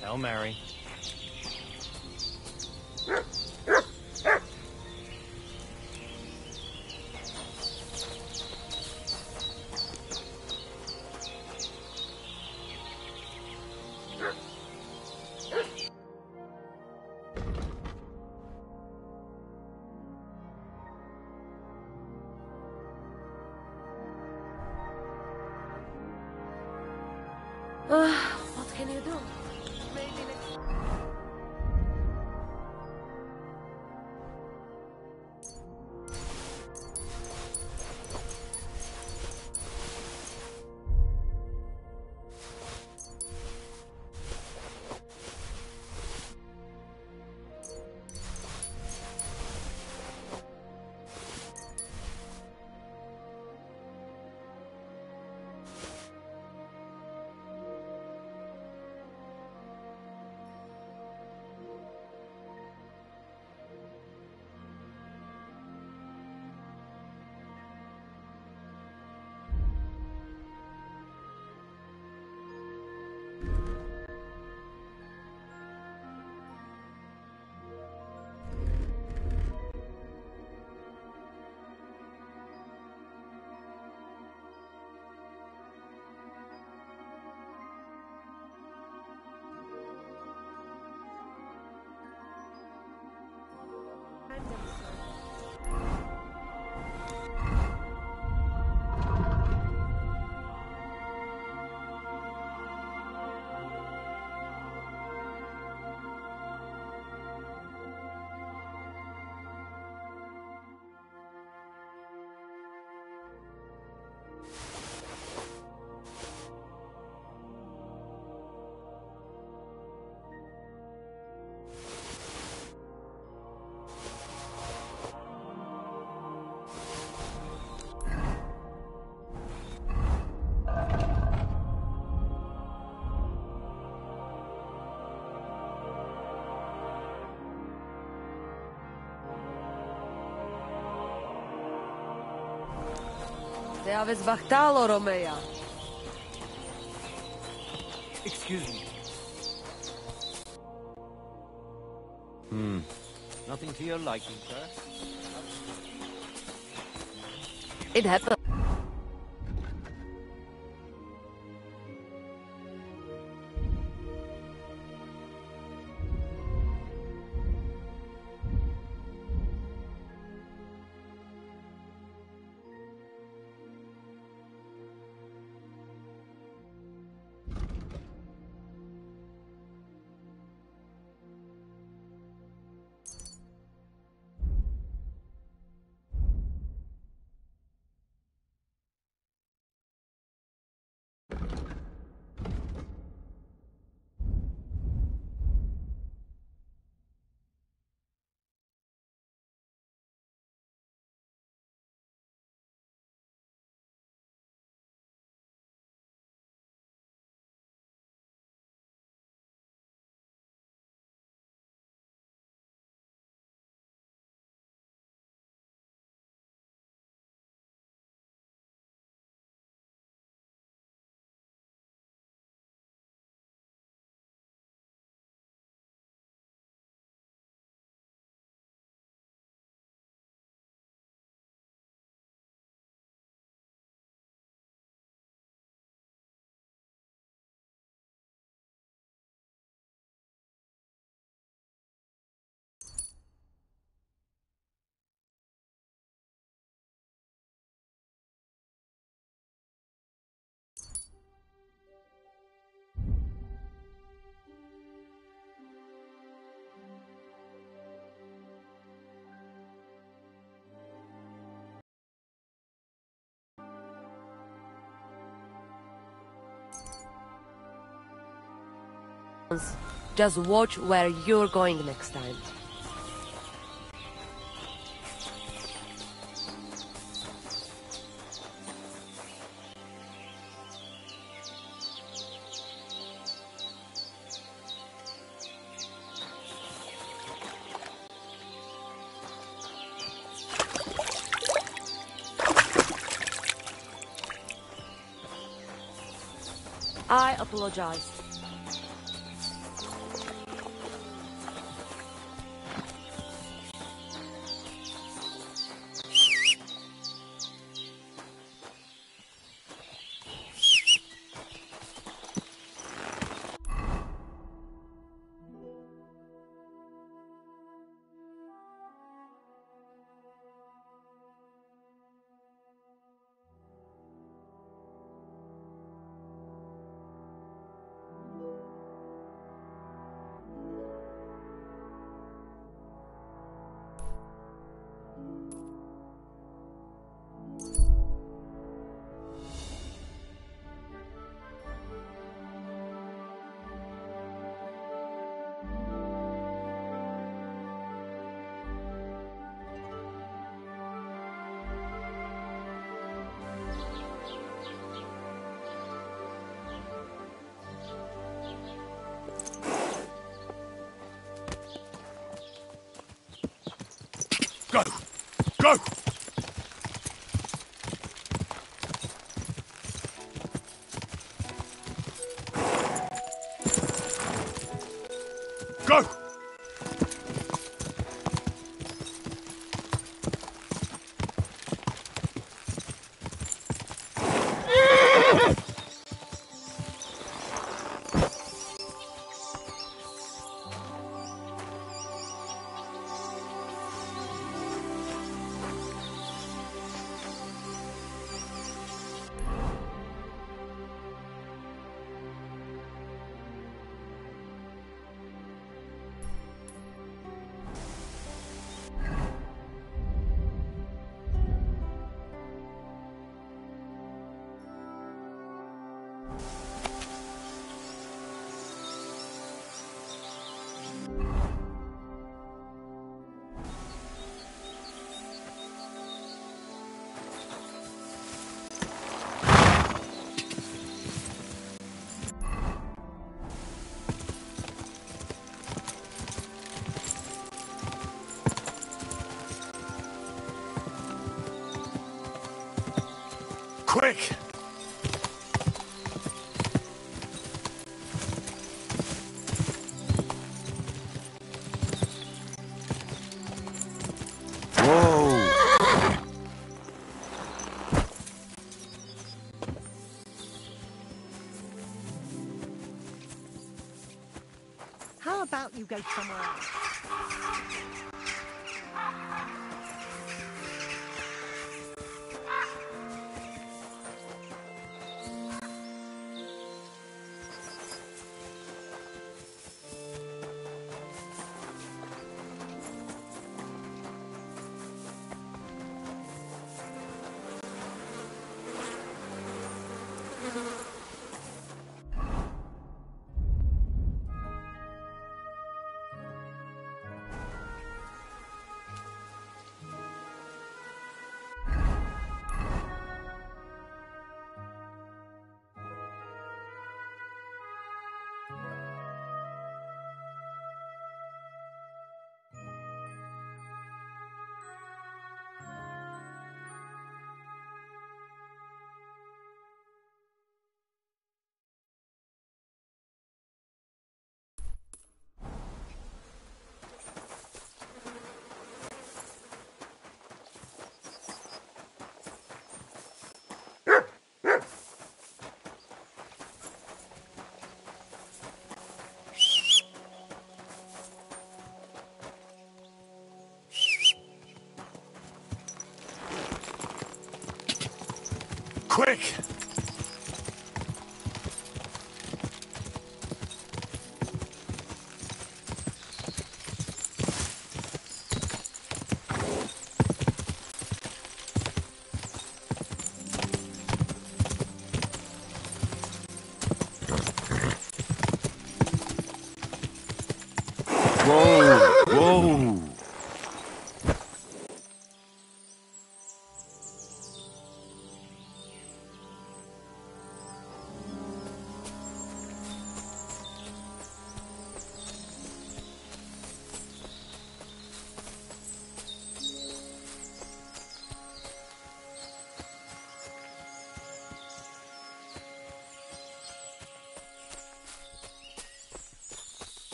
Hail Mary. What can you do? Te aveți bahtalo, Romea. Excuse me. Nothing to your liking, sir? It happened. Just watch where you're going next time. I apologize. Go! Go! Go! Quick! Whoa! How about you go somewhere else? Quick!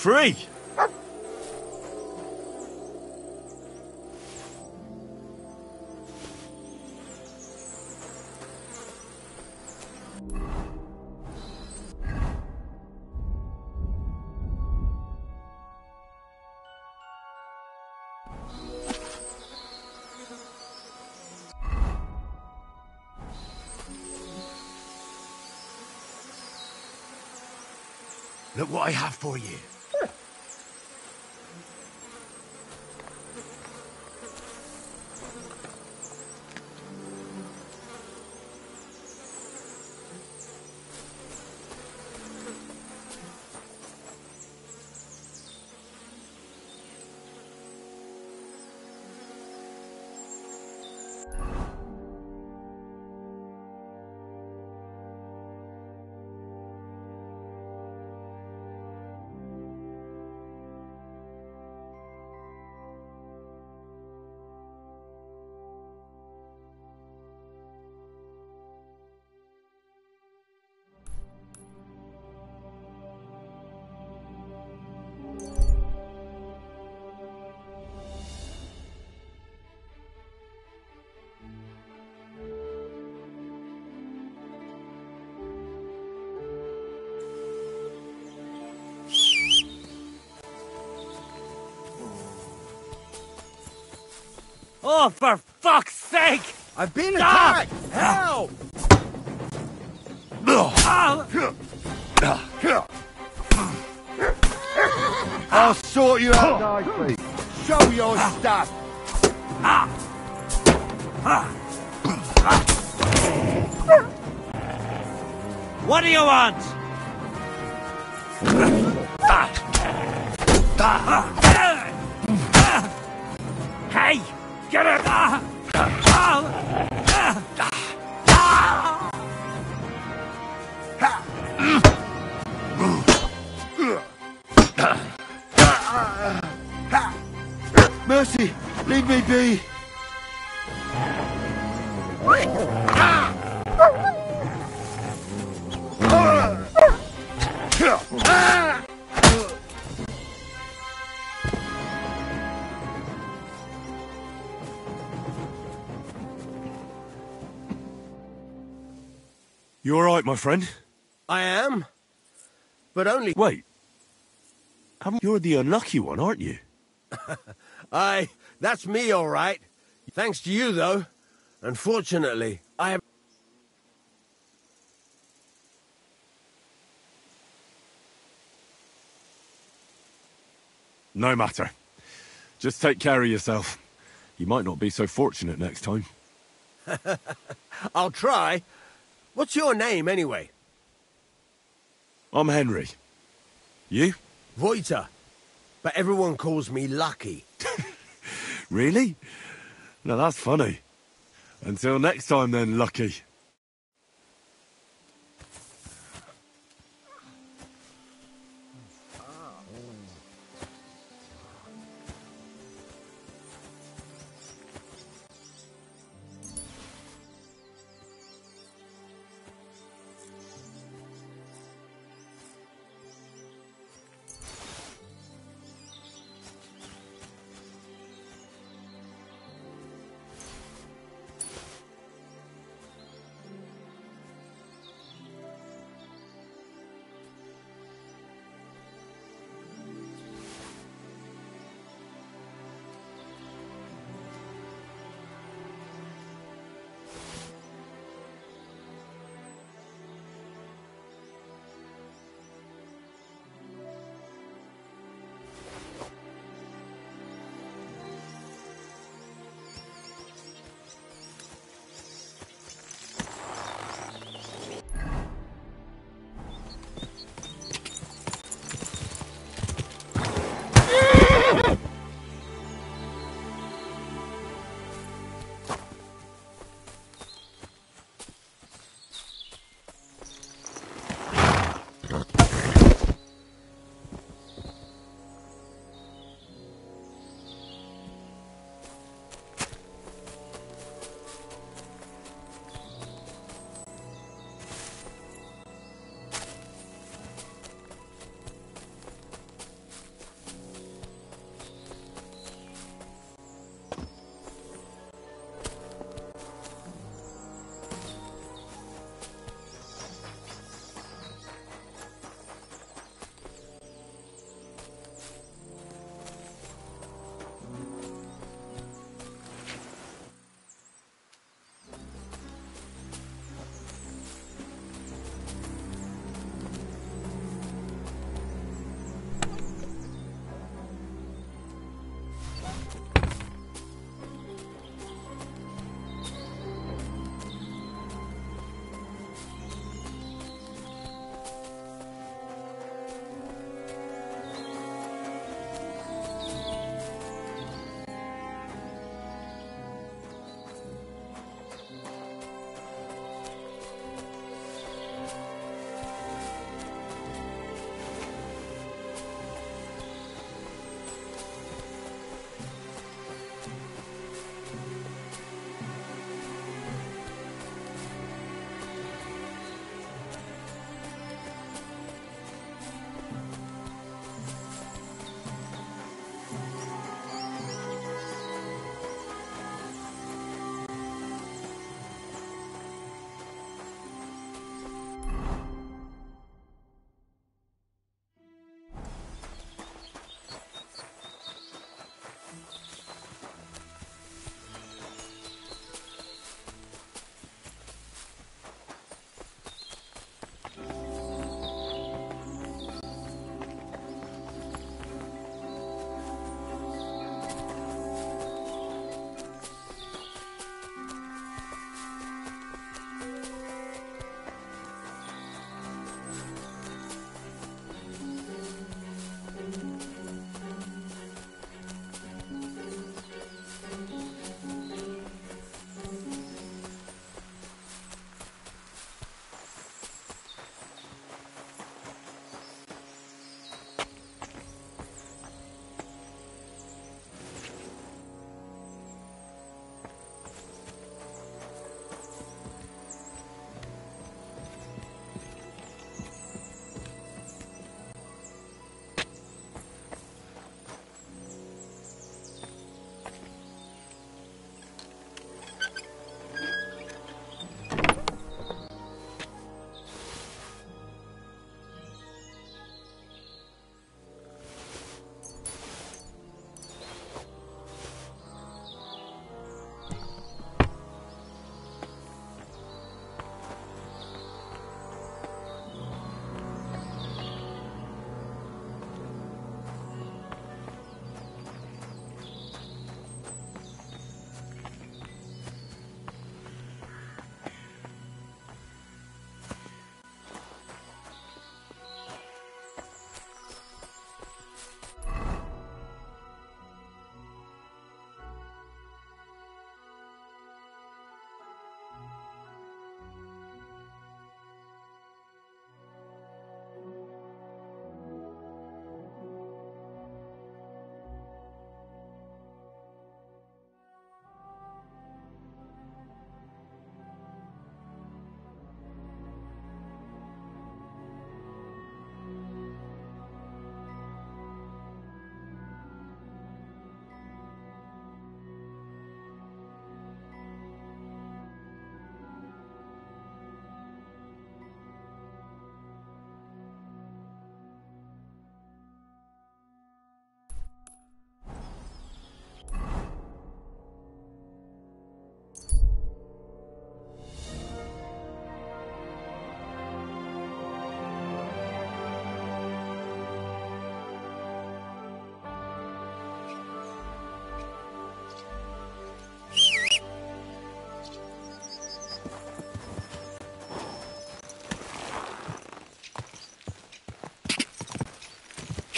Free! Look what I have for you. Oh, for fuck's sake! I've been attacked! Help! I'll sort you out nicely. Show your stuff. What do you want? Hey! Get it! Mercy, leave me be. You all right, my friend? I am. But only... Wait. You're the unlucky one, aren't you? Aye, that's me all right. Thanks to you, though. Unfortunately, I have... No matter. Just take care of yourself. You might not be so fortunate next time. I'll try. What's your name, anyway? I'm Henry. You? Voita. But everyone calls me Lucky. Really? Now that's funny. Until next time then, Lucky.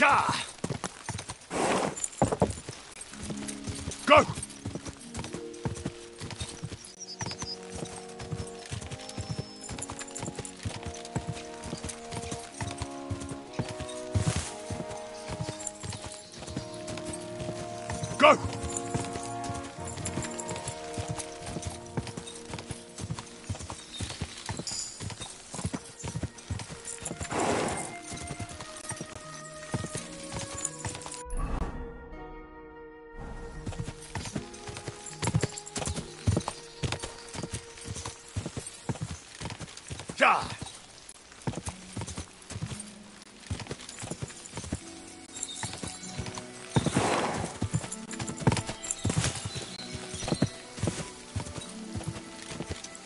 Cha! Go! Go! Ja!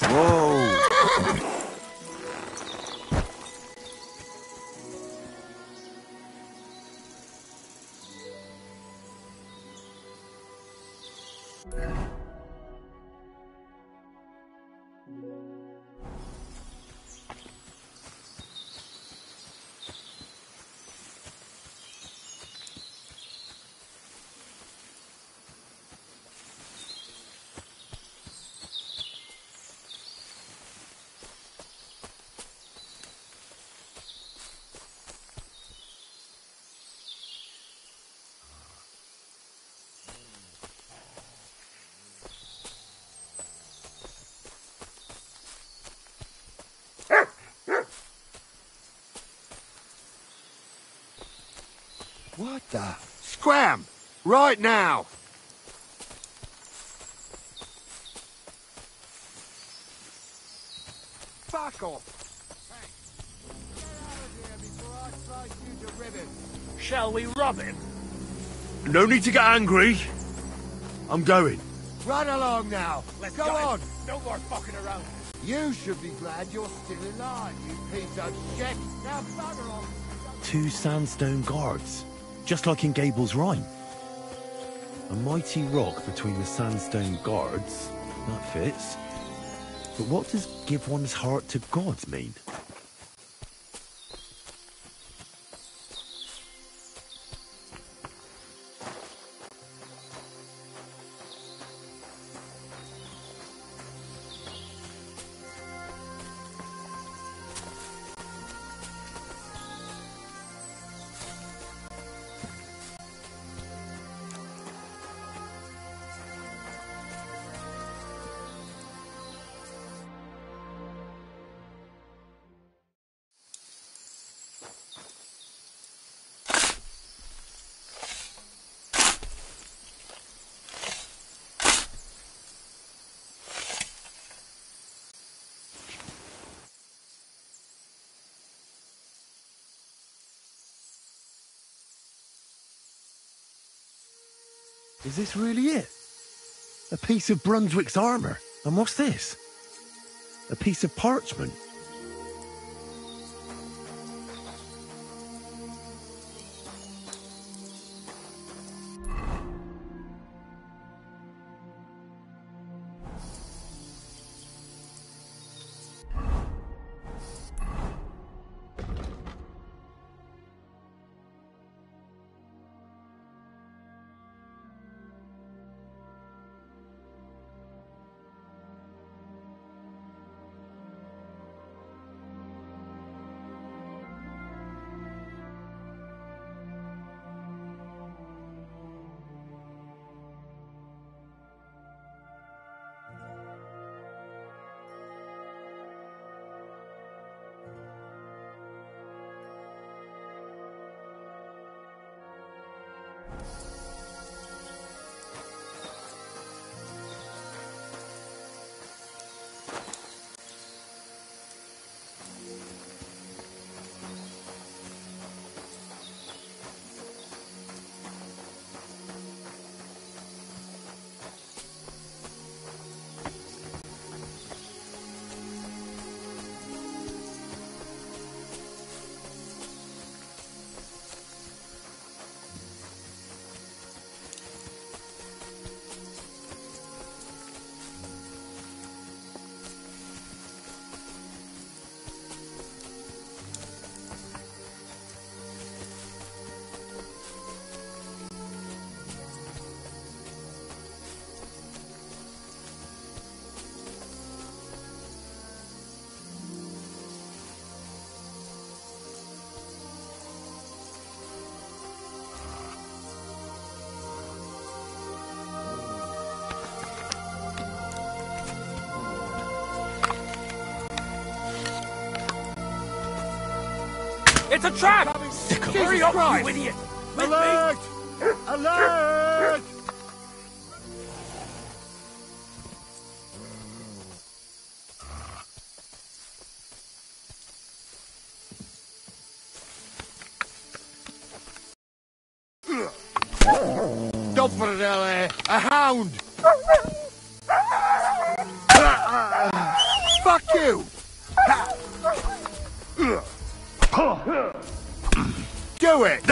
Whoa! What the? Scram! Right now! Fuck off! Hey, get out of here before I slice you to ribbons. Shall we rob him? No need to get angry. I'm going. Run along now. Let's Go go. on. No more fucking around. You should be glad you're still alive, you piece of shit. Now bugger off. 2 sandstone guards, just like in Gable's Rhyme. A mighty rock between the sandstone guards, that fits. But what does give one's heart to God mean? Is this really it? A piece of Brunswick's armour? And what's this? A piece of parchment? It's a trap! Hurry up, you idiot! With Alert! Alert! Don't put it there! A hound! Fuck you! Do it!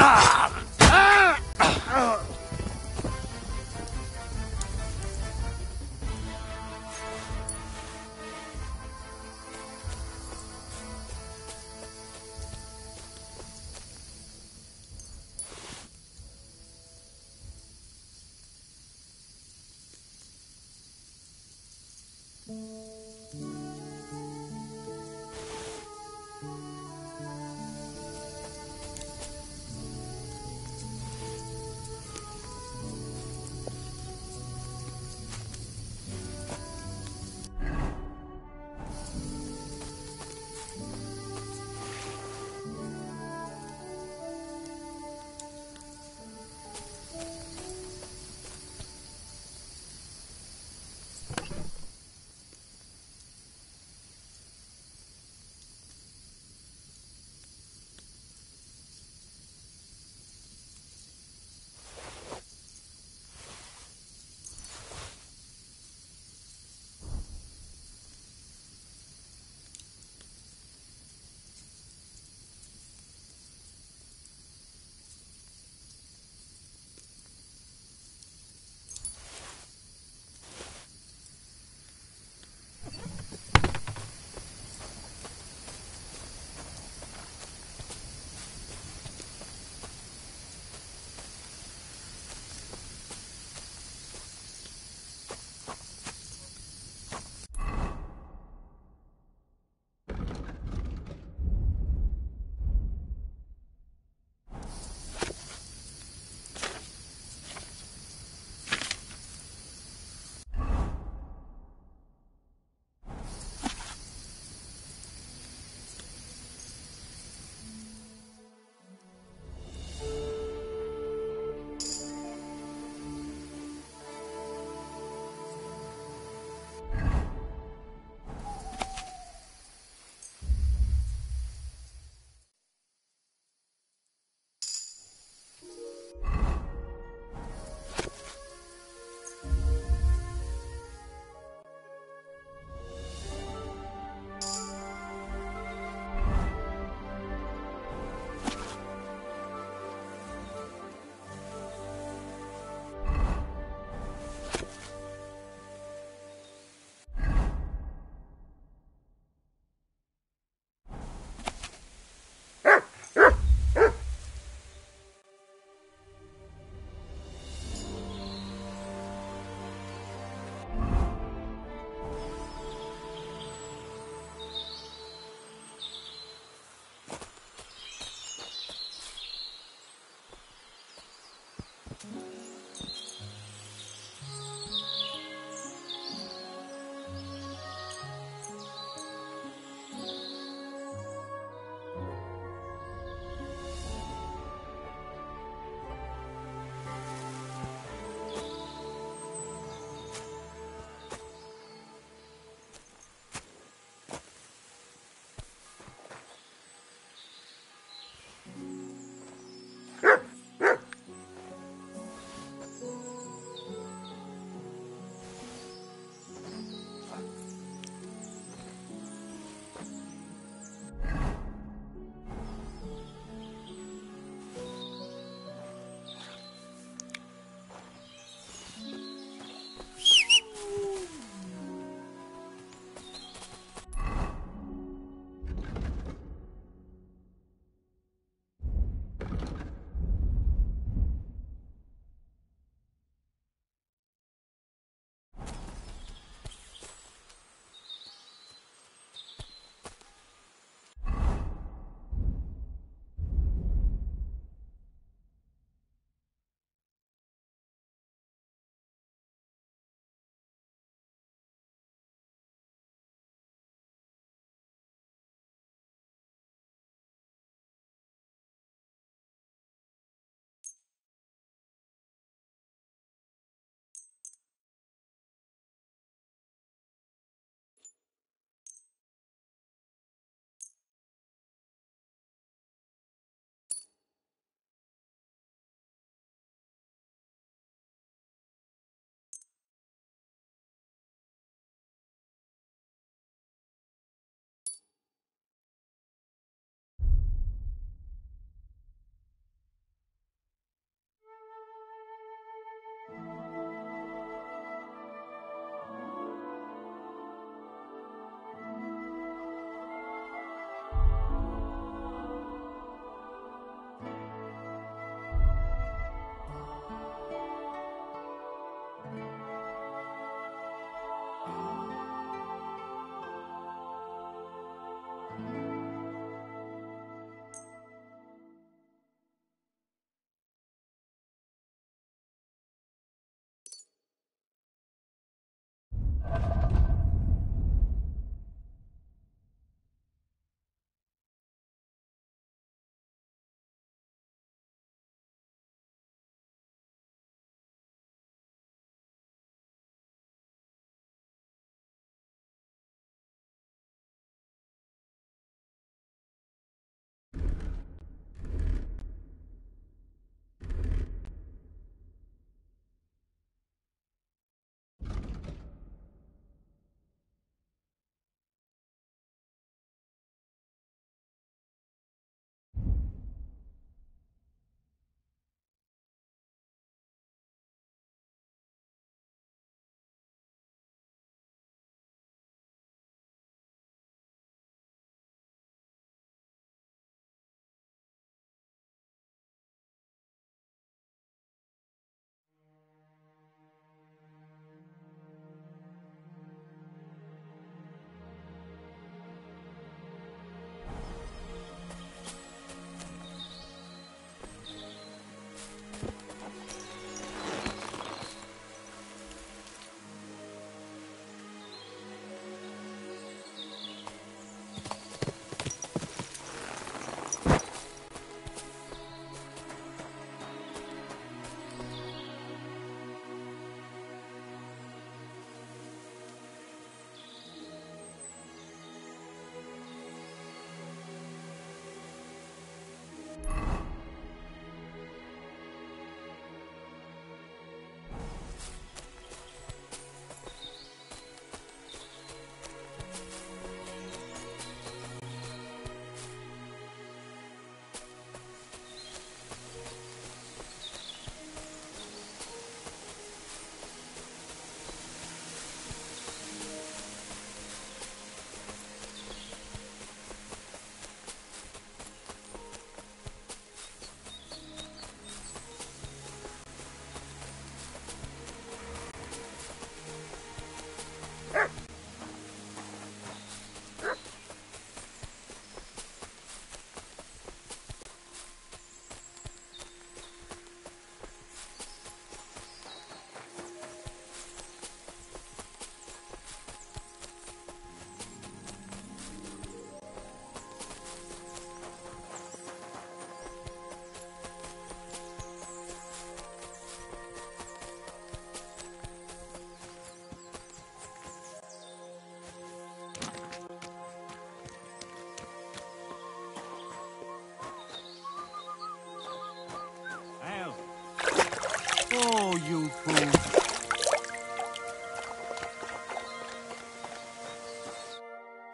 you fool.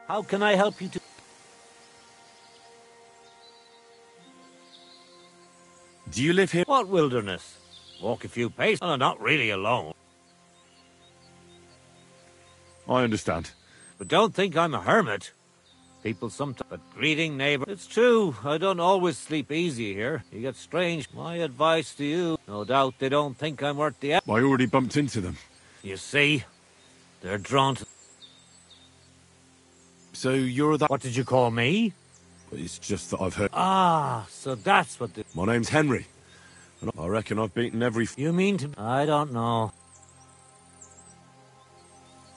How can I help you to... Do you live here? What wilderness? Walk a few paces. Oh, not really alone. I understand. But don't think I'm a hermit. People sometimes... But greeting neighbor... It's true, I don't always sleep easy here. You get strange. My advice to you... No doubt they don't think I'm worth the... I already bumped into them. You see? They're drawn to... So you're that... What did you call me? It's just that I've heard... Ah, so that's what the... My name's Henry. And I reckon I've beaten every... You mean to... I don't know.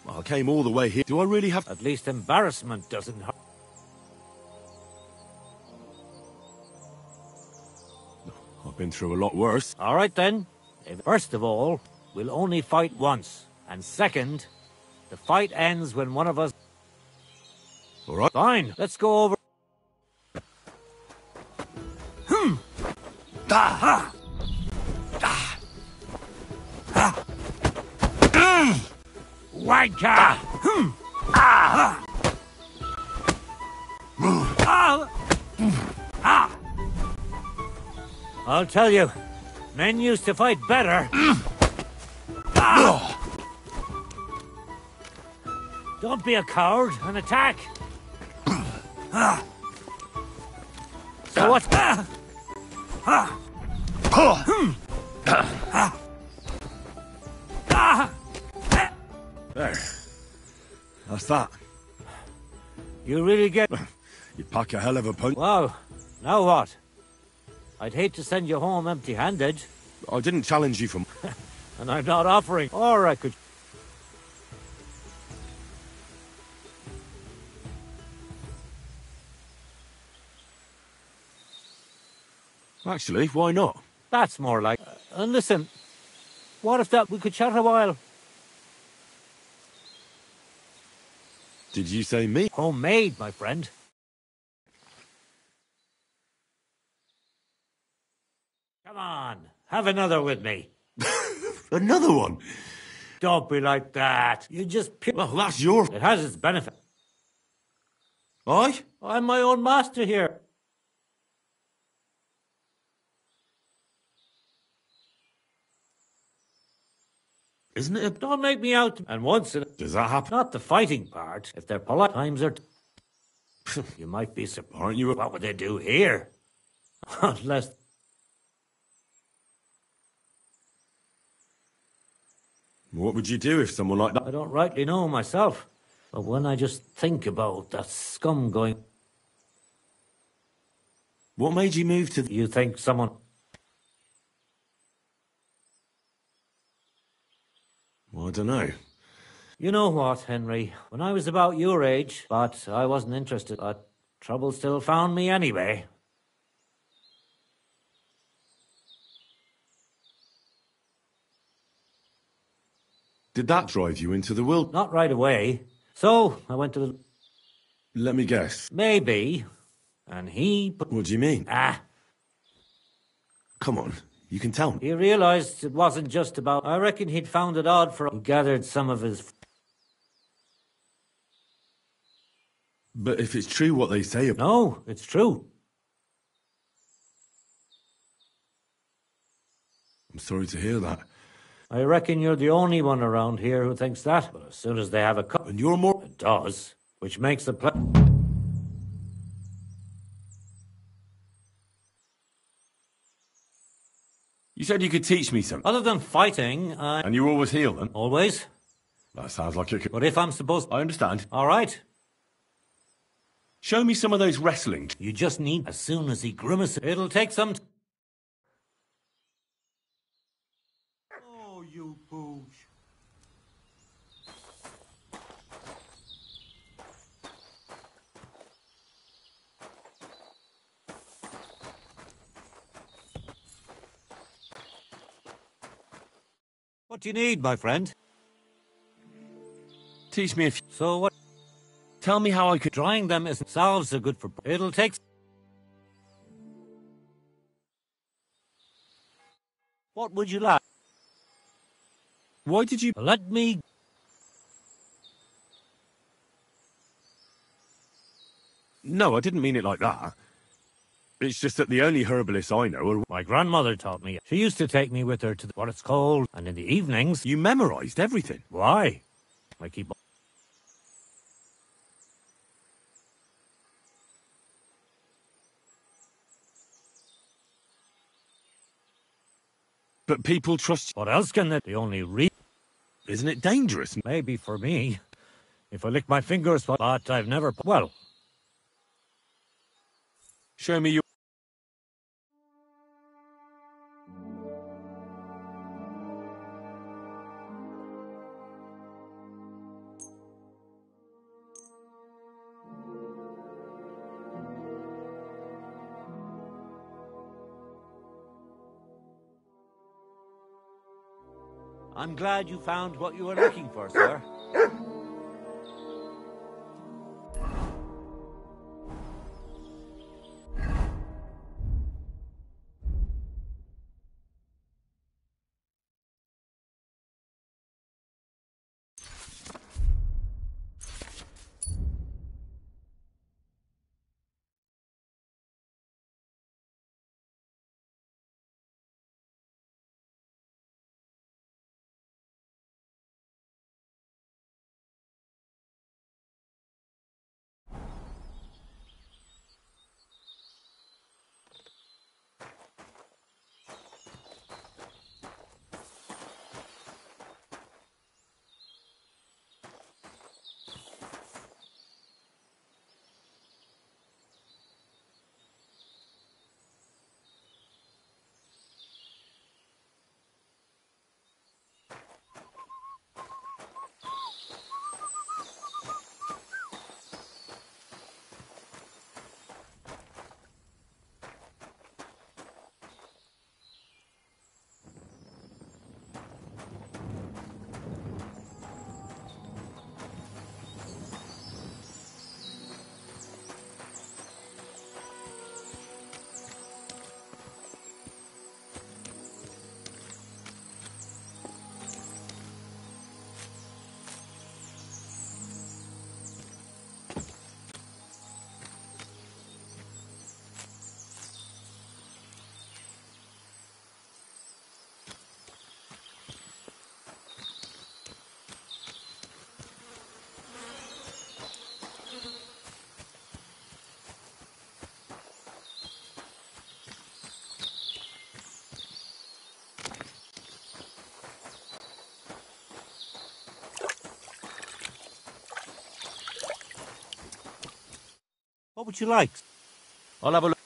I came all the way here. Do I really have... At least embarrassment doesn't hurt. I've been through a lot worse. All right, then. First of all, we'll only fight once. And second, the fight ends when one of us... All right. Fine, let's go over... Wanker! I'll tell you, men used to fight better. Don't be a coward and attack. So what? There. That's that. You really get... You pack a hell of a punch. Well, now what? I'd hate to send you home empty-handed. I didn't challenge you for... And I'm not offering... Or I could... Actually, why not? That's more like... and listen, what if that... we could chat a while? Did you say me? Homemade, my friend. Come on, have another with me. Another one? Don't be like that. You just... Well, that's your... It has its benefit. Aye? I'm my own master here. Isn't it? Don't make me out. And once in... Does that happen? Not the fighting part. If they're polite, times are... You might be surprised. Aren't you? What would they do here? Unless... What would you do if someone like that... I don't rightly know myself. But when I just think about that scum going... What made you move to... You think someone... Well, I don't know. You know what, Henry? When I was about your age, but I wasn't interested. But trouble still found me anyway. Did that drive you into the wild... Not right away. So, I went to the... Let me guess. Maybe. And he... What do you mean? Come on, you can tell me. He realized it wasn't just about... I reckon he'd found it odd for... He gathered some of his... But if it's true what they say... No, it's true. I'm sorry to hear that. I reckon you're the only one around here who thinks that. But as soon as they have a cup... And you're more... It does. Which makes the... You said you could teach me something. Other than fighting, And you always heal them? Always. That sounds like it could... But if I'm supposed... I understand. All right. Show me some of those wrestling... You just need... As soon as he grimaces... It'll take some... Oh, you pooch. What do you need, my friend? Teach me if... So what? Tell me how I could... Drying them isn't... Salves are good for... It'll take... What would you like? Why did you... Let me... No, I didn't mean it like that. It's just that the only herbalists I know are... My grandmother taught me. She used to take me with her to what it's called, and in the evenings... You memorized everything. Why? I keep... But people trust you. What else can they... The only Isn't it dangerous? Maybe for me. If I lick my fingers, but I've never... Well... Show me your... I'm glad you found what you were looking for, sir. What would you like? I'll have a look.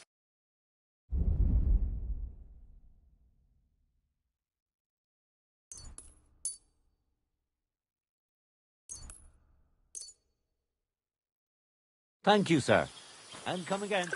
Thank you, sir. And come again.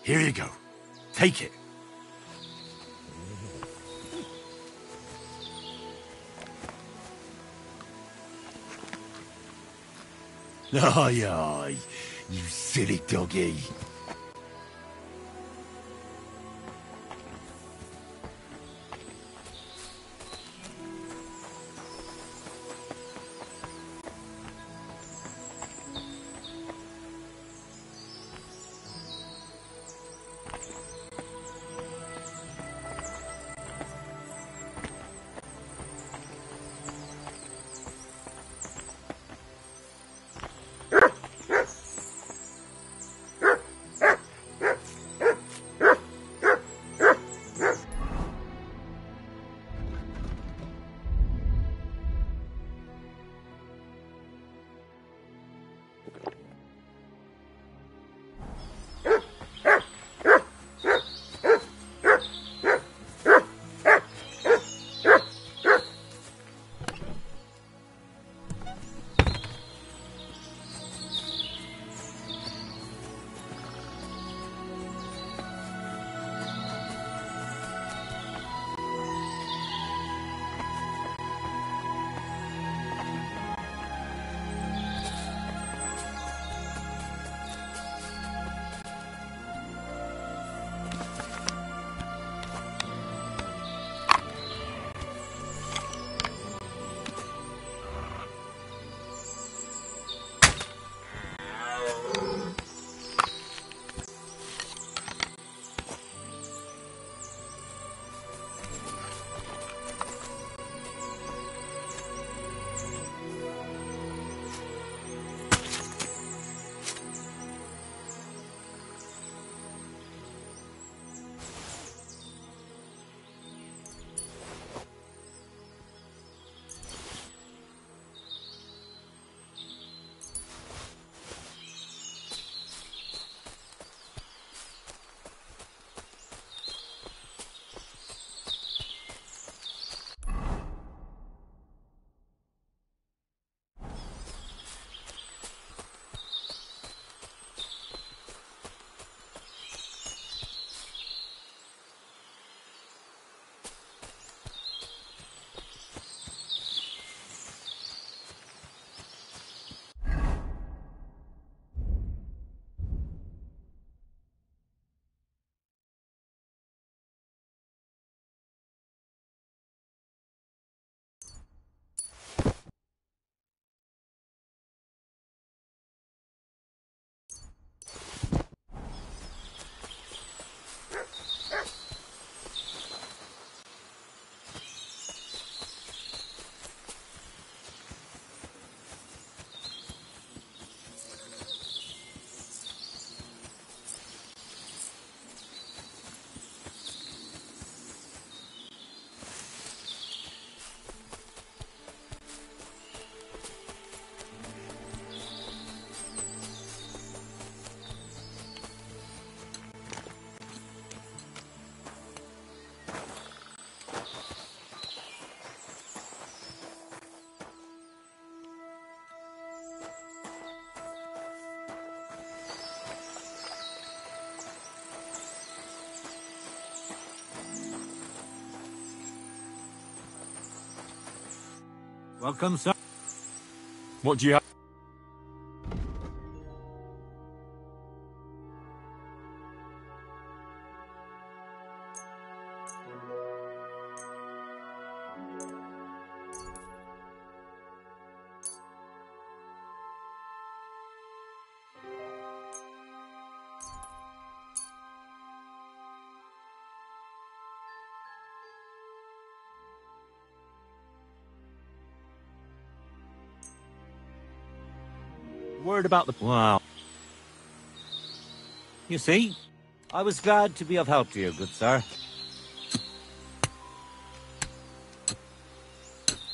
Here you go. Take it. Aye, aye, you silly doggy. Welcome, sir. What do you have? Word about the... Wow. You see, I was glad to be of help to you, good sir.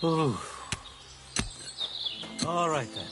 Ooh. All right, then.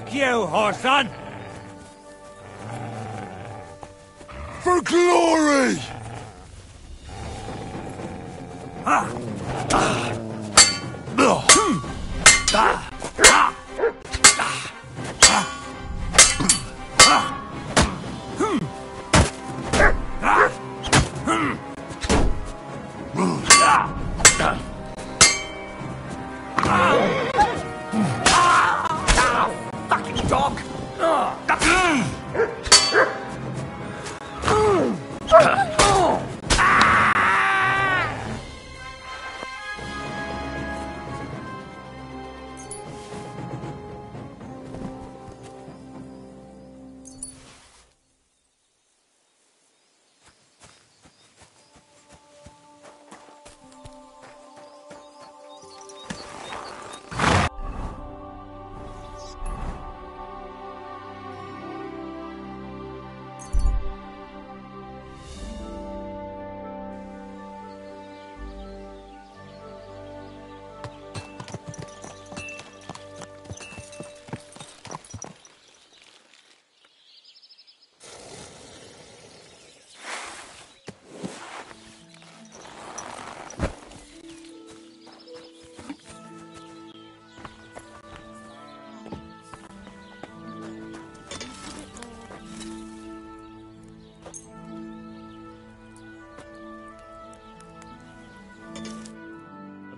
Fuck you, Horson! For glory! Fucking dog!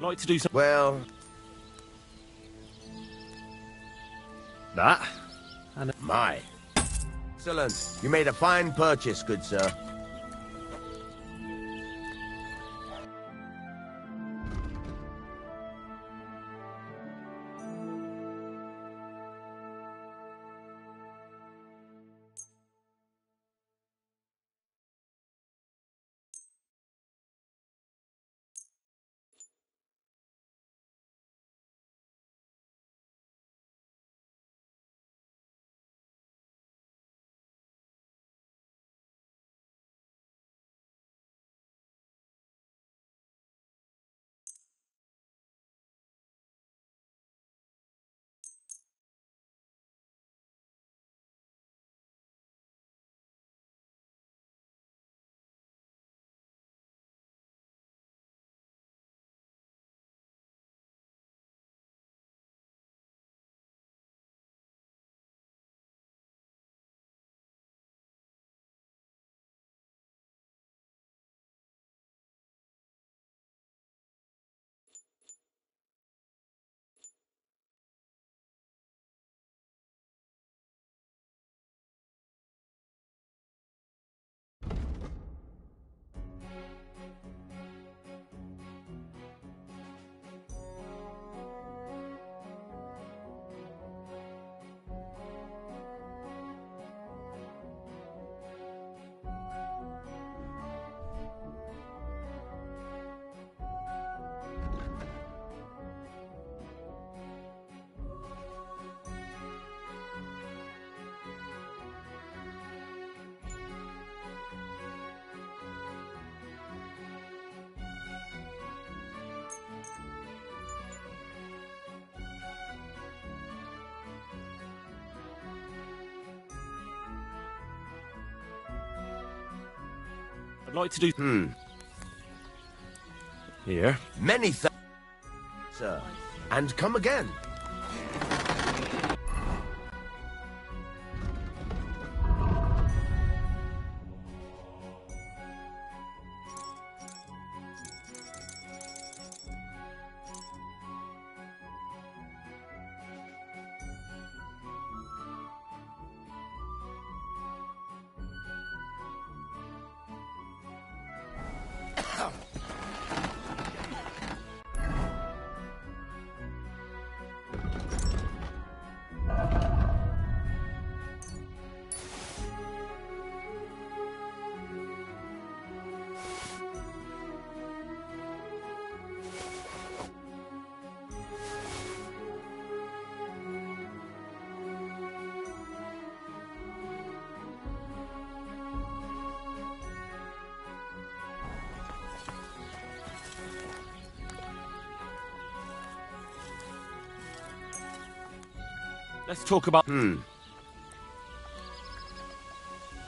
I'd like to do some... Well... That? And... My. Excellent. You made a fine purchase, good sir. I'd like to do... Here. Many thanks, sir. And come again. Let's talk about...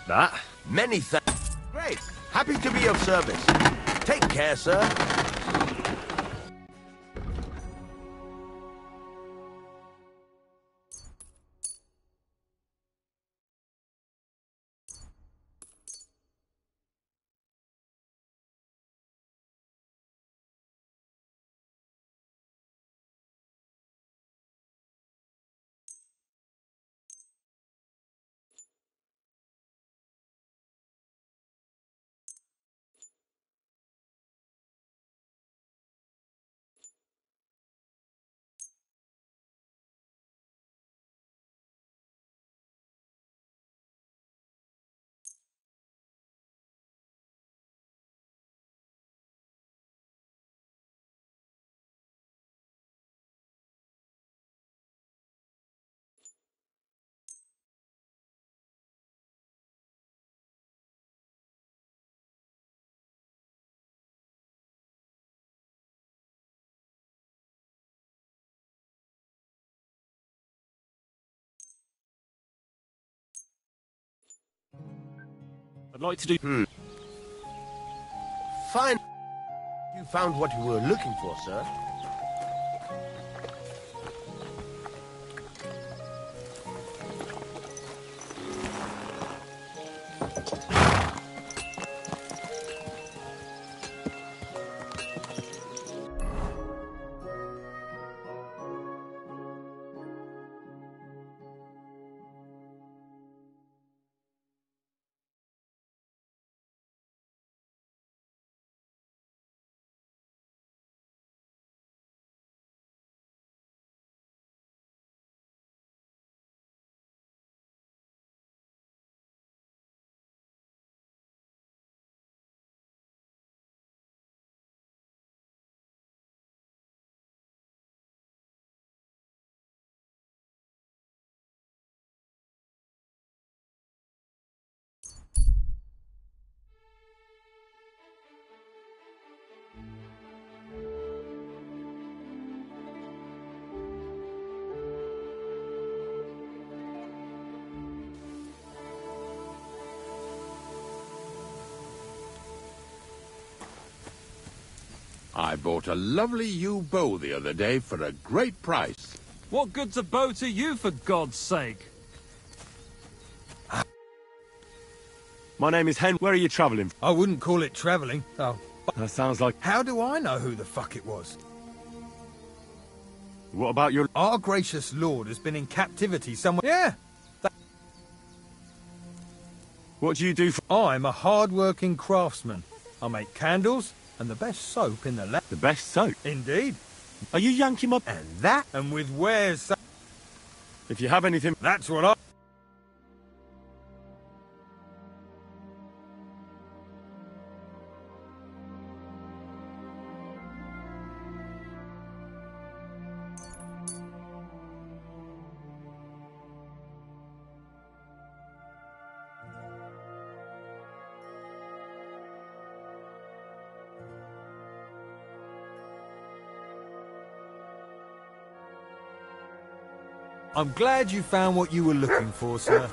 That? Many thanks. Great. Happy to be of service. Take care, sir. I'd like to do... Fine. You found what you were looking for, sir. I bought a lovely yew bow the other day for a great price. What good's a bow to you, for God's sake? My name is Hen. Where are you travelling? I wouldn't call it travelling. Oh, That sounds like... how do I know who the fuck it was? What about your... Our gracious lord has been in captivity somewhere. Yeah. What do you do for... I'm a hard-working craftsman. I make candles and the best soap in the land. The best soap? Indeed. Are you yanking my... And that, and with wares... If you have anything... That's what I... I'm glad you found what you were looking for, sir.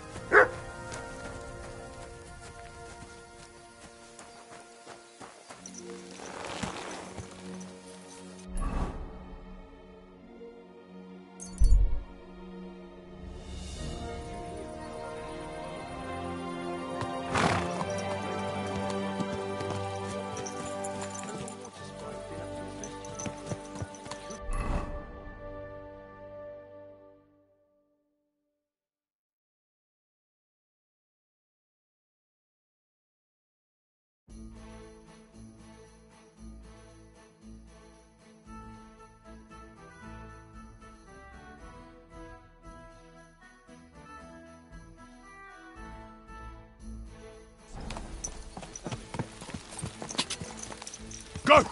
Go!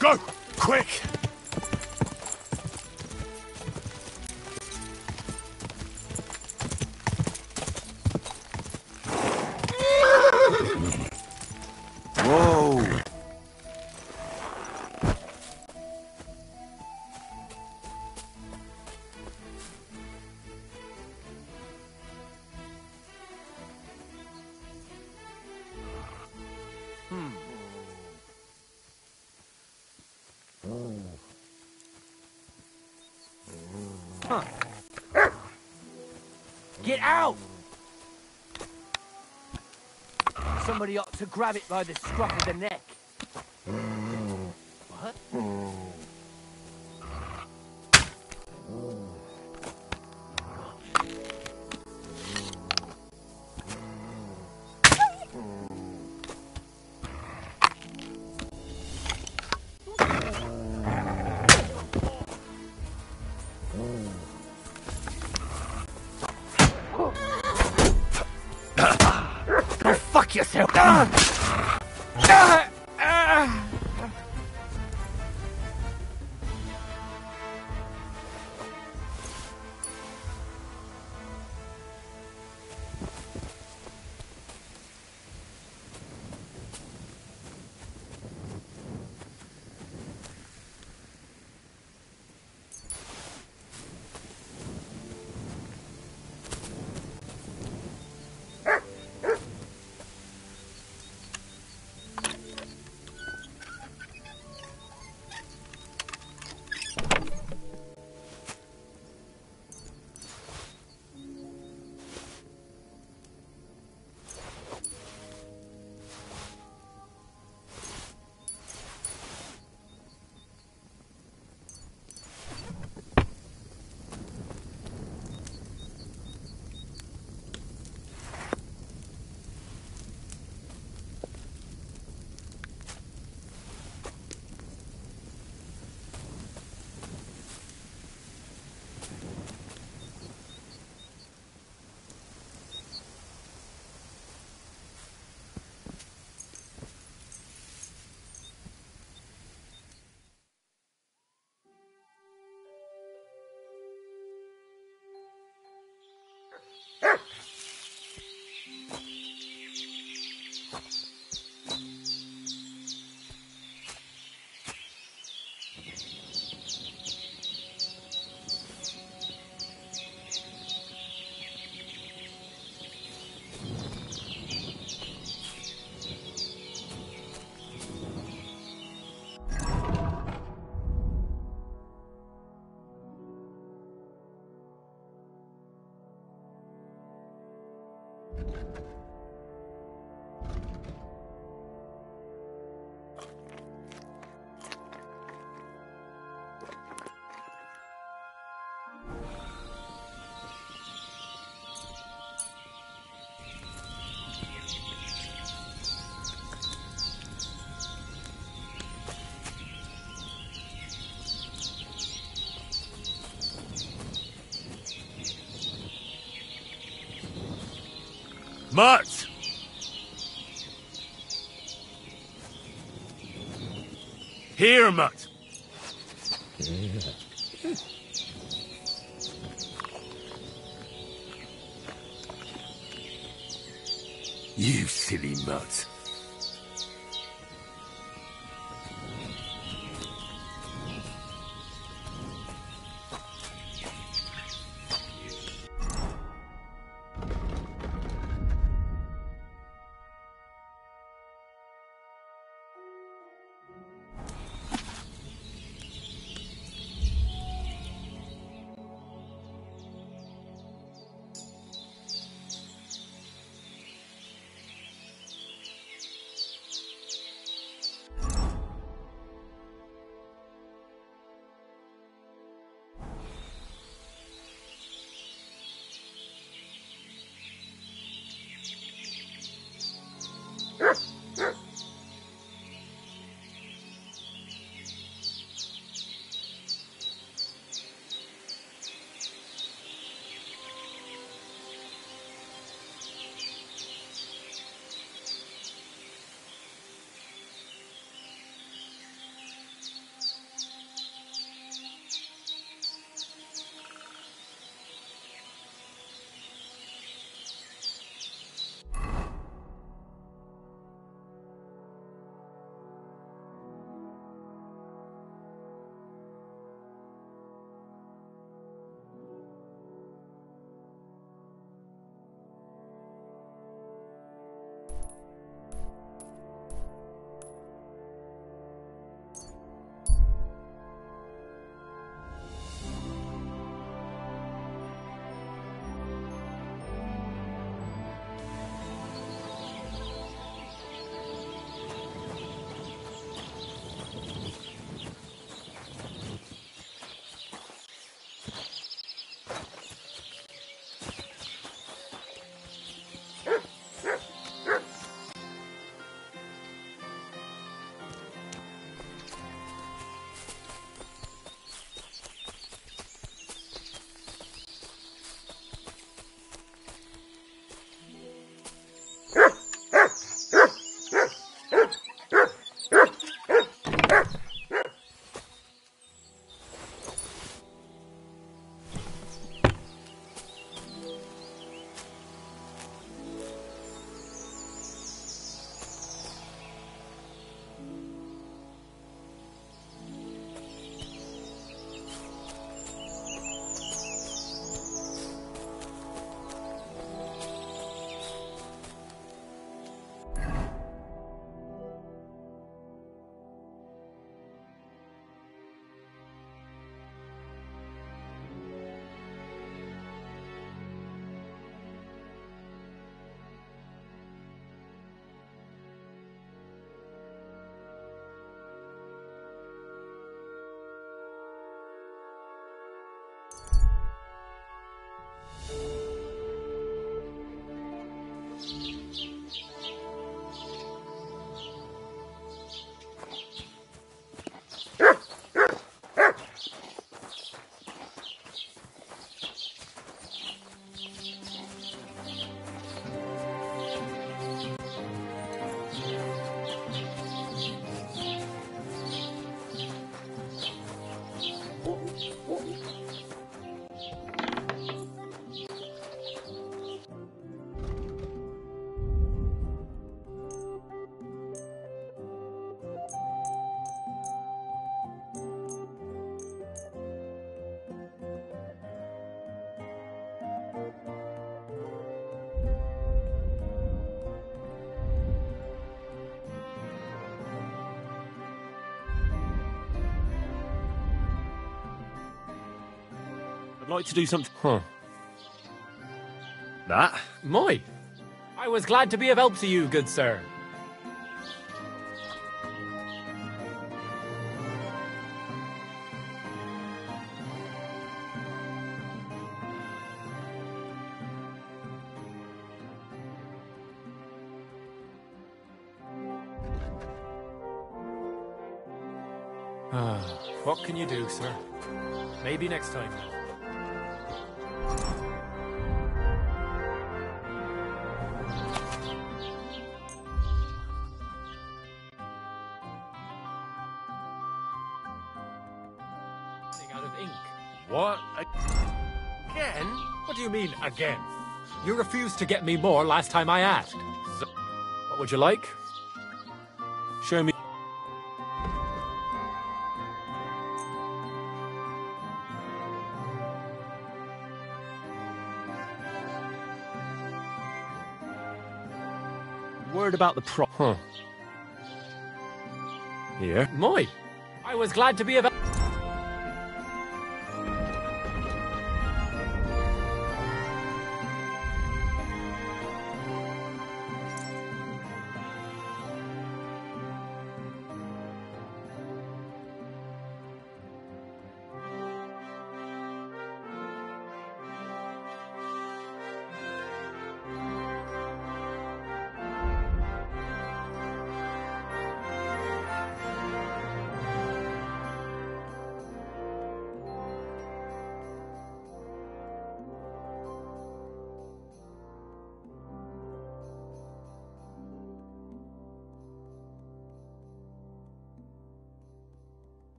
Go! Quick! Whoa! Get out! Somebody ought to grab it by the scruff of the neck. What? Go fuck yourself! Mutt! Here, Mutt! You silly Mutt. I'd like to do something. Huh. That? Moi! I was glad to be of help to you, good sir. What can you do, sir? Maybe next time. Out of ink. What? Again? What do you mean, again? You refused to get me more last time I asked. So, what would you like? Show me. Word about the prop. Huh. Here. Moi! I was glad to be of...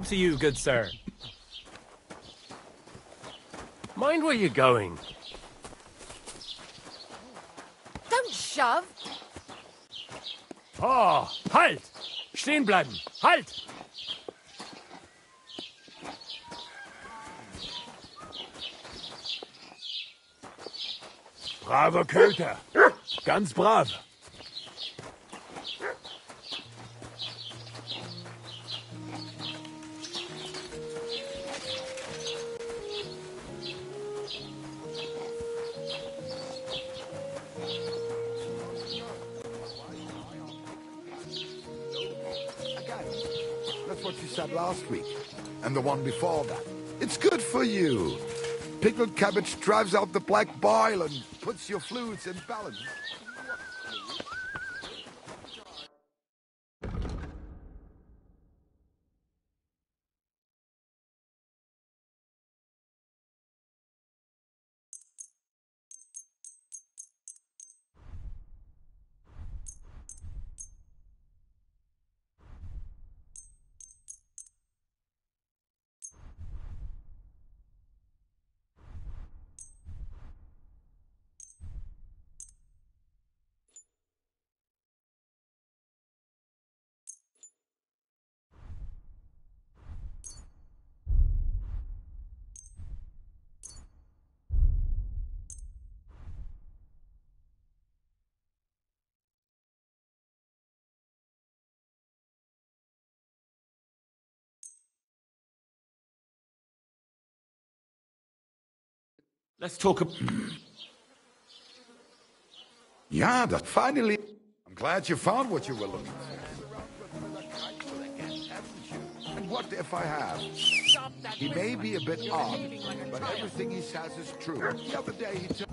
To you, good sir. Mind where you're going. Don't shove. Oh, halt! Stehen bleiben! Halt! Braver Köter. Ganz brav. That's what you said last week. And the one before that. It's good for you. Pickled cabbage drives out the black bile and puts your fluids in balance. Let's talk. Yeah, that finally. I'm glad you found what you were looking for. And what if I have? He may be a bit odd, but everything he says is true. The other day he took...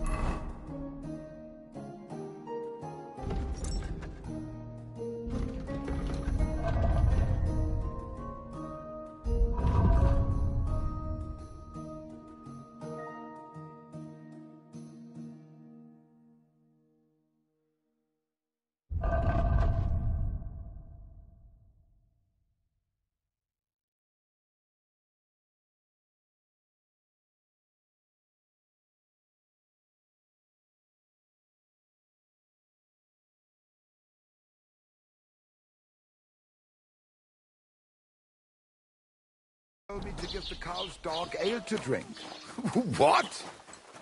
Told me to give the cow's dog ale to drink. What?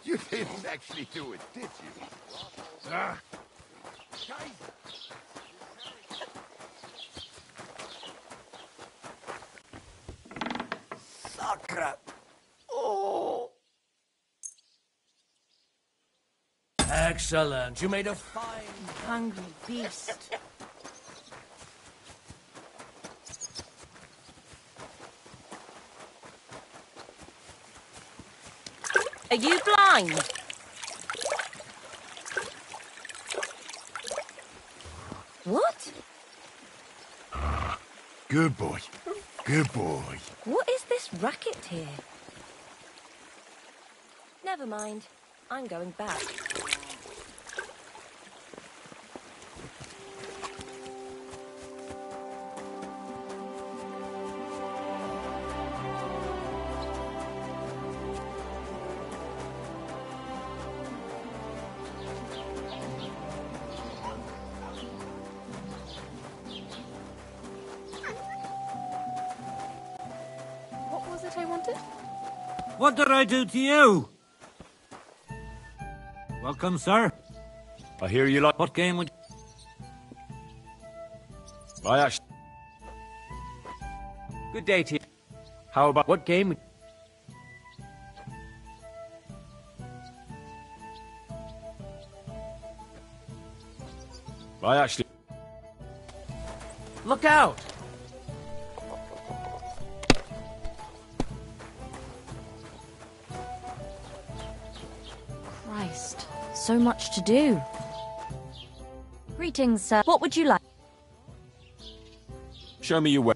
You didn't actually do it, did you? Ah. Sucker! Oh! Excellent. You made a fine, hungry beast. Are you blind? What? Good boy. Good boy. What is this racket here? Never mind. I'm going back. What did I do to you? Welcome, sir. I hear you like... What game would... I actually... Good day to you. How about... What game would... I actually... Look out! Christ, so much to do. Greetings, sir. What would you like? Show me your way.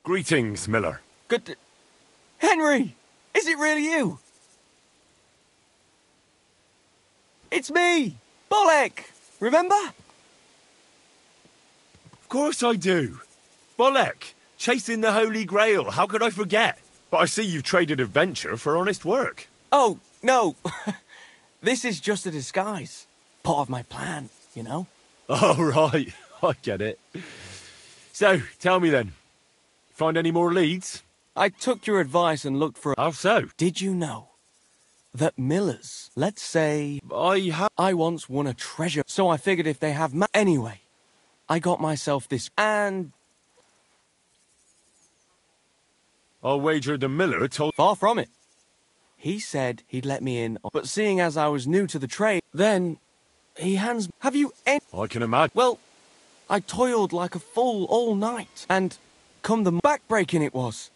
Greetings, Miller. Good. Henry! Is it really you? It's me! Bolek! Remember? Of course I do. Bolek, chasing the Holy Grail, how could I forget? But I see you've traded adventure for honest work. Oh, no. This is just a disguise. Part of my plan, you know? Oh, right. I get it. So, tell me then. Find any more leads? I took your advice and looked for... How so? Did you know that Millers, let's say... I once won a treasure, so I figured if they have... Anyway, I got myself this, and... I'll wager the Miller told... Far from it. He said he'd let me in, but seeing as I was new to the trade, then he hands... Have you any... I can imagine. Well, I toiled like a fool all night, and come the back-breaking it was.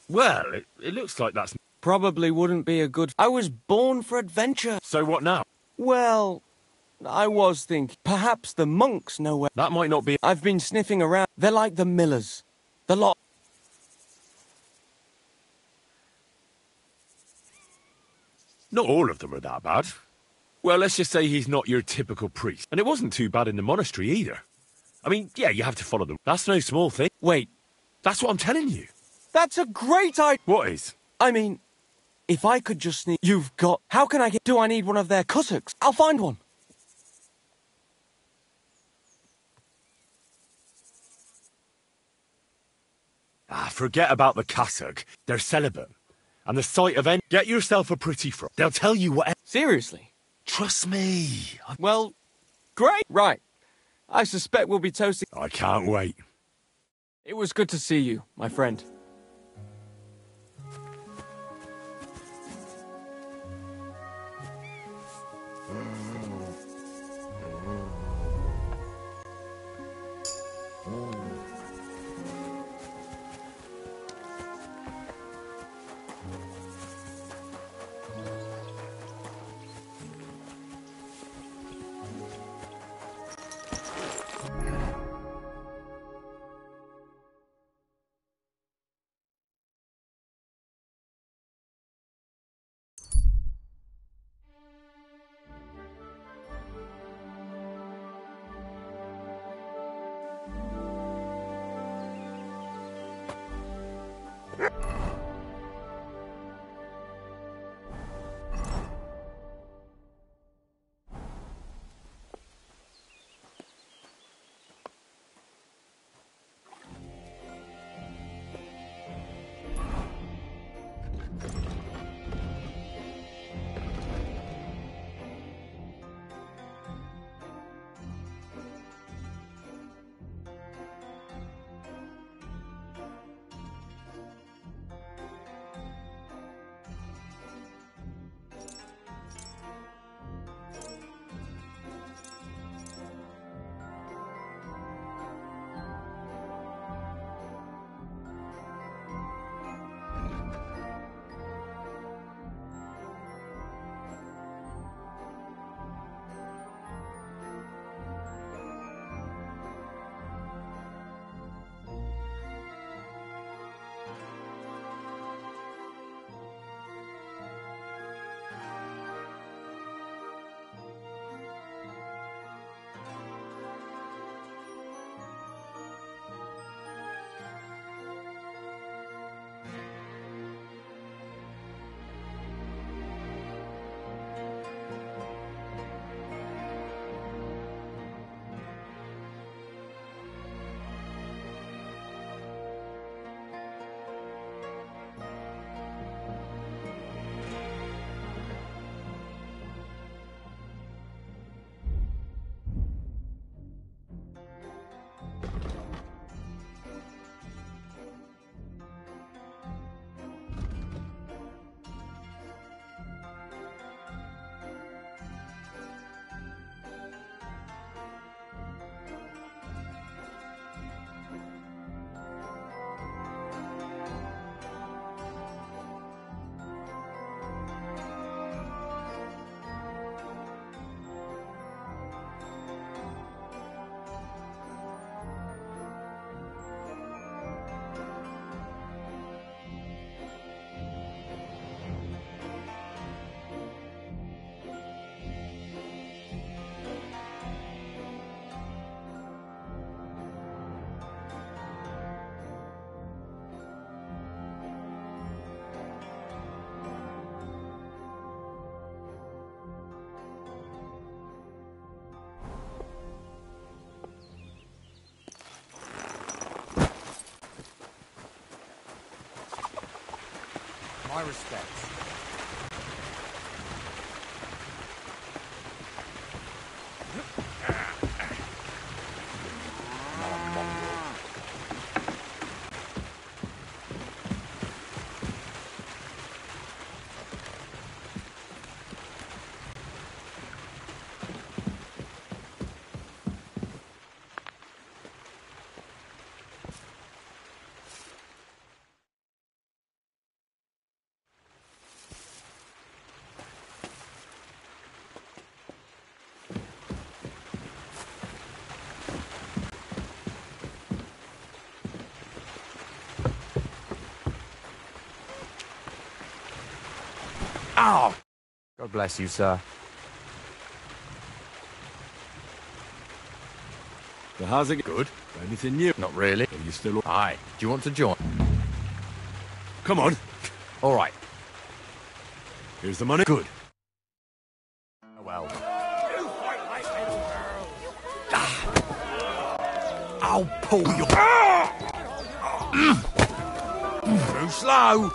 Well, it looks like that's... Probably wouldn't be a good... I was born for adventure. So what now? Well, I was thinking, perhaps the monks know where... That might not be... I've been sniffing around. They're like the Millers. The lot... Not all of them are that bad. Well, let's just say he's not your typical priest. And it wasn't too bad in the monastery either. I mean, yeah, you have to follow them. That's no small thing. Wait. That's what I'm telling you. That's a great idea. What is? I mean, if I could just sneak... You've got... How can I get... Do I need one of their cassocks? I'll find one. Ah, forget about the cassock. They're celibate. And the sight of any... Get yourself a pretty frog. They'll tell you what... Seriously? Trust me. Well, great. Right. I suspect we'll be toasting... I can't wait. It was good to see you, my friend. My respects. Ow! God bless you, sir. So how's it good? Anything new? Not really. Are you still... Aye. Do you want to join? Come on. All right. Here's the money. Good. Oh, well. I'll pull you. Too slow.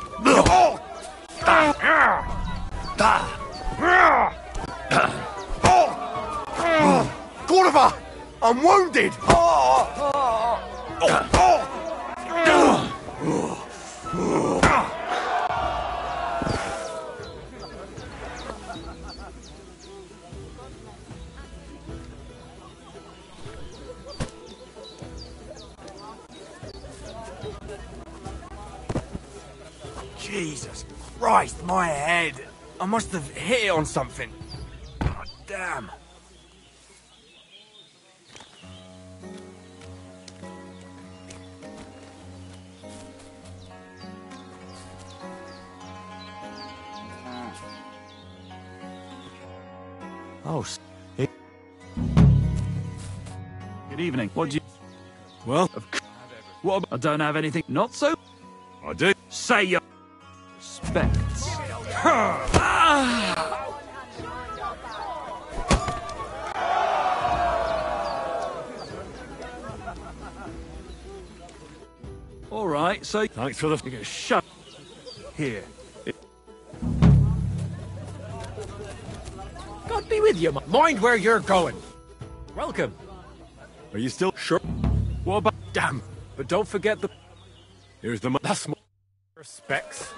Gordimer! I'm wounded! Jesus Christ, my head. I must have hit it on something. Oh, damn. Oh, good evening. What do you... Well, what I don't have anything. Not so... I do. Say your... Respects. All right, so... Thanks for the... You can shut... Here. God be with you. Mind where you're going. Welcome. Are you still sure? What about... Damn. But don't forget the... Here's the money. That's more... Respects.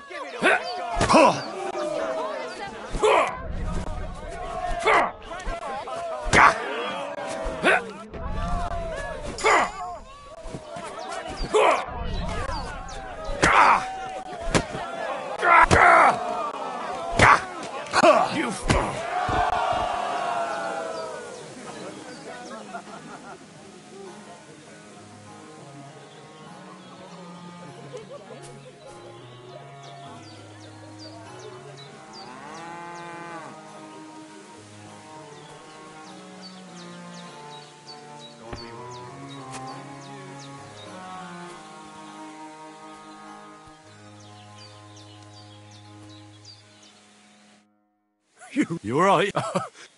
You all right?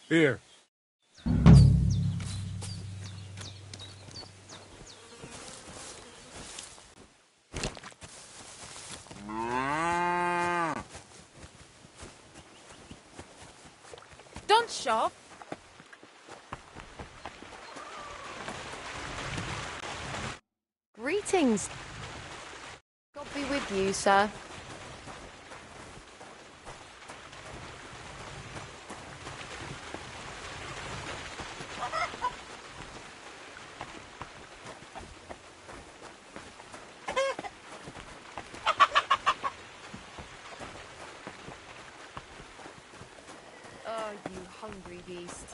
Here. Don't shove. Greetings. God be with you, sir. Oh, you hungry beast.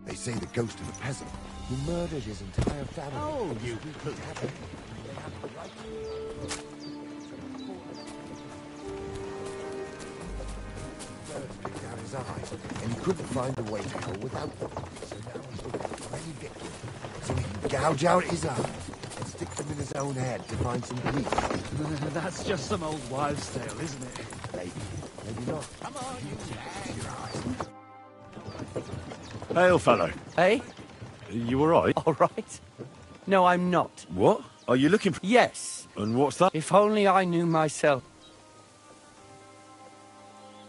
They say the ghost of a peasant who murdered his entire family. Oh, you poop. Picked out his eyes, and he couldn't find a way to hell without them. So now he's looking for any victim, so he can gouge out his eyes and stick them in his own head to find some peace. That's just some old wives' tale, isn't it? Maybe, maybe not. Come on, you Hail, fellow. Hey? You alright? All right. No, I'm not. What? Are you looking for... Yes. And what's that? If only I knew myself.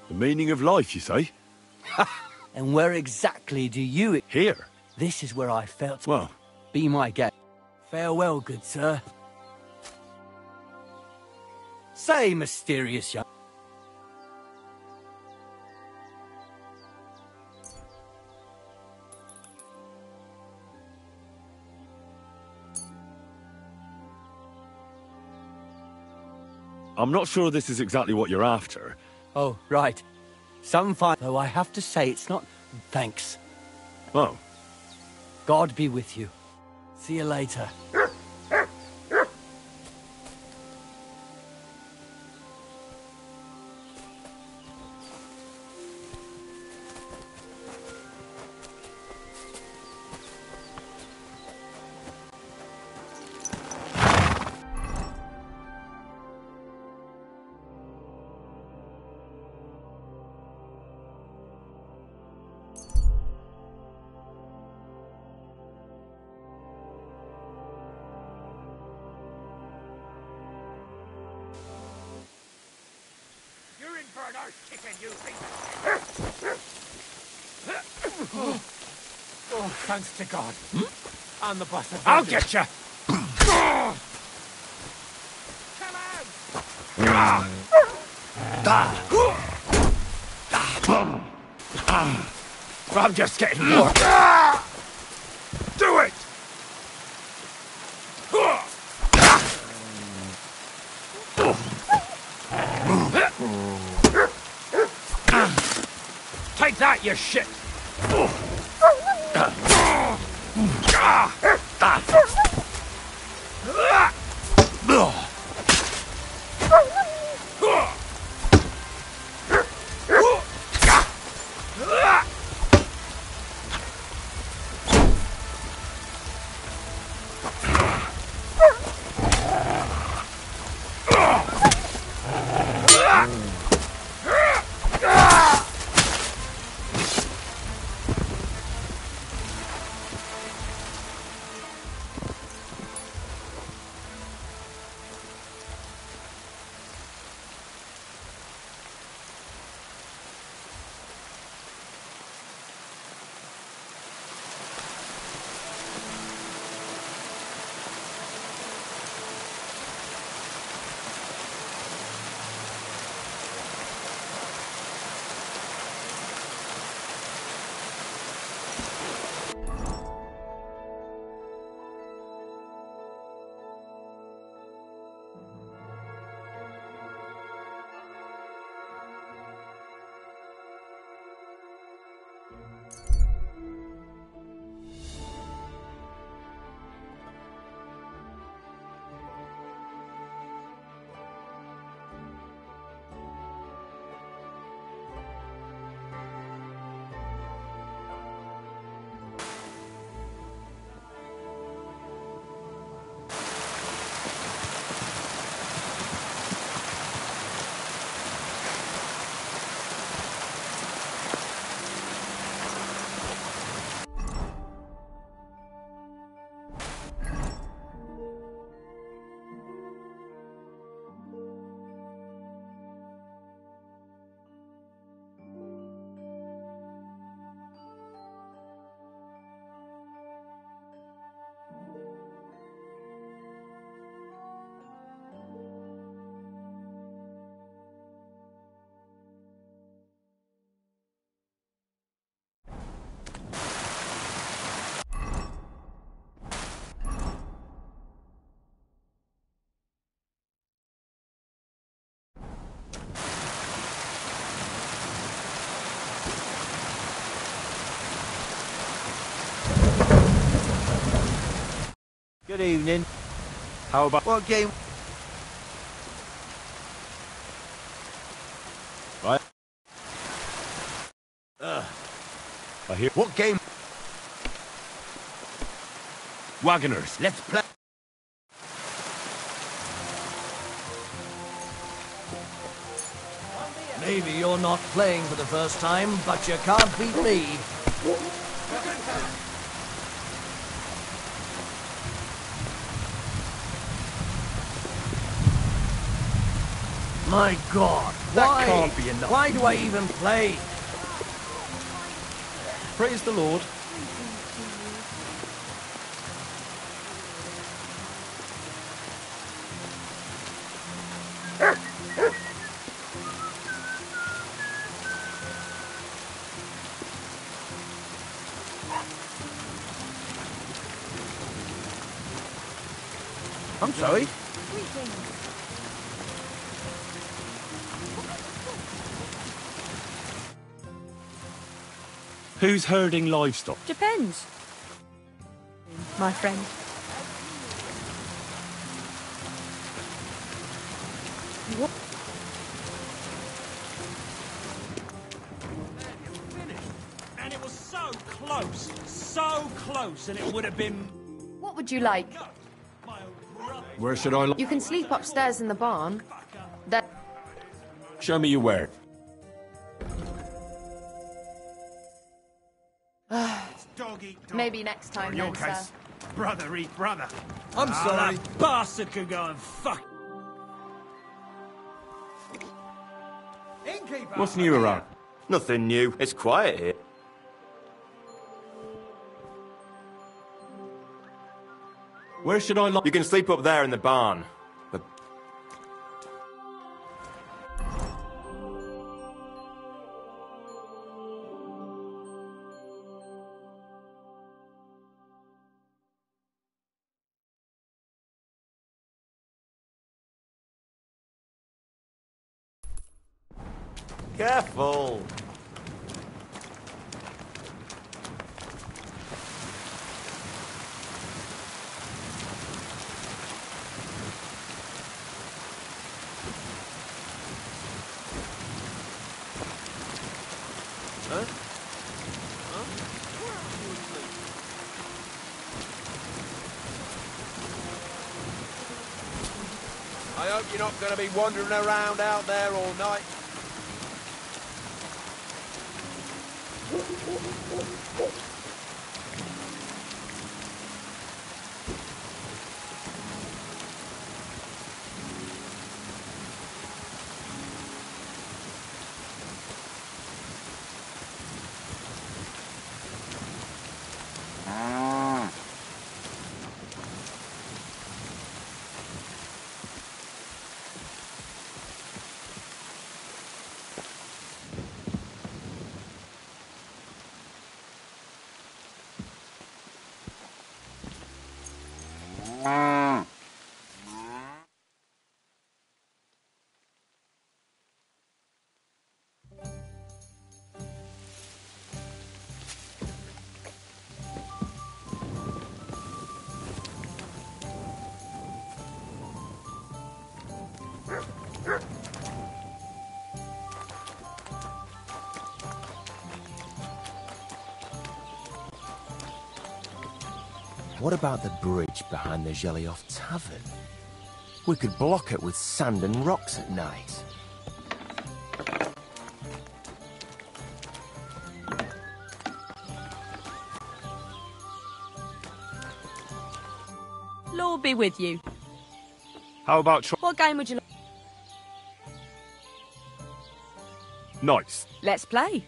The meaning of life, you say? And where exactly do you... Here. This is where I felt... Well... Be my guest. Farewell, good sir. Say, mysterious young... I'm not sure this is exactly what you're after. Oh, right. Some fine... Though I have to say it's not... Thanks. Oh. God be with you. See you later. Oh, thanks to God. And the boss of I'll get you! I'm just getting more. Do it! Take that, you shit! Good evening. How about... What game? Right. I hear... What game? Wagoners. Let's play. Maybe you're not playing for the first time, but you can't beat me. My God, That can't be enough. Why do I even play? Praise the Lord. I'm sorry. Who's herding livestock? Depends. My friend. What? And it was so close, and it would have been... What would you like? Where should I look? You can sleep upstairs in the barn. That... Show me your where. Maybe next time, then, sir. Brother eat brother. I'm sorry. That bastard could go and fuck. What's new around? Nothing new. It's quiet here. Where should I look? You can sleep up there in the barn. But... Careful! Huh? I hope you're not going to be wandering around out there all night. What about the bridge behind the Jelly-Off Tavern? We could block it with sand and rocks at night. Lord be with you. How about What game would you like? Nice. Let's play.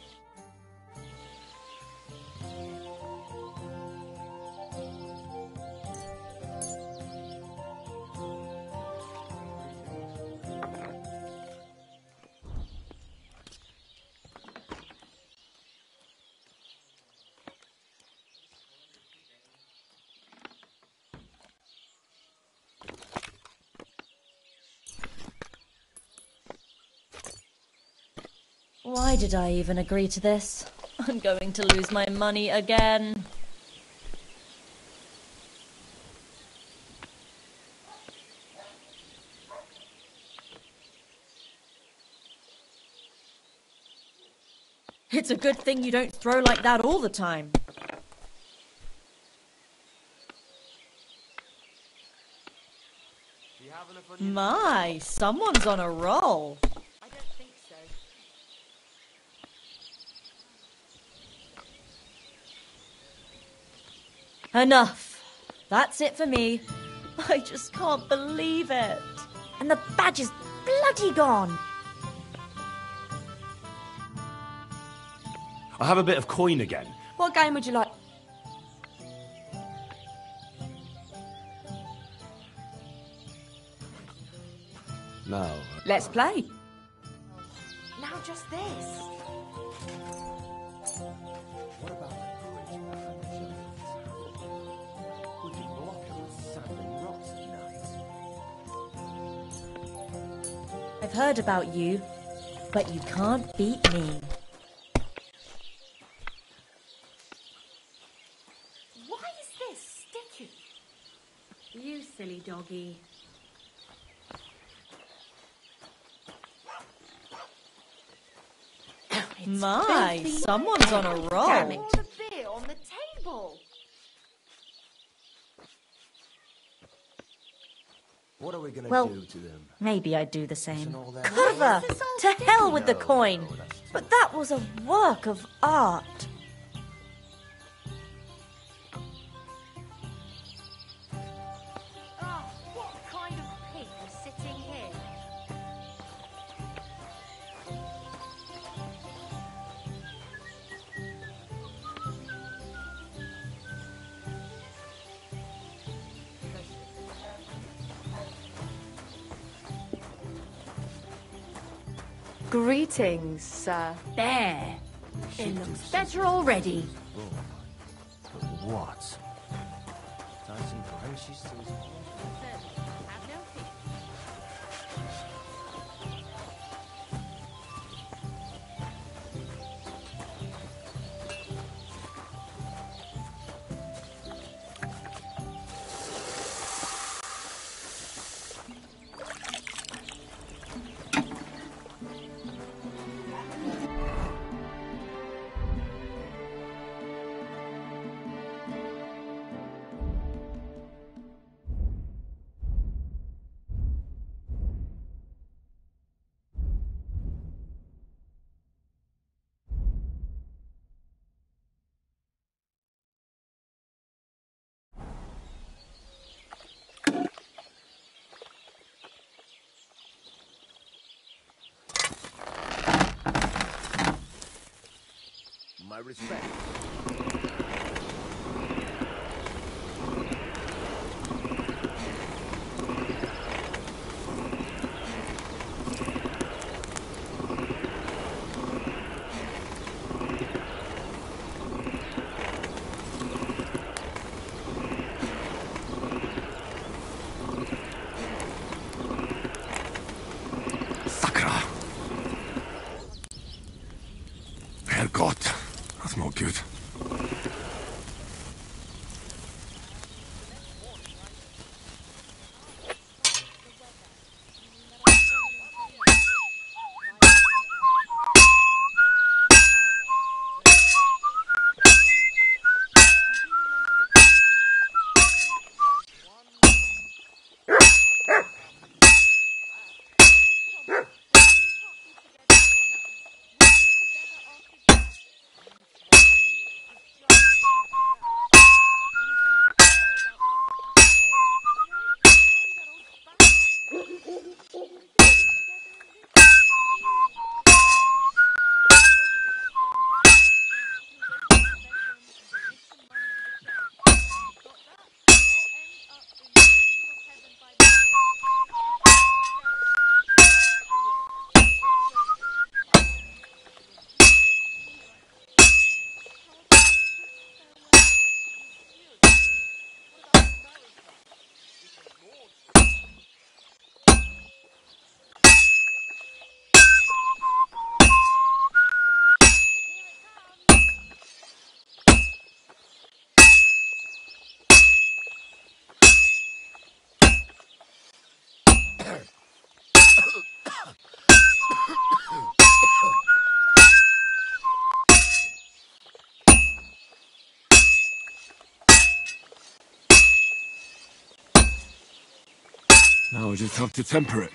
Why did I even agree to this? I'm going to lose my money again. It's a good thing you don't throw like that all the time. My, someone's on a roll. I don't think so. Enough. That's it for me. I just can't believe it. And the badge is bloody gone. I have a bit of coin again. What game would you like? No. Let's play. Now just this. What about the bridge behind the Jelly of Tower? We could block it with sand and rocks at night. I've heard about you, but you can't beat me. Why is this sticky? You silly doggy. My, someone's on a roll. Damn it. The beer on the table. What are we gonna Well, do to them? maybe I'd do the same. all that- Cover! To hell with the coin! But that was a work of art. Oh, what kind of pig was sitting here? Greetings, sir. There. It looks better already. But what? Tie some branches to his My respect. Herrgott, that's not good. Now I just have to temper it.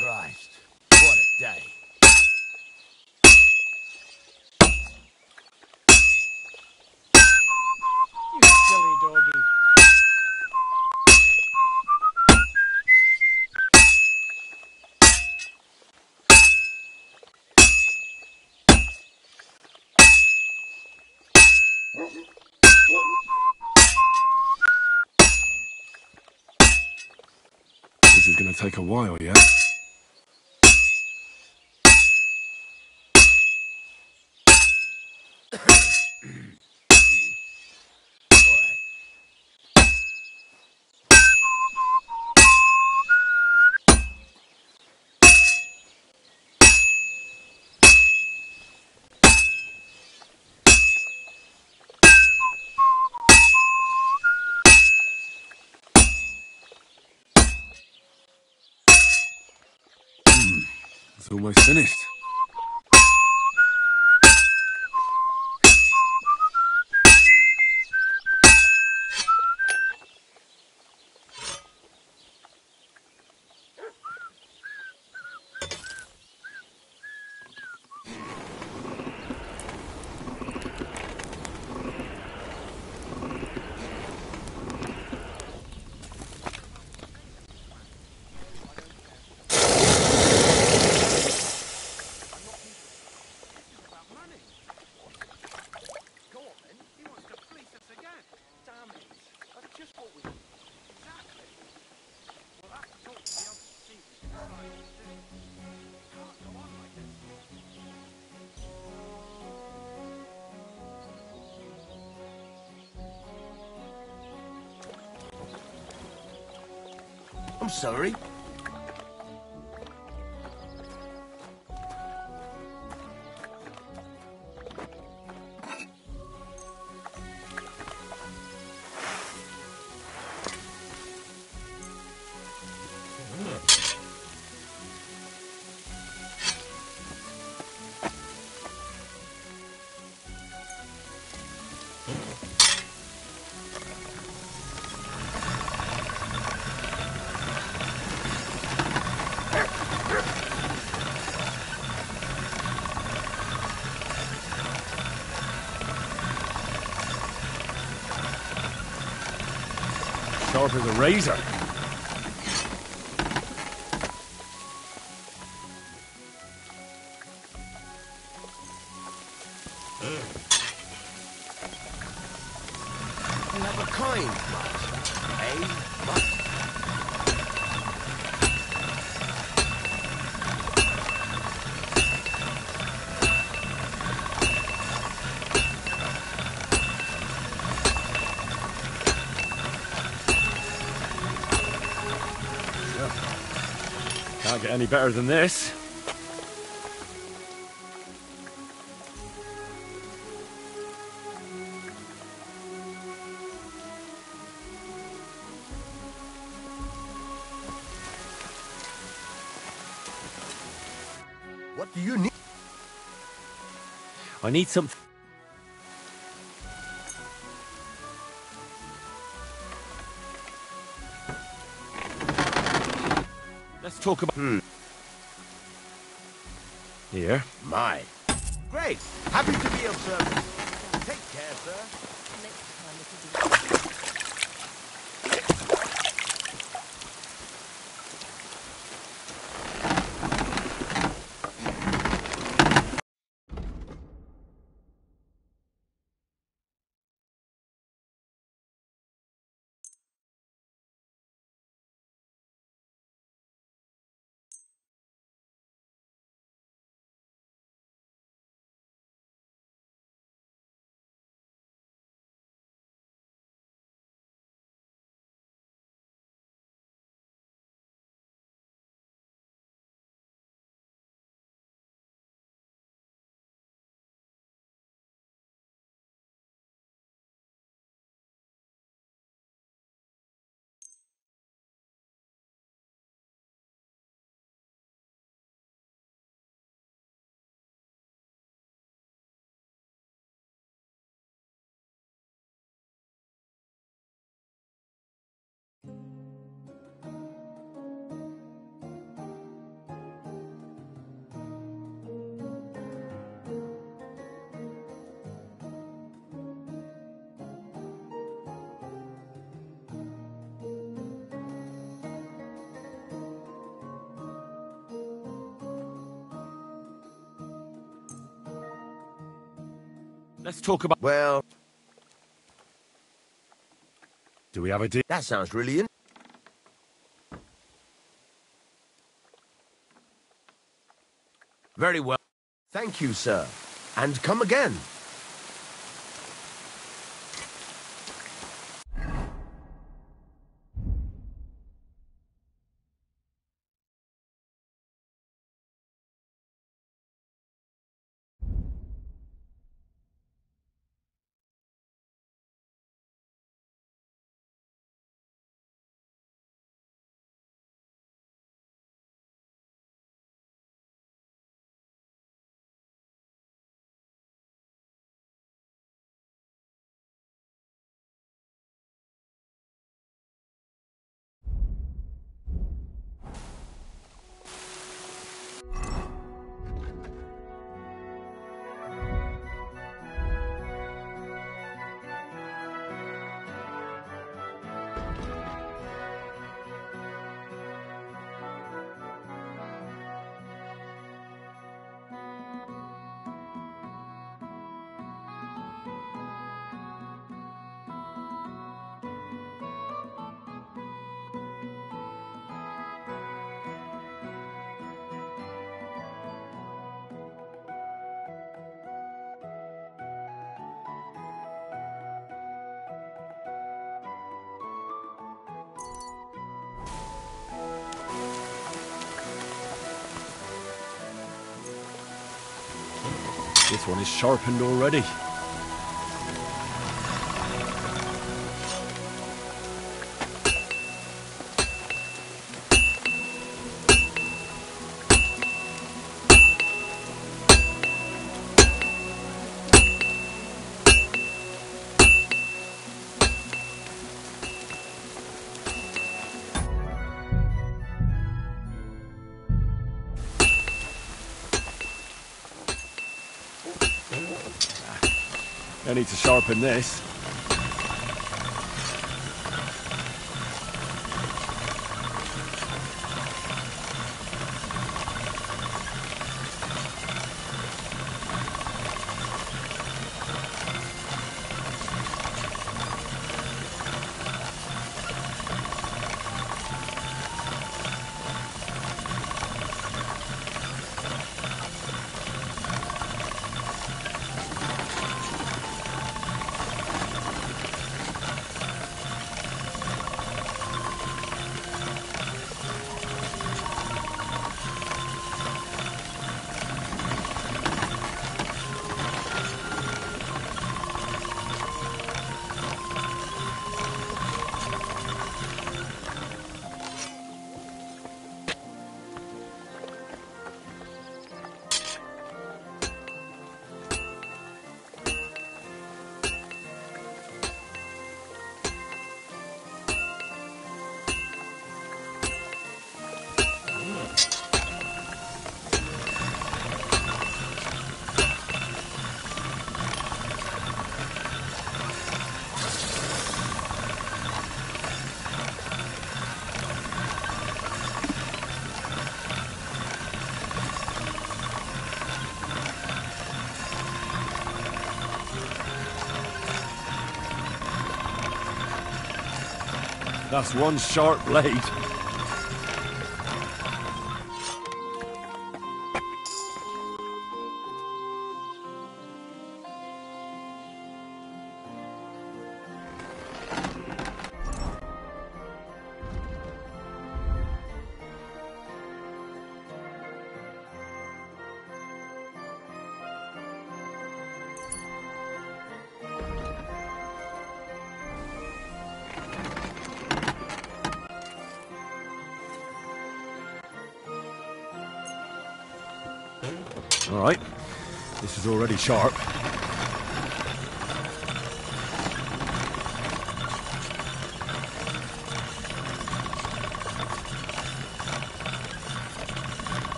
Christ, what a day. You silly doggy. This is gonna take a while, yeah? It's almost finished. I'm sorry. Sharp as a razor. You have a kind much, eh? Much. Can't get any better than this. do you need? I need something. Let's talk about... Here. My. Great. Happy to be of service. Take care, sir. Let's talk about... Well... Do we have a deal? That sounds really Very well. Thank you, sir. And come again. This one is sharpened already. I need to sharpen this. That's one sharp blade. All right, this is already sharp.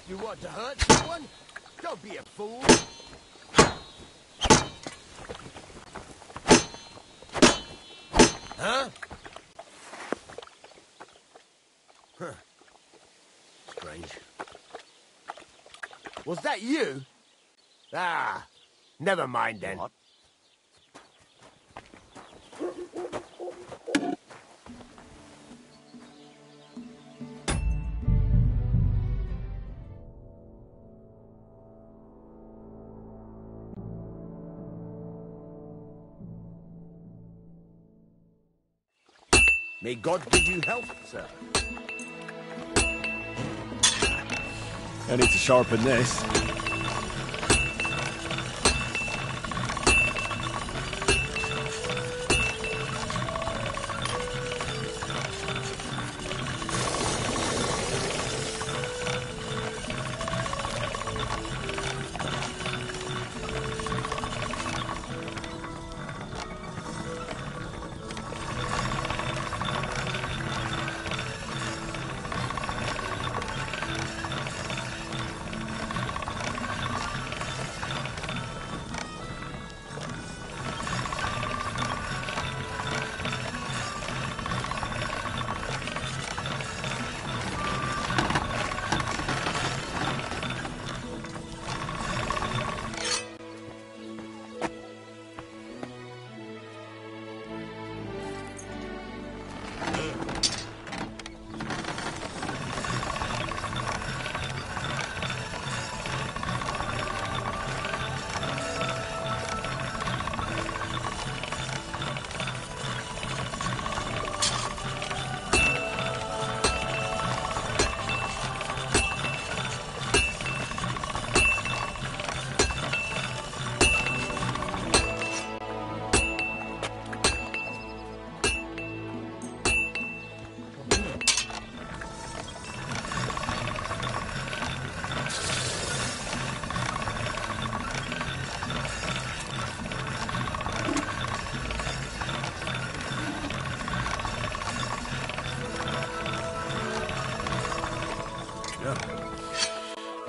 You want to hurt someone? Don't be a fool. Huh? Huh. Strange. Was that you? Ah, never mind then. What? May God give you health, sir. I need to sharpen this.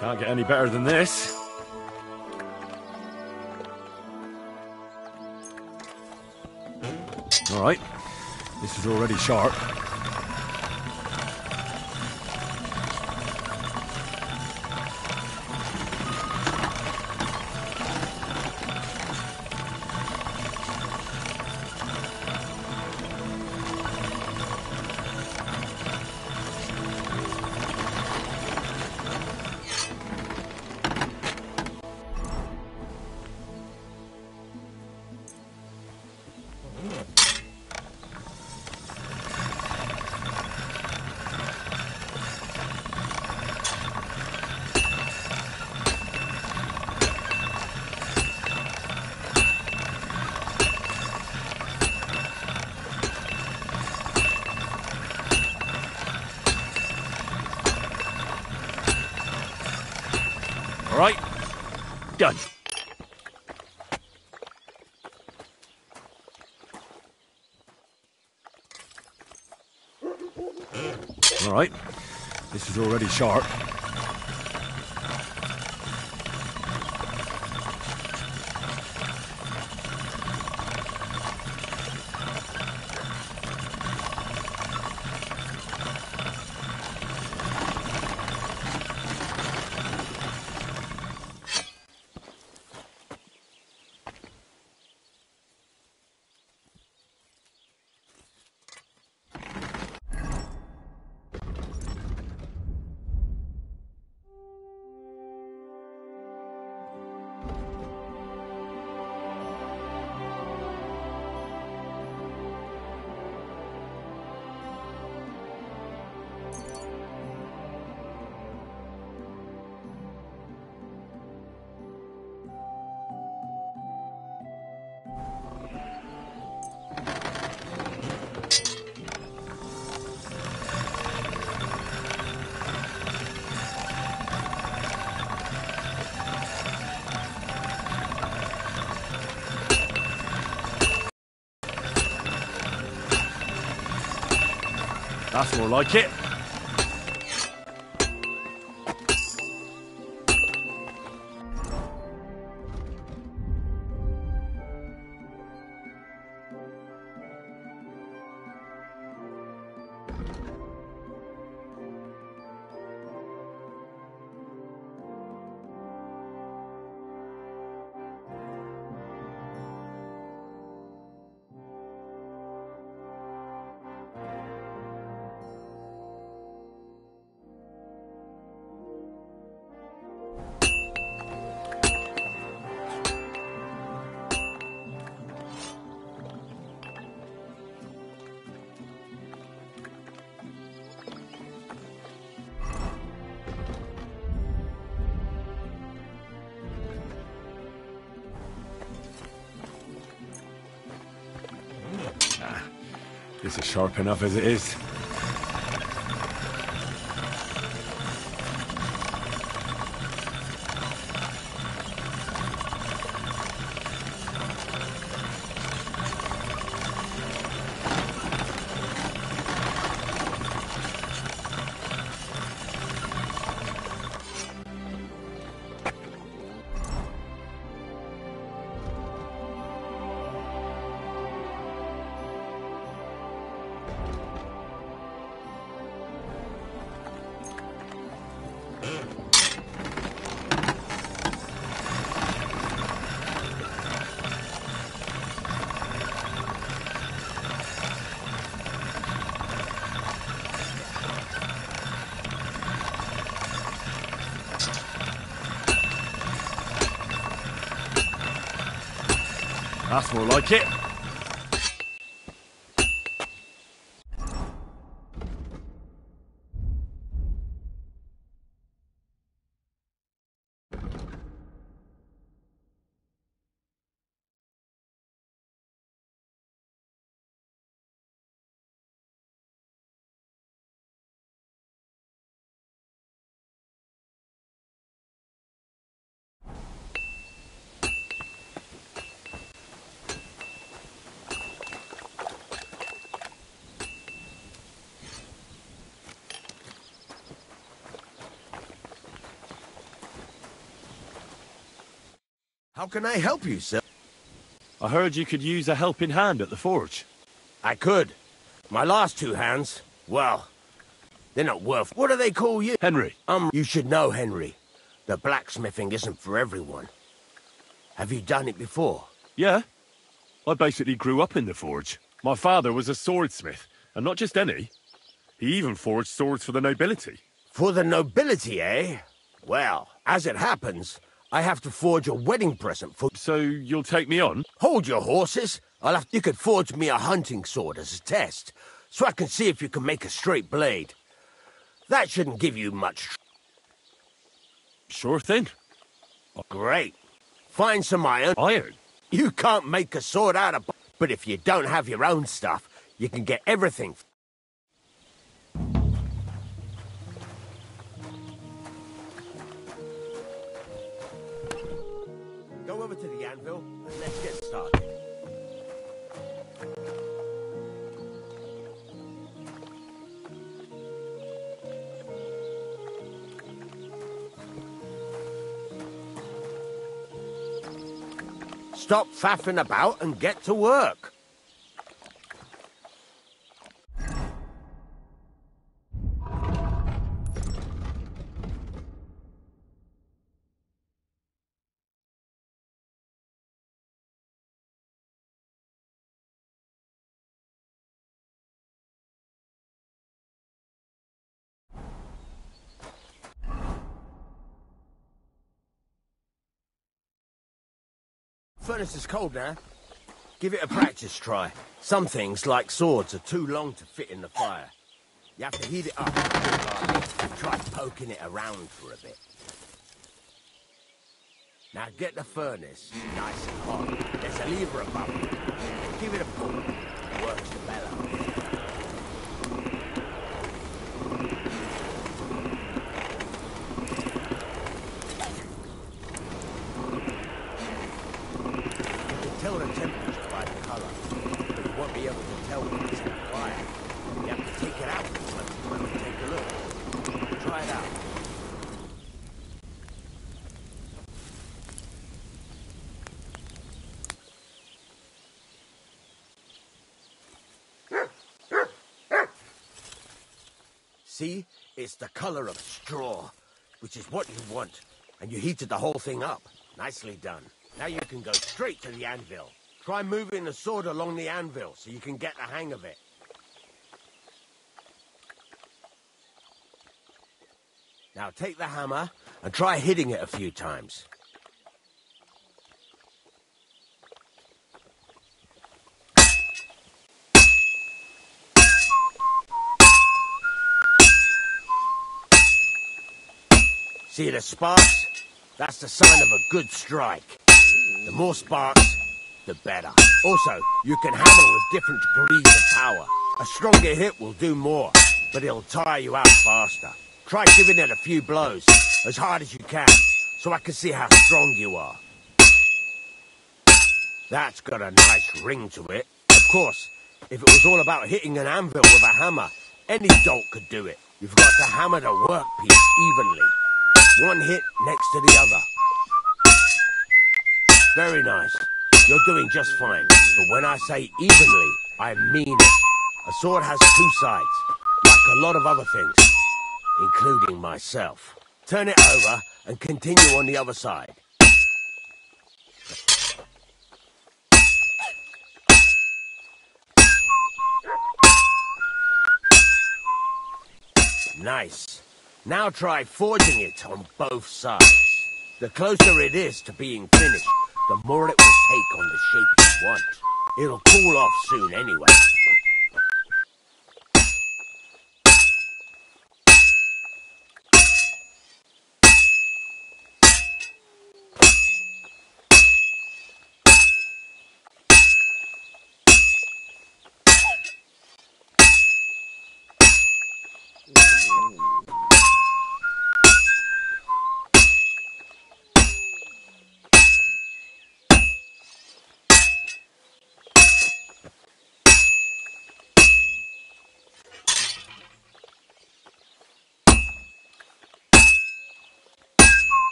Can't get any better than this. All right, this is already sharp. All right, done. All right. This is already sharp. That's more like it. This is sharp enough as it is. That's more like it. How can I help you, sir? I heard you could use a helping hand at the forge. I could. My last two hands, well, they're not worth... What do they call you? Henry. You should know, Henry. The blacksmithing isn't for everyone. Have you done it before? Yeah. I basically grew up in the forge. My father was a swordsmith, and not just any. He even forged swords for the nobility. For the nobility, eh? Well, as it happens, I have to forge a wedding present for... So you'll take me on? Hold your horses. You could forge me a hunting sword as a test, so I can see if you can make a straight blade. That shouldn't give you much... Sure thing. Great. Find some iron. Iron? You can't make a sword out of... But if you don't have your own stuff, you can get everything. Go over to the anvil and let's get started. Stop faffing about and get to work. Furnace is cold now. Give it a practice try. Some things, like swords, are too long to fit in the fire. You have to heat it up. Try poking it around for a bit. Now get the furnace nice and hot. There's a lever above it. Give it a pull. Works the bellow. Tell the temperature by the colour, but you won't be able to tell when it's on fire. You have to take it out from time to time and take a look. Try it out. See? It's the colour of straw, which is what you want. And you heated the whole thing up. Nicely done. Now you can go straight to the anvil. Try moving the sword along the anvil so you can get the hang of it. Now take the hammer and try hitting it a few times. See the sparks? That's the sign of a good strike. The more sparks, the better. Also, you can hammer with different degrees of power. A stronger hit will do more, but it'll tire you out faster. Try giving it a few blows, as hard as you can, so I can see how strong you are. That's got a nice ring to it. Of course, if it was all about hitting an anvil with a hammer, any dolt could do it. You've got to hammer the workpiece evenly. One hit next to the other. Very nice. You're doing just fine. But when I say evenly, I mean it. A sword has two sides, like a lot of other things, including myself. Turn it over and continue on the other side. Nice. Now try forging it on both sides. The closer it is to being finished, the more it will take on the shape you want. It'll cool off soon anyway.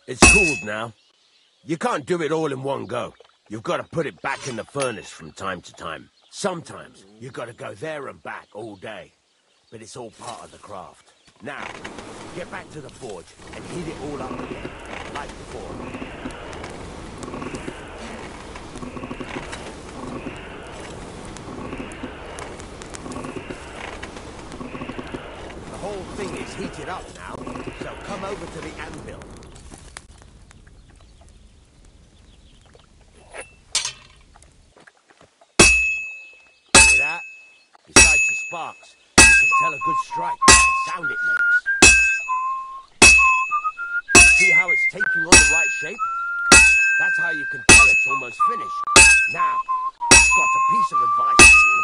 It's cooled now. You can't do it all in one go. You've got to put it back in the furnace from time to time. Sometimes you've got to go there and back all day. But it's all part of the craft. Now, get back to the forge and heat it all up again, like before. The whole thing is heated up now, so come over to the anvil. Besides the sparks, you can tell a good strike by the sound it makes. See how it's taking on the right shape? That's how you can tell it's almost finished. Now, I've got a piece of advice for you.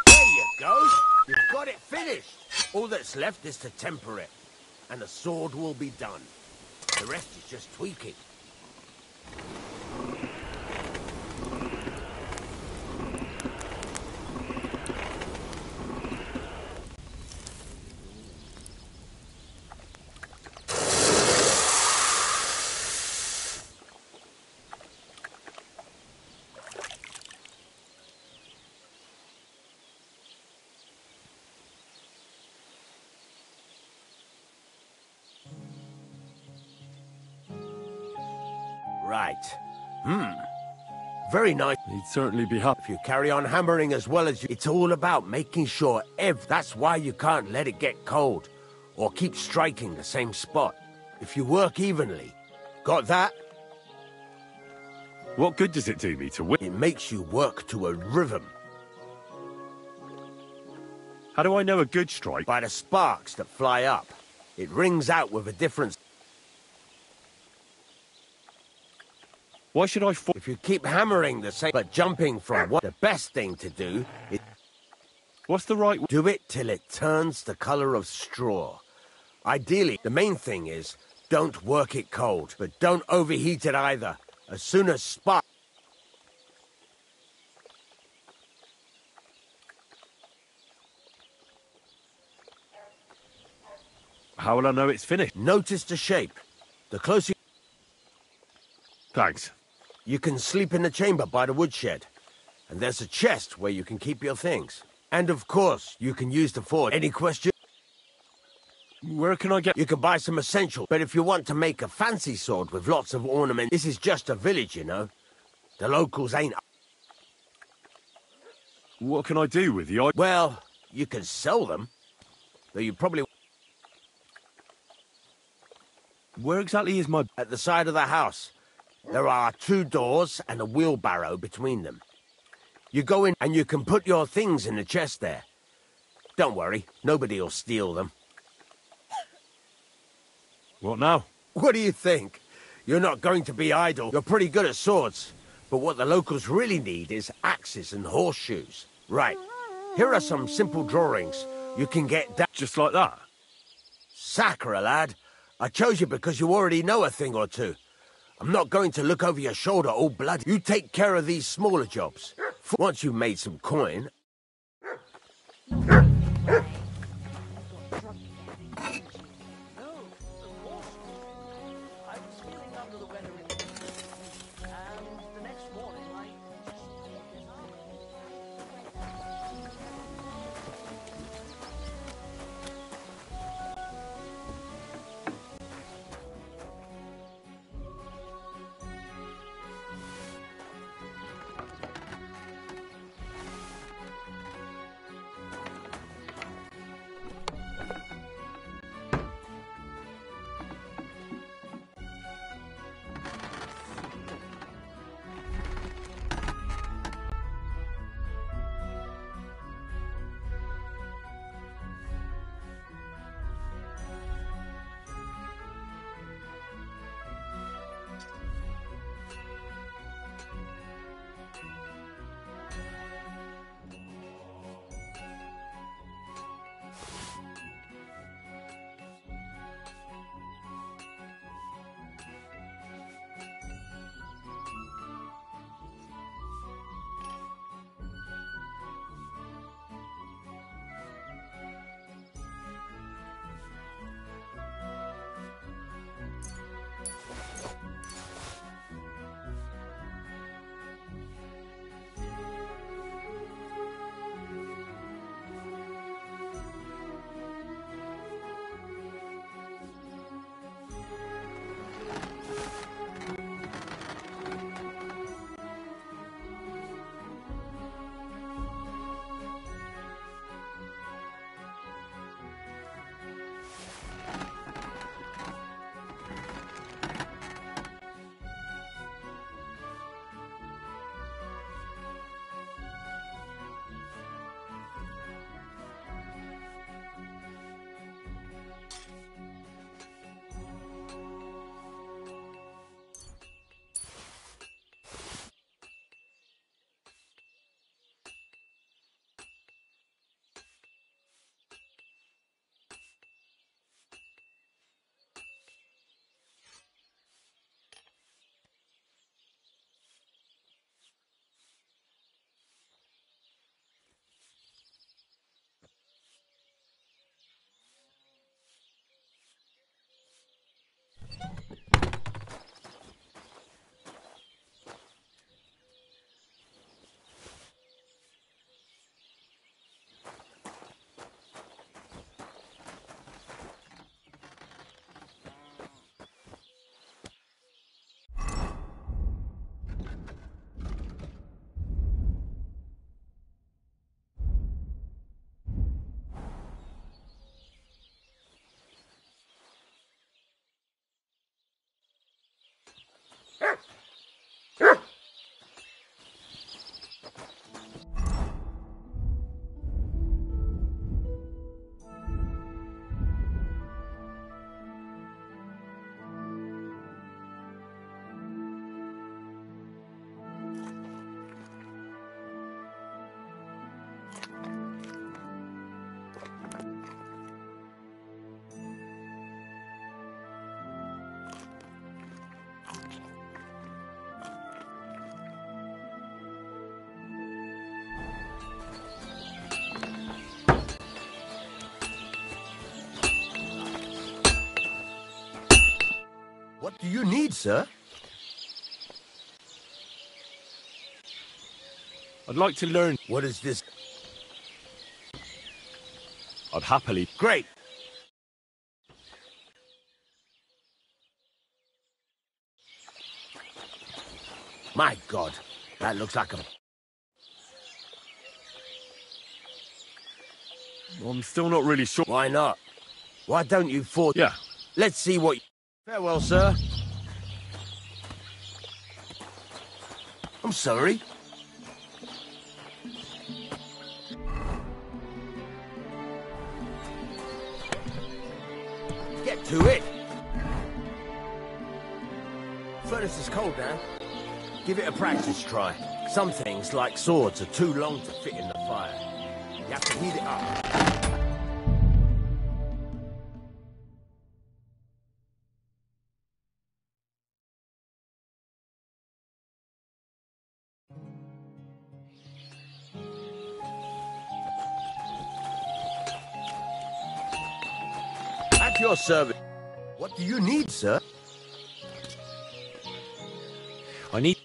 There you go! You've got it finished! All that's left is to temper it, and the sword will be done. The rest is just tweaking. Right. Very nice. He'd certainly be happy. If you carry on hammering as well as you... It's all about making sure That's why you can't let it get cold. Or keep striking the same spot. If you work evenly. Got that? What good does it do me to win? It makes you work to a rhythm. How do I know a good strike? By the sparks that fly up. It rings out with a difference. Why should I fall? If you keep hammering the same, but jumping from what, the best thing to do is... What's the right... Do it till it turns the color of straw. Ideally, the main thing is, don't work it cold, but don't overheat it either. As soon as spark... How will I know it's finished? Notice the shape. The closer... Thanks. You can sleep in the chamber by the woodshed. And there's a chest where you can keep your things. And of course, you can use the forge. Any question? Where can I get... You can buy some essentials. But if you want to make a fancy sword with lots of ornaments... This is just a village, you know. The locals ain't... What can I do with the... Well, you can sell them. Though you probably... Where exactly is my... At the side of the house. There are 2 doors and a wheelbarrow between them. You go in and you can put your things in the chest there. Don't worry, nobody'll steal them. What now? What do you think? You're not going to be idle. You're pretty good at swords. But what the locals really need is axes and horseshoes. Right. Here are some simple drawings. You can get down... Just like that? Sacre, lad. I chose you because you already know a thing or two. I'm not going to look over your shoulder all bloody. You take care of these smaller jobs. Once you've made some coin... What do you need, sir? I'd like to learn. What is this? I'd happily. Great. My God, that looks like a... I'm still not really sure. Why not? Why don't you forge... Yeah. Let's see what... Farewell, sir. I'm sorry. Get to it. Furnace is cold now. Give it a practice try. Some things, like swords, are too long to fit in the fire. You have to heat it up. At your service. What do you need, sir? I need...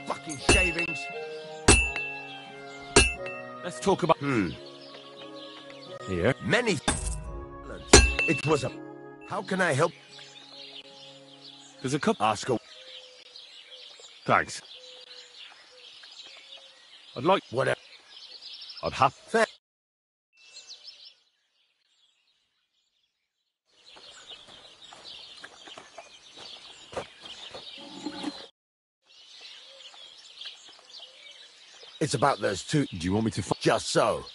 Fucking shavings. Let's talk about... Here. Many... It was a... How can I help? There's a cup... Ask her. Thanks. I'd like... Whatever. I'd have... Fair. It's about those two... Do you want me to... Just so.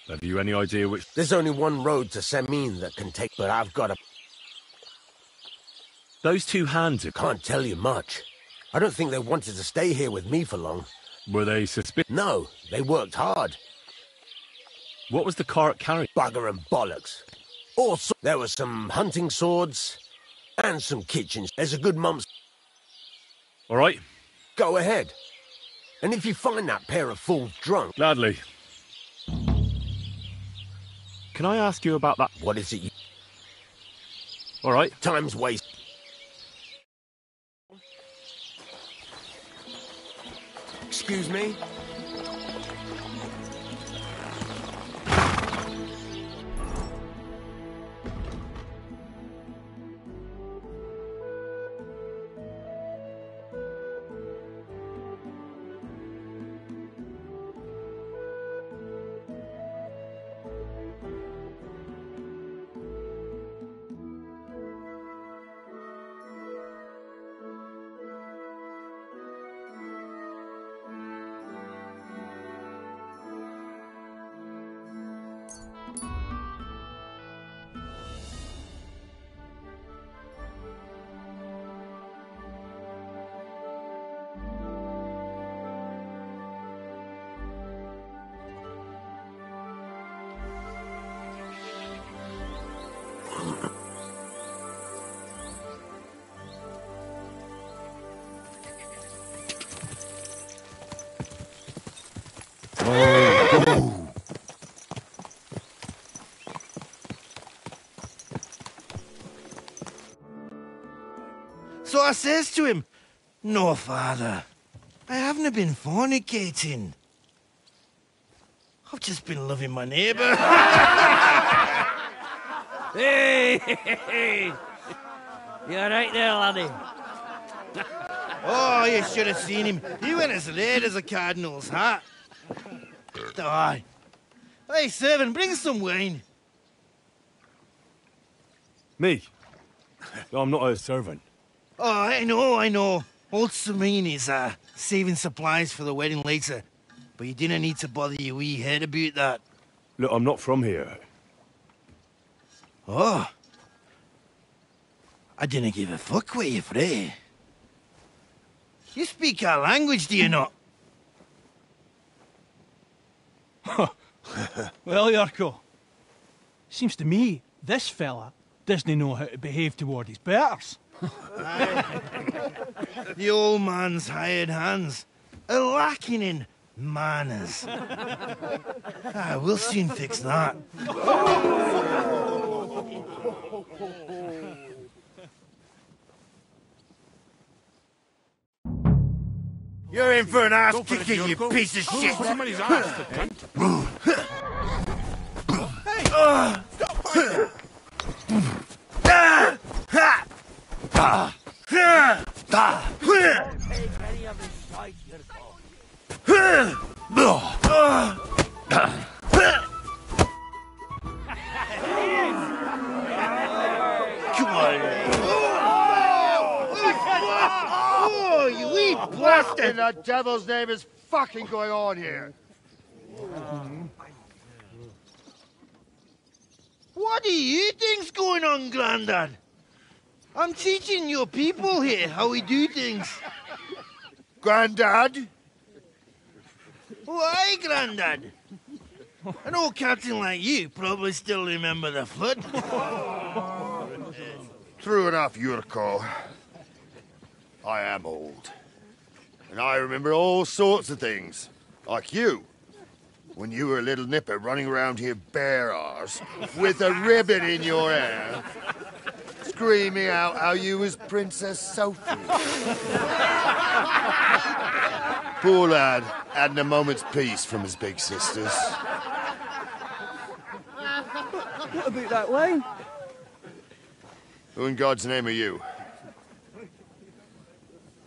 Have you any idea which... There's only one road to Semin that can take... But I've got a... Those two hands are... Can't tell you much. I don't think they wanted to stay here with me for long. Were they suspicious? No, they worked hard. What was the cart carrying? Bugger and bollocks. Also, there were some hunting swords and some kitchens. There's a good mum's... All right. Go ahead. And if you find that pair of fools drunk... Gladly. Can I ask you about that? What is it you... All right. Time's waste. Excuse me? So I says to him, "No, father, I haven't been fornicating. I've just been loving my neighbour." Hey! You alright there, laddie? Oh, you should have seen him. He went as red as a cardinal's hat. Aye. Hey, servant, bring some wine. Me? I'm not a servant. Oh, I know. Old Semin is saving supplies for the wedding later. But you didn't need to bother your wee head about that. Look, I'm not from here. Oh. I didn't give a fuck where you're from. You speak our language, do you not? Well, Yarko, seems to me this fella doesn't know how to behave toward his betters. The old man's hired hands are lacking in Manners. We'll soon fix that. You're in for an ass kicking, you piece of shit! Put him in his ass, the cunt. Come on. Oh, you wee blasted! What in the devil's name is fucking going on here? What do you think's going on, Grandad? I'm teaching your people here how we do things. Grandad? Why, Grandad? An old captain like you probably still remember the flood. True enough, Yurko. I am old. And I remember all sorts of things. Like you. When you were a little nipper running around here bare arse, with a ribbon in your hair, screaming out how you was Princess Sophie. Poor lad, hadn't a moment's peace from his big sisters. What about that wine? Who in God's name are you?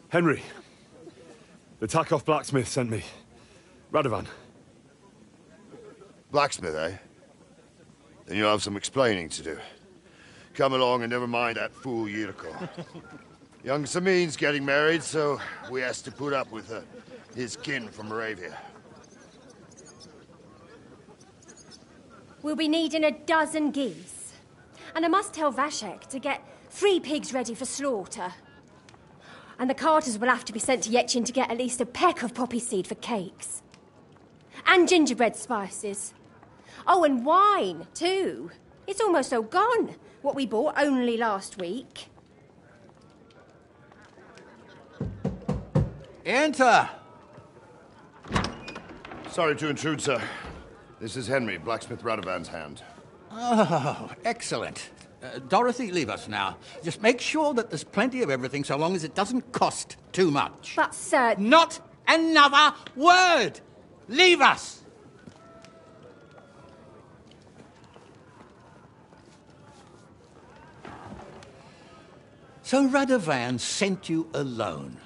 Henry. The Takeoff blacksmith sent me. Radovan. Blacksmith, eh? Then you'll have some explaining to do. Come along and never mind that fool Yurko. Young Samin's getting married, so we has to put up with his kin from Moravia. We'll be needing a dozen geese. And I must tell Vashek to get 3 pigs ready for slaughter. And the carters will have to be sent to Yetchin to get at least a peck of poppy seed for cakes. And gingerbread spices. Oh, and wine, too. It's almost all gone, what we bought only last week. Enter! Sorry to intrude, sir. This is Henry, blacksmith Radovan's hand. Oh, excellent. Dorothy, leave us now. Just make sure that there's plenty of everything so long as it doesn't cost too much. But, sir... Not another word! Leave us! So Radovan sent you alone.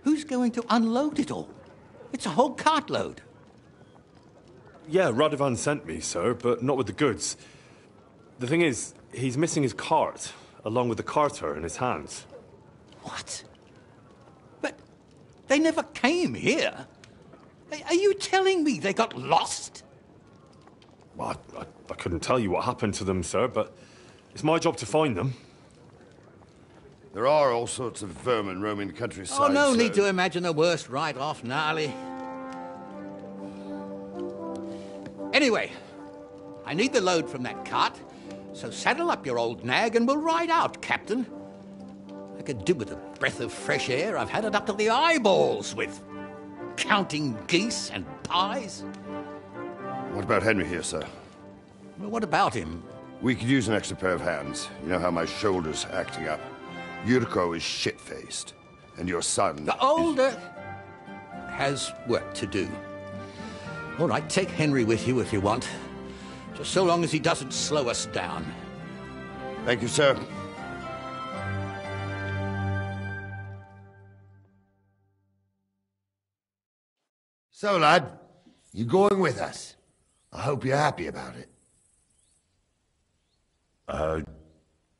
Who's going to unload it all? It's a whole cartload. Yeah, Radovan sent me, sir, but not with the goods. The thing is, he's missing his cart, along with the carter in his hands. What? But they never came here. Are you telling me they got lost? Well, I couldn't tell you what happened to them, sir, but it's my job to find them. There are all sorts of vermin roaming the countryside. Oh, no need to imagine the worst right off, gnarly. Anyway, I need the load from that cart, so saddle up your old nag and we'll ride out, Captain. I could do with a breath of fresh air. I've had it up to the eyeballs with counting geese and pies. What about Henry here, sir? Well, what about him? We could use an extra pair of hands. You know how my shoulder's acting up. Yurko is shit-faced, and your son... The older has work to do. All right, take Henry with you if you want. Just so long as he doesn't slow us down. Thank you, sir. So, lad, you going with us? I hope you're happy about it.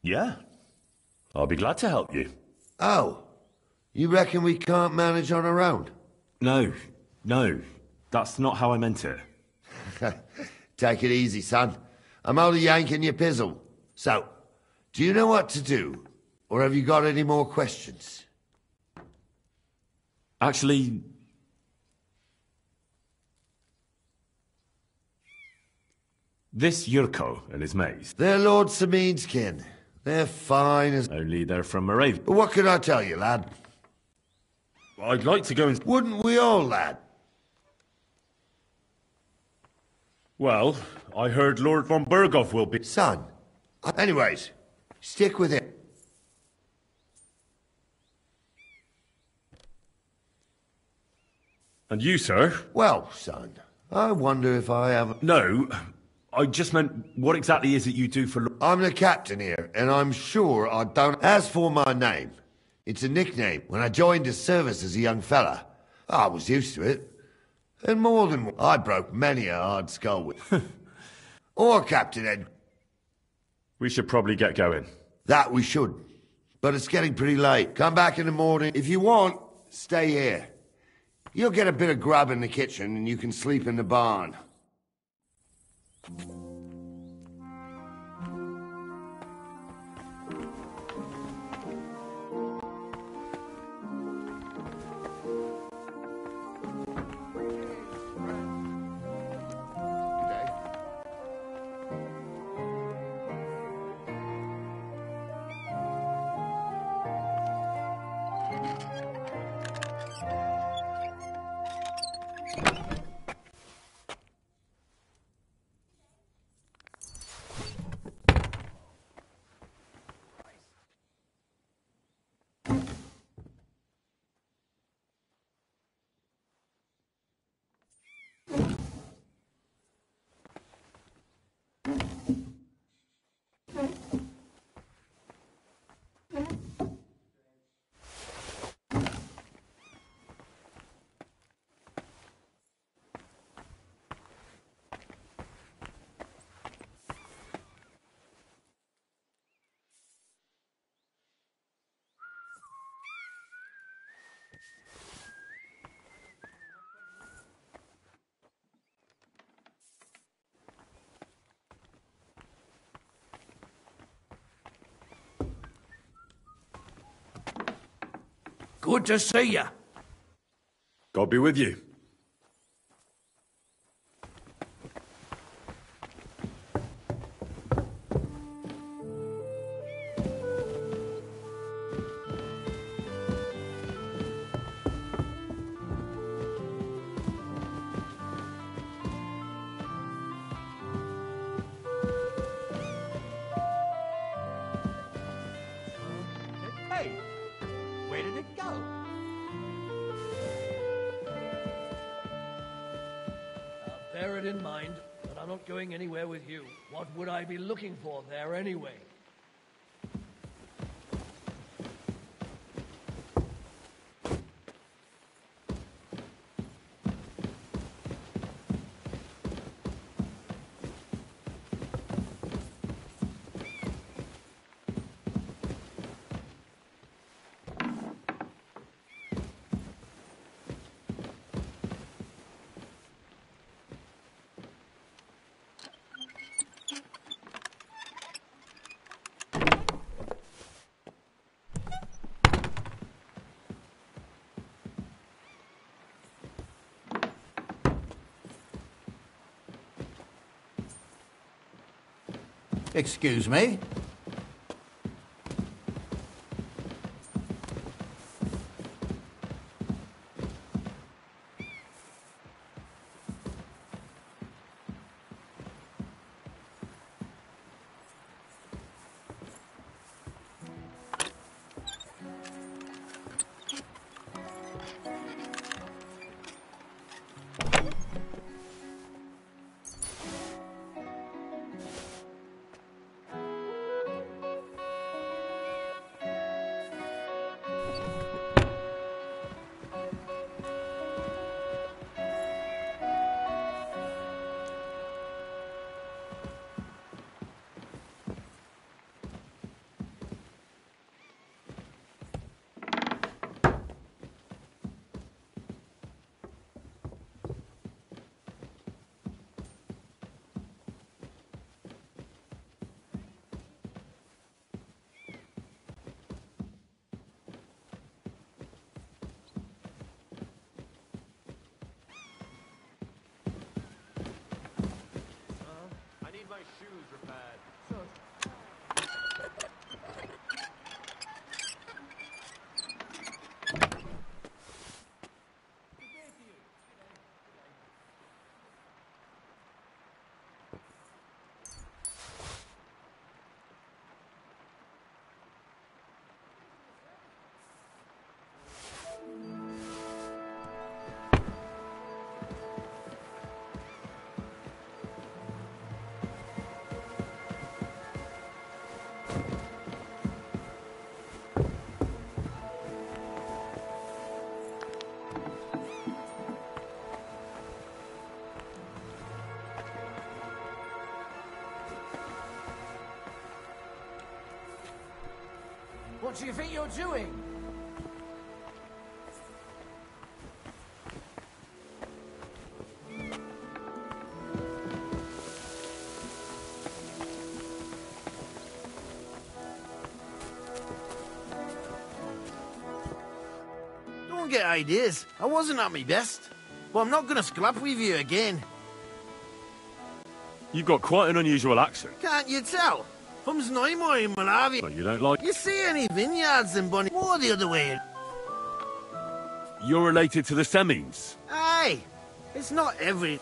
Yeah. I'll be glad to help you. Oh, you reckon we can't manage on our own? No. That's not how I meant it. Take it easy, son. I'm only yanking your pizzle. So, do you know what to do? Or have you got any more questions? Actually... This Yurko and his mates... They're Lord Samin's kin. They're fine as... Only they're from Moravia. But what can I tell you, lad? I'd like to go and... Wouldn't we all, lad? Well, I heard Lord von Berghoff will be... Son. Anyways, stick with it. And you, sir? Well, son, I wonder if I have... No, I just meant, what exactly is it you do for... I'm the captain here, and I'm sure I don't... As for my name, it's a nickname. When I joined the service as a young fella, I was used to it. And more than... I broke many a hard skull with... Or Captain Ed... We should probably get going. That we should. But it's getting pretty late. Come back in the morning. If you want, stay here. You'll get a bit of grub in the kitchen, and you can sleep in the barn. Good to see you. God be with you. Hey, where did it go? Bear it in mind that I'm not going anywhere with you. What would I be looking for there anyway? Excuse me? What do you think you're doing? Don't get ideas. I wasn't at my best. But I'm not gonna scrap with you again. You've got quite an unusual accent. Can't you tell? From Znojmo in Malawi. So you don't like... You see any vineyards in Bonnie? More the other way. You're related to the Semines. Aye. It's not every...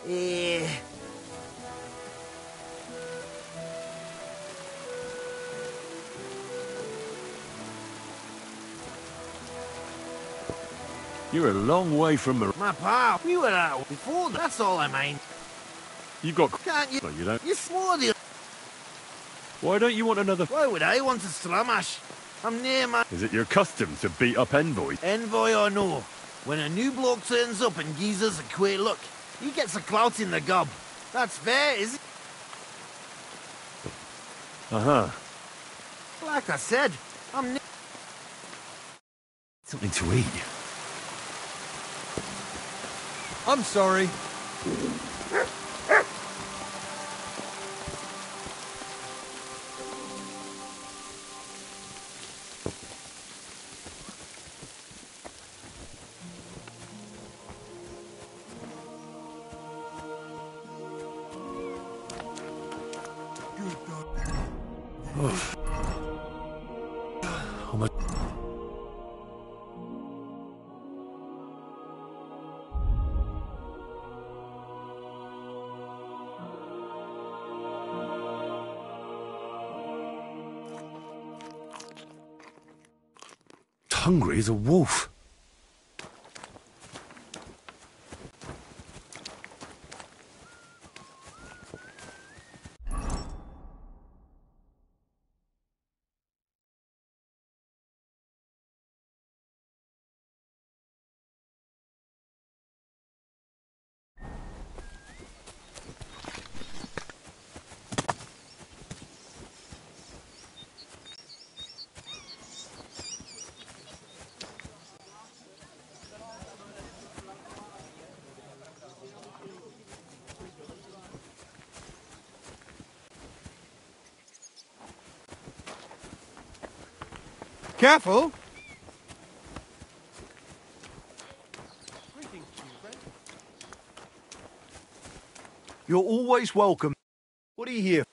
You're a long way from... My pal, we were out before. That's all I mean. You got... Can't you... No, you don't. You swore the... Why don't you want another... Why would I want a stramash? I'm near my... Is it your custom to beat up envoys? Envoy or no, when a new bloke turns up and gives us a quick look, he gets a clout in the gob. That's fair, is it? Uh-huh. Like I said, I'm... Something to eat. I'm sorry. How much... Hungry as a wolf. Careful! You're always welcome. What are you here?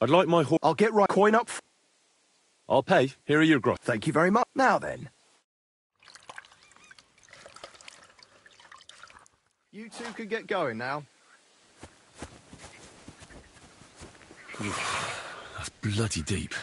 I'd like my horse... I'll get right coin up. I'll pay. Here are your gross. Thank you very much. Now then. You two can get going now. That's bloody deep.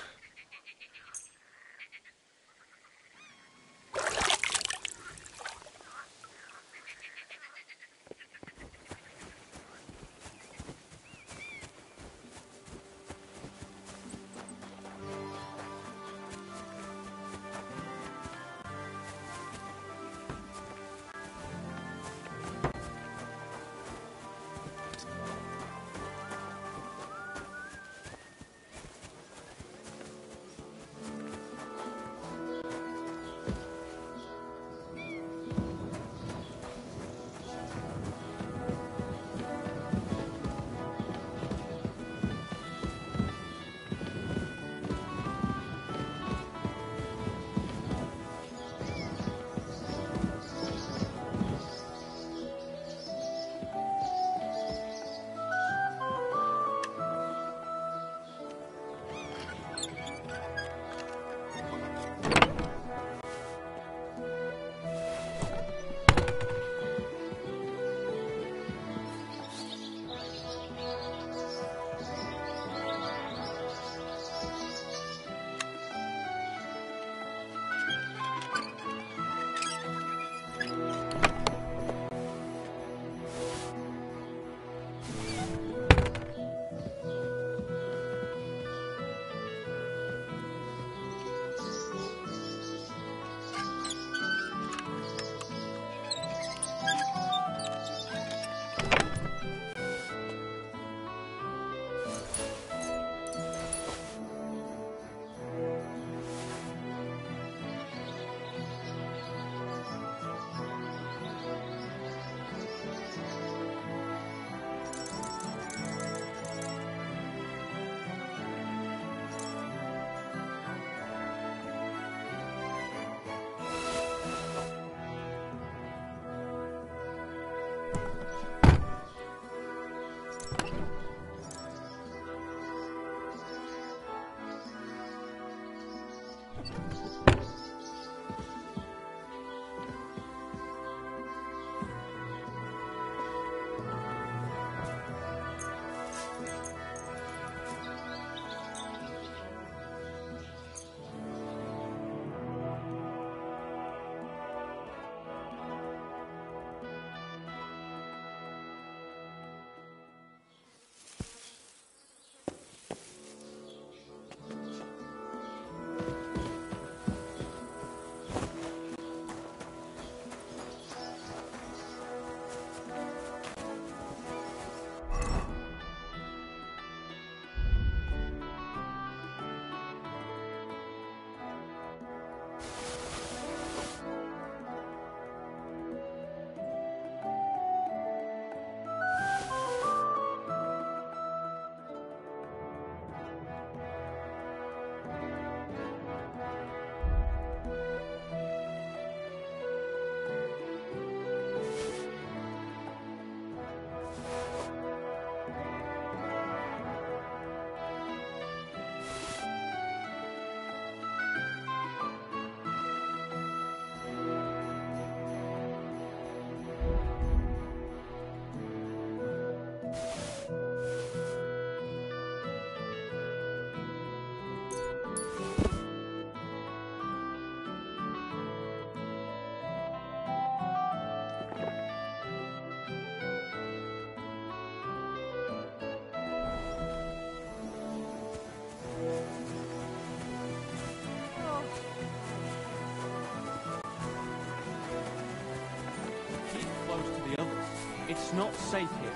It's not safe here.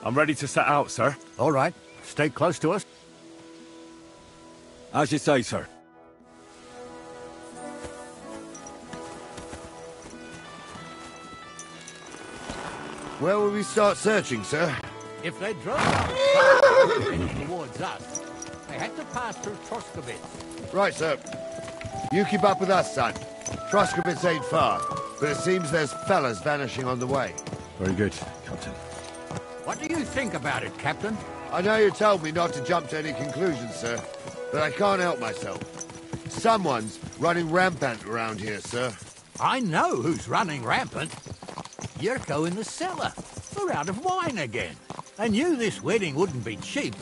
I'm ready to set out, sir. All right. Stay close to us. As you say, sir. Where will we start searching, sir? If they drove up towards us, they had to pass through Troskowitz. Right, sir. You keep up with us, son. Troskowitz ain't far, but it seems there's fellas vanishing on the way. Very good, Captain. What do you think about it, Captain? I know you told me not to jump to any conclusions, sir, but I can't help myself. Someone's running rampant around here, sir. I know who's running rampant. Yurko in the cellar. We're out of wine again. I knew this wedding wouldn't be cheap,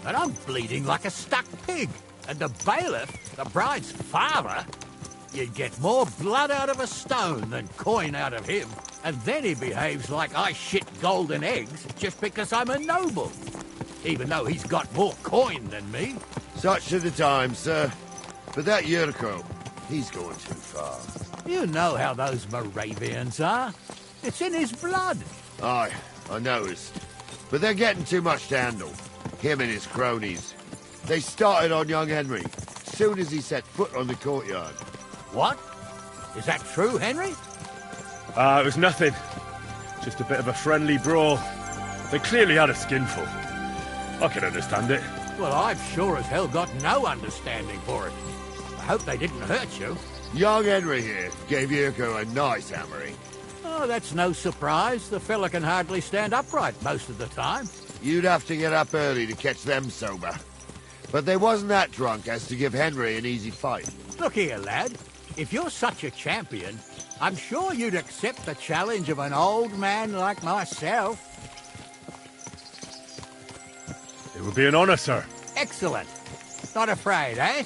but I'm bleeding like a stuck pig. And the bailiff, the bride's father, you'd get more blood out of a stone than coin out of him. And then he behaves like I shit golden eggs just because I'm a noble. Even though he's got more coin than me. Such are the times, sir. But that Yurko, he's going too far. You know how those Moravians are. It's in his blood. Aye, I noticed. But they're getting too much to handle. Him and his cronies. They started on young Henry, soon as he set foot on the courtyard. What? Is that true, Henry? It was nothing. Just a bit of a friendly brawl. They clearly had a skinful. I can understand it. Well, I've sure as hell got no understanding for it. I hope they didn't hurt you. Young Henry here gave Yurko a nice hammering. Oh, that's no surprise. The fella can hardly stand upright most of the time. You'd have to get up early to catch them sober. But they wasn't that drunk as to give Henry an easy fight. Look here, lad. If you're such a champion, I'm sure you'd accept the challenge of an old man like myself. It would be an honor, sir. Excellent. Not afraid, eh?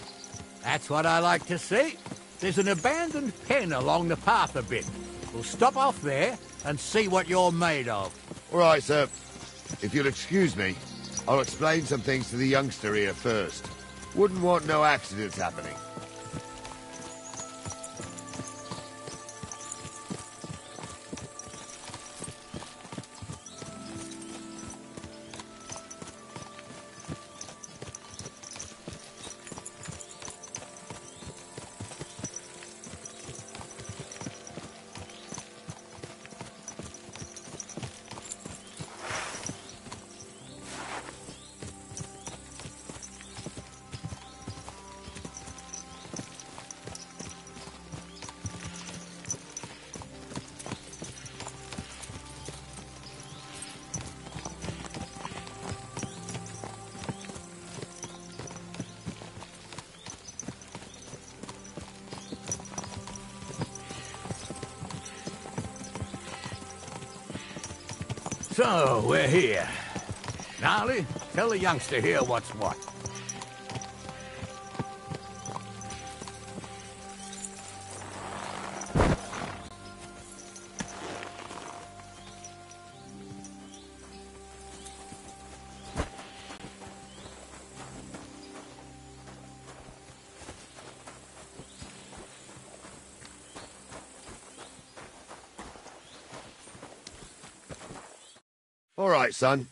That's what I like to see. There's an abandoned pen along the path a bit. We'll stop off there and see what you're made of. All right, sir. If you'll excuse me, I'll explain some things to the youngster here first. Wouldn't want no accidents happening. So, we're here. Gnarly, tell the youngster here what's what. All right, son.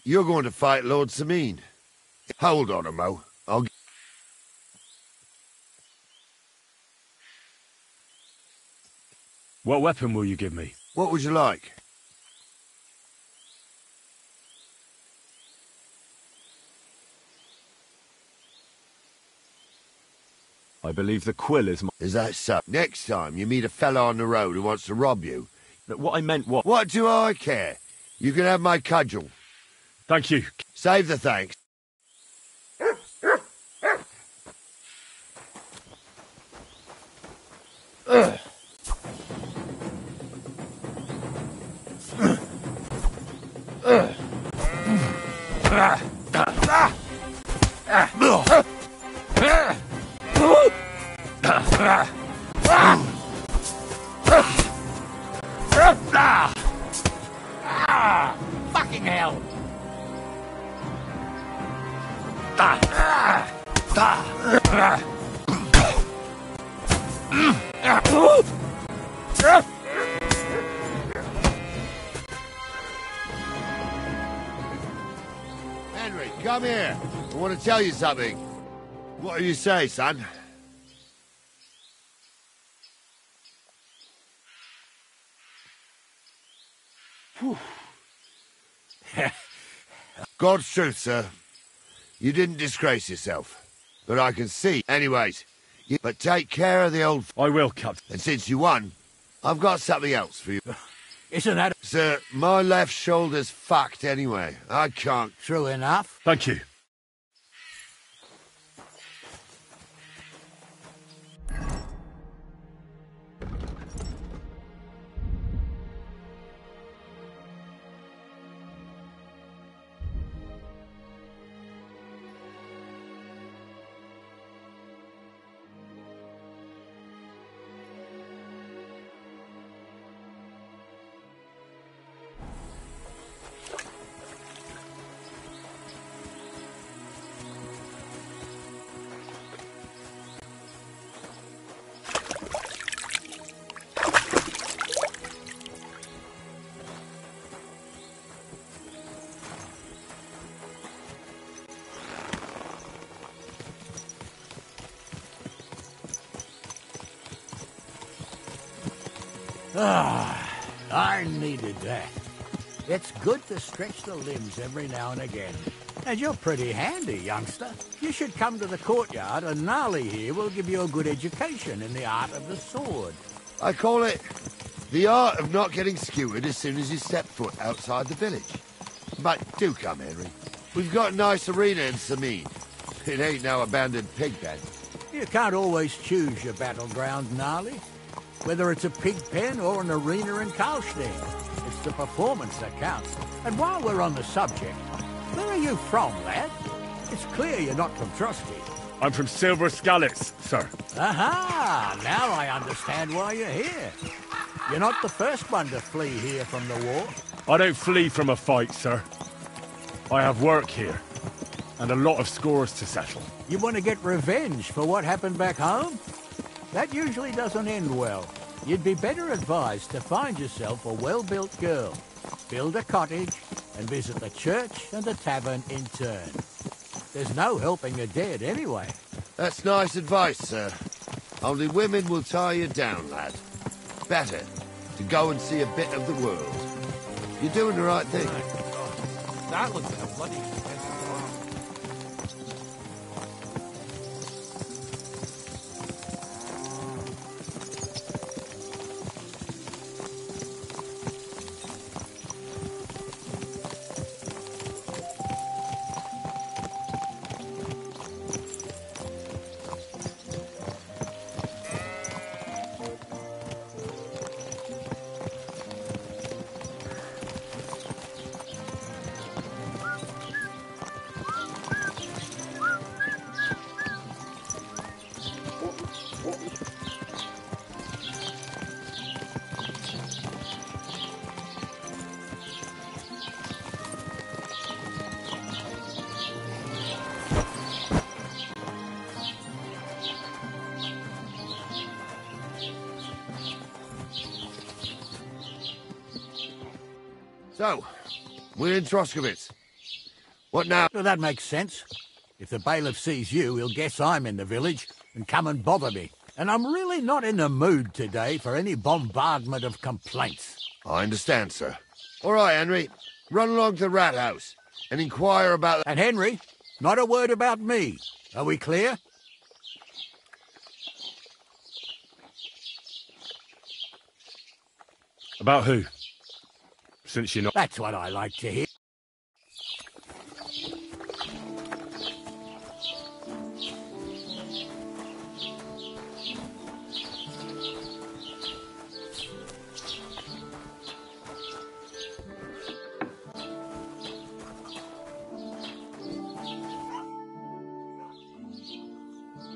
You're going to fight Lord Sameen. Hold on a mo. What weapon will you give me? What would you like? I believe the quill is my... Is that so? Next time you meet a fella on the road who wants to rob you... What I meant was... What do I care? You can have my cudgel. Thank you. Save the thanks. Fucking hell! Henry, come here. I want to tell you something. What do you say, son? God's truth, sir. You didn't disgrace yourself. But I can see. Anyways, but take care of the old... I will, Captain. And since you won, I've got something else for you. Isn't that... Sir, my left shoulder's fucked anyway. I can't... True enough. Thank you. I needed that. It's good to stretch the limbs every now and again. And you're pretty handy, youngster. You should come to the courtyard, and Gnarly here will give you a good education in the art of the sword. I call it the art of not getting skewered as soon as you step foot outside the village. But do come, Henry. We've got a nice arena in Sameen. It ain't no abandoned pig pen. You can't always choose your battleground, Gnarly. Whether it's a pig pen or an arena in Karlstein, it's the performance that counts. And while we're on the subject, where are you from, lad? It's clear you're not from Trusty. I'm from Silver Scallets, sir. Aha! Now I understand why you're here. You're not the first one to flee here from the war. I don't flee from a fight, sir. I have work here, and a lot of scores to settle. You want to get revenge for what happened back home? That usually doesn't end well. You'd be better advised to find yourself a well-built girl, build a cottage, and visit the church and the tavern in turn. There's no helping the dead anyway. That's nice advice, sir. Only women will tie you down, lad. Better to go and see a bit of the world. You're doing the right thing. That looks like a bloody expensive farm. So, we're in Troskowitz. What now? Well, that makes sense. If the bailiff sees you, he'll guess I'm in the village and come and bother me. And I'm really not in the mood today for any bombardment of complaints. I understand, sir. All right, Henry. Run along to the rat house and inquire about... And Henry, not a word about me. Are we clear? About who? Since you're not... That's what I like to hear.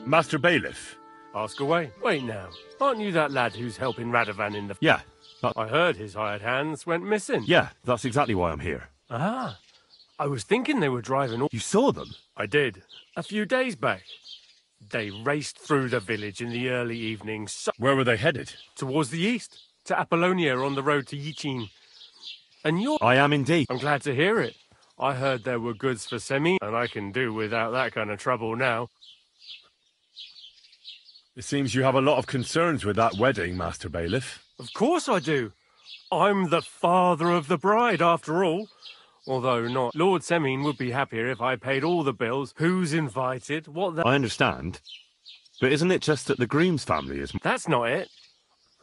Master Bailiff. Ask away. Wait now. Aren't you that lad who's helping Radovan in the... Yeah. I heard his hired hands went missing. Yeah, that's exactly why I'm here. Ah. I was thinking they were driving all... You saw them? I did. A few days back. They raced through the village in the early evening. Where were they headed? Towards the east. To Apollonia on the road to Yichin. And you're... I am indeed. I'm glad to hear it. I heard there were goods for Semi, and I can do without that kind of trouble now. It seems you have a lot of concerns with that wedding, Master Bailiff. Of course I do. I'm the father of the bride, after all. Although not. Lord Semin would be happier if I paid all the bills. Who's invited, what the... I understand. But isn't it just that the groom's family is... That's not it.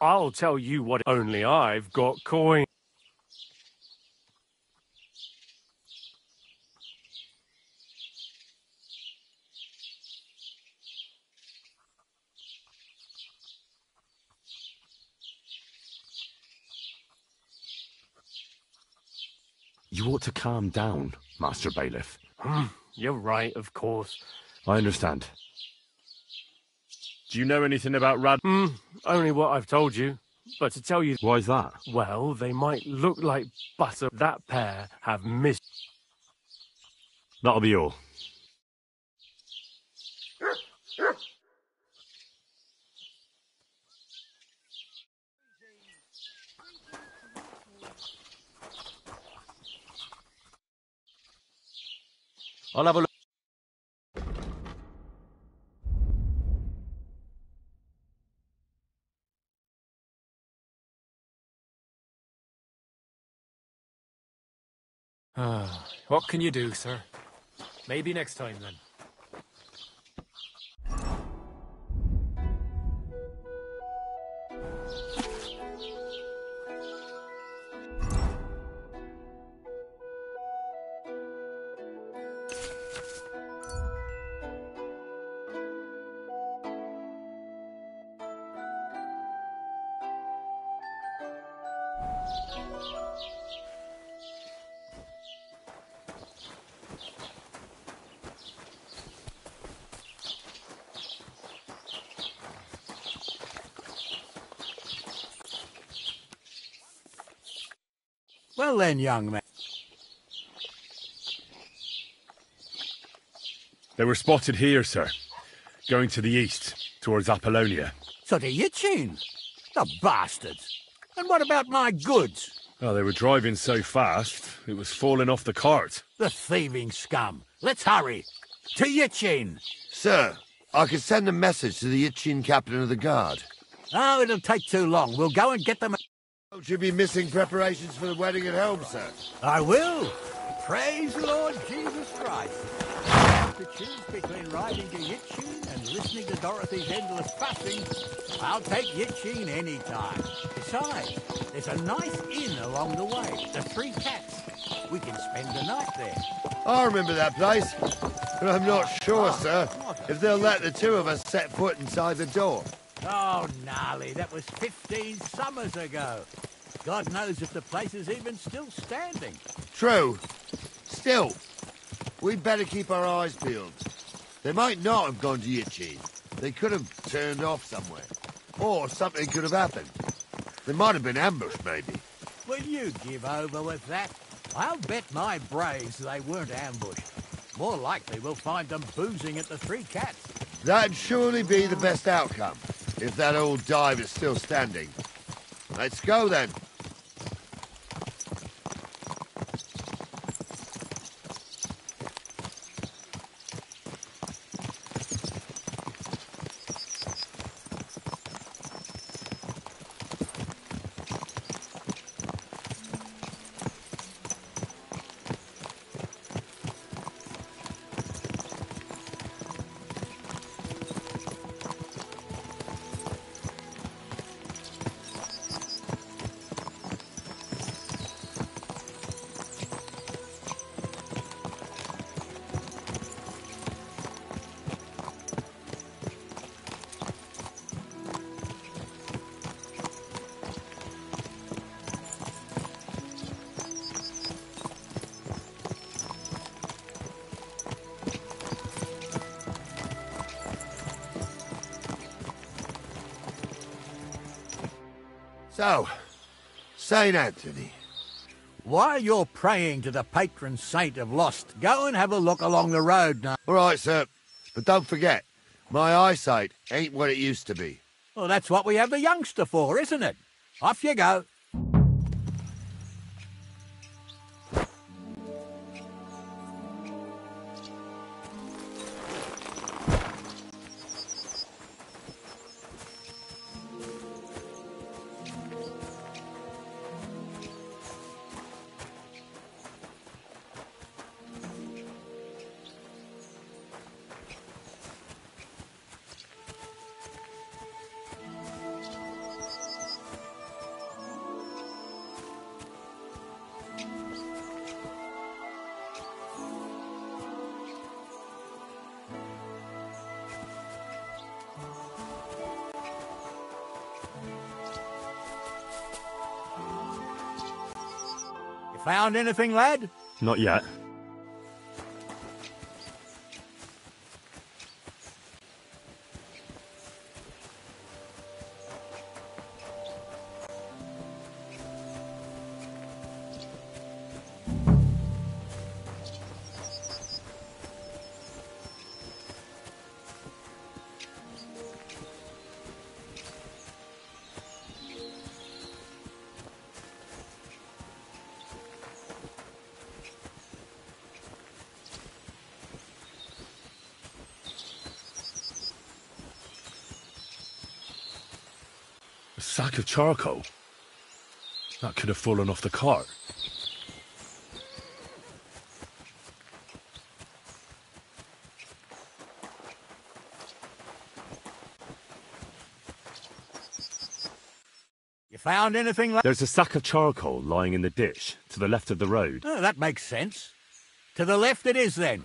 I'll tell you what, only I've got coin. You ought to calm down, Master Bailiff. You're right, of course. I understand. Do you know anything about Rad... Only what I've told you. But to tell you... Why's that? Well, they might look like butter. That pair have missed... That'll be all. I'll have a look. What can you do, sir? Maybe next time, then. Well then, young man. They were spotted here, sir. Going to the east, towards Apollonia. So to Yichin? The bastards. And what about my goods? Oh, they were driving so fast, it was falling off the cart. The thieving scum. Let's hurry. To Yichin. Sir, I can send a message to the Yichin captain of the guard. Oh, it'll take too long. We'll go and get them... Don't you be missing preparations for the wedding at home, sir? I will. Praise the Lord Jesus Christ. I have to choose between riding to Yichin and listening to Dorothy's endless fussing. I'll take Yichin any time. Besides, there's a nice inn along the way, the Three Cats. We can spend the night there. I remember that place, but I'm not sure, sir, if they'll let the two of us set foot inside the door. Oh, gnarly, that was 15 summers ago. God knows if the place is even still standing. True. Still, we'd better keep our eyes peeled. They might not have gone to Yichin. They could have turned off somewhere. Or something could have happened. They might have been ambushed, maybe. Will you give over with that? I'll bet my braves they weren't ambushed. More likely we'll find them boozing at the Three Cats. That'd surely be the best outcome, if that old dive is still standing. Let's go, then. So, St. Anthony. While you're praying to the patron saint of Lost, go and have a look along the road now. All right, sir. But don't forget, my eyesight ain't what it used to be. Well, that's what we have the youngster for, isn't it? Off you go. Found anything, lad? Not yet. A sack of charcoal? That could have fallen off the cart. You found anything, lad? There's a sack of charcoal lying in the ditch to the left of the road. Oh, that makes sense. To the left it is, then.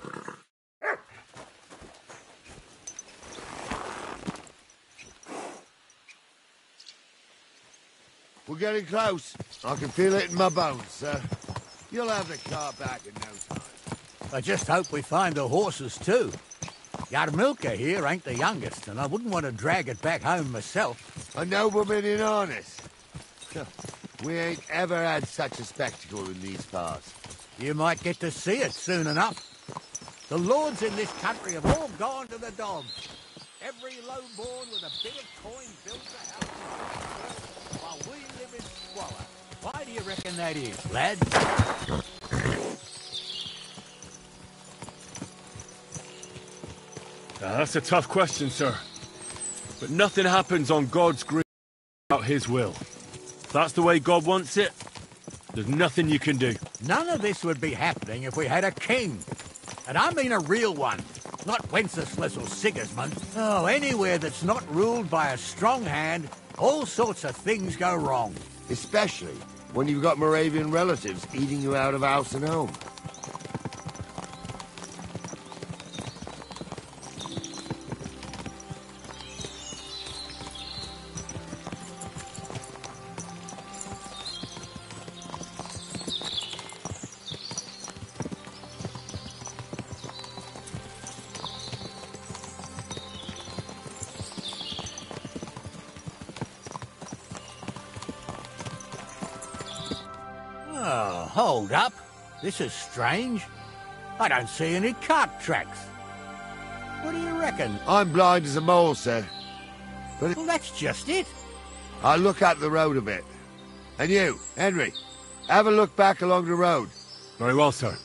We're getting close. I can feel it in my bones, sir. You'll have the car back in no time. I just hope we find the horses, too. Yarmilka here ain't the youngest, and I wouldn't want to drag it back home myself. A nobleman in harness. We ain't ever had such a spectacle in these parts. You might get to see it soon enough. The lords in this country have all gone to the dogs. Every lowborn with a bit of coin builds a house, while we live in squalor. Why do you reckon that is, lad? That's a tough question, sir. But nothing happens on God's green without his will. If that's the way God wants it, there's nothing you can do. None of this would be happening if we had a king. And I mean a real one. Not Wenceslas or Sigismund. Oh, anywhere that's not ruled by a strong hand, all sorts of things go wrong. Especially when you've got Moravian relatives eating you out of house and home. Oh, hold up. This is strange. I don't see any cart tracks. What do you reckon? I'm blind as a mole, sir. But well, that's just it. I'll look at the road a bit. And you, Henry, have a look back along the road. Very well, sir.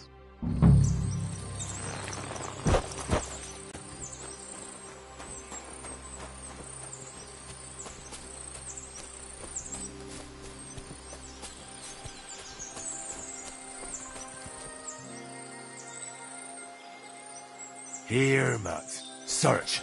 Here, Matt. Search.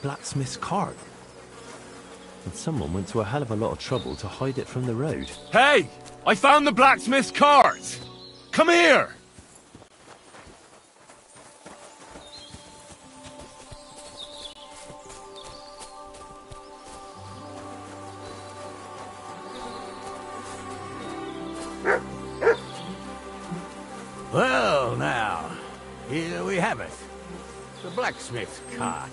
blacksmith's cart. And someone went to a hell of a lot of trouble to hide it from the road. Hey! I found the blacksmith's cart! Come here! Well, now, here we have it. The blacksmith's cart.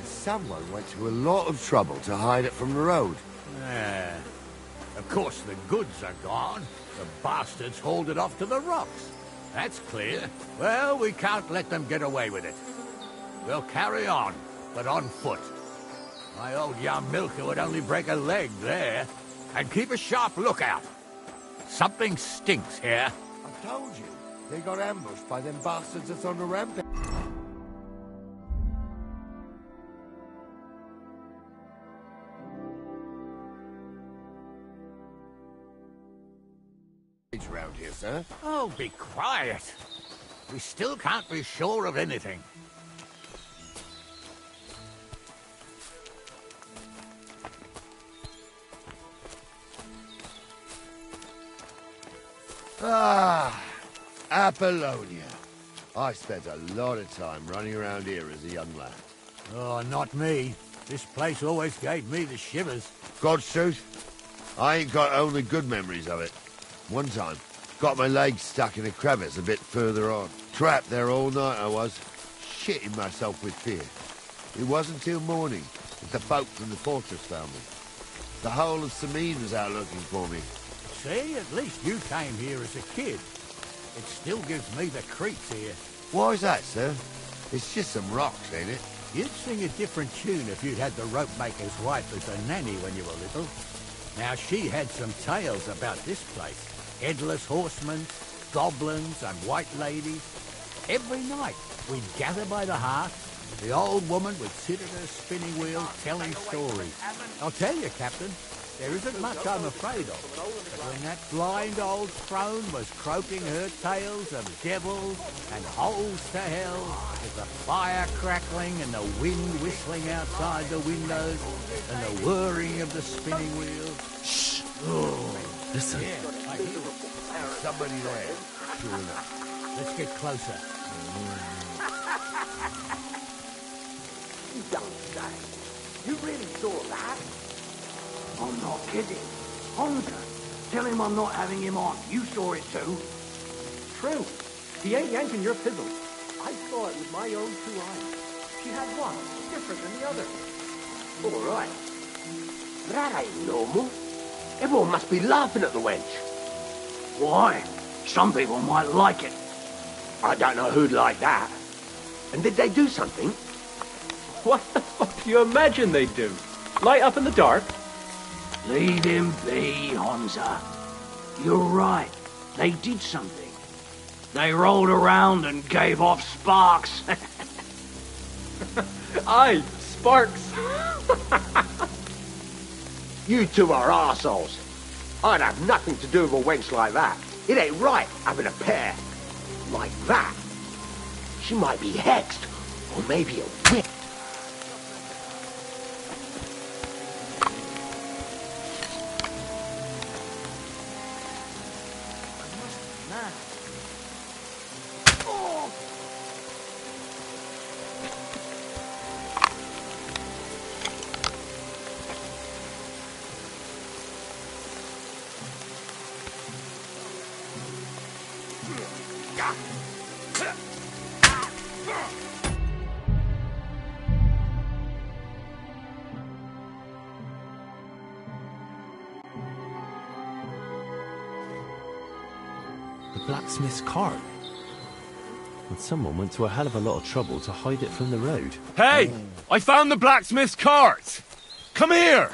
Someone went to a lot of trouble to hide it from the road. Of course, the goods are gone. The bastards hauled it off to the rocks. That's clear. Well, we can't let them get away with it. We'll carry on, but on foot. My old young milker would only break a leg there. And keep a sharp lookout. Something stinks here. I told you. They got ambushed by them bastards that's on the rampage. Around here, sir. Oh, be quiet. We still can't be sure of anything. Ah, Apollonia. I spent a lot of time running around here as a young lad. Oh, not me. This place always gave me the shivers. God's truth, I ain't got only good memories of it. One time, got my leg stuck in a crevice a bit further on. Trapped there all night I was, shitting myself with fear. It wasn't till morning that the folk from the fortress found me. The whole of Sameen was out looking for me. See, at least you came here as a kid. It still gives me the creeps here. Why's that, sir? It's just some rocks, ain't it? You'd sing a different tune if you'd had the rope maker's wife as a nanny when you were little. Now, she had some tales about this place. Headless horsemen, goblins, and white ladies. Every night, we'd gather by the hearth. The old woman would sit at her spinning wheel telling stories. I'll tell you, Captain, there isn't much I'm afraid of. But when that blind old crone was croaking her tales of devils and holes to hell, with the fire crackling and the wind whistling outside the windows and the whirring of the spinning wheel... Shh! Oh, listen. Yeah, I hear it. Somebody there, sure enough. Let's get closer. You don't say. You really saw that? I'm not kidding. Honza, tell him I'm not having him on. You saw it too. True. He ain't yanking your pizzle. I saw it with my own 2 eyes. She had one, different than the other. All right. That ain't normal. Everyone must be laughing at the wench. Why? Some people might like it. I don't know who'd like that. And did they do something? What the fuck do you imagine they'd do? Light up in the dark? Leave him be, Honza. You're right. They did something. They rolled around and gave off sparks. Aye, sparks. You two are arseholes. I'd have nothing to do with a wench like that. It ain't right having a pair like that. She might be hexed, or maybe a witch. The blacksmith's cart. And someone went to a hell of a lot of trouble to hide it from the road. Hey! I found the blacksmith's cart! Come here!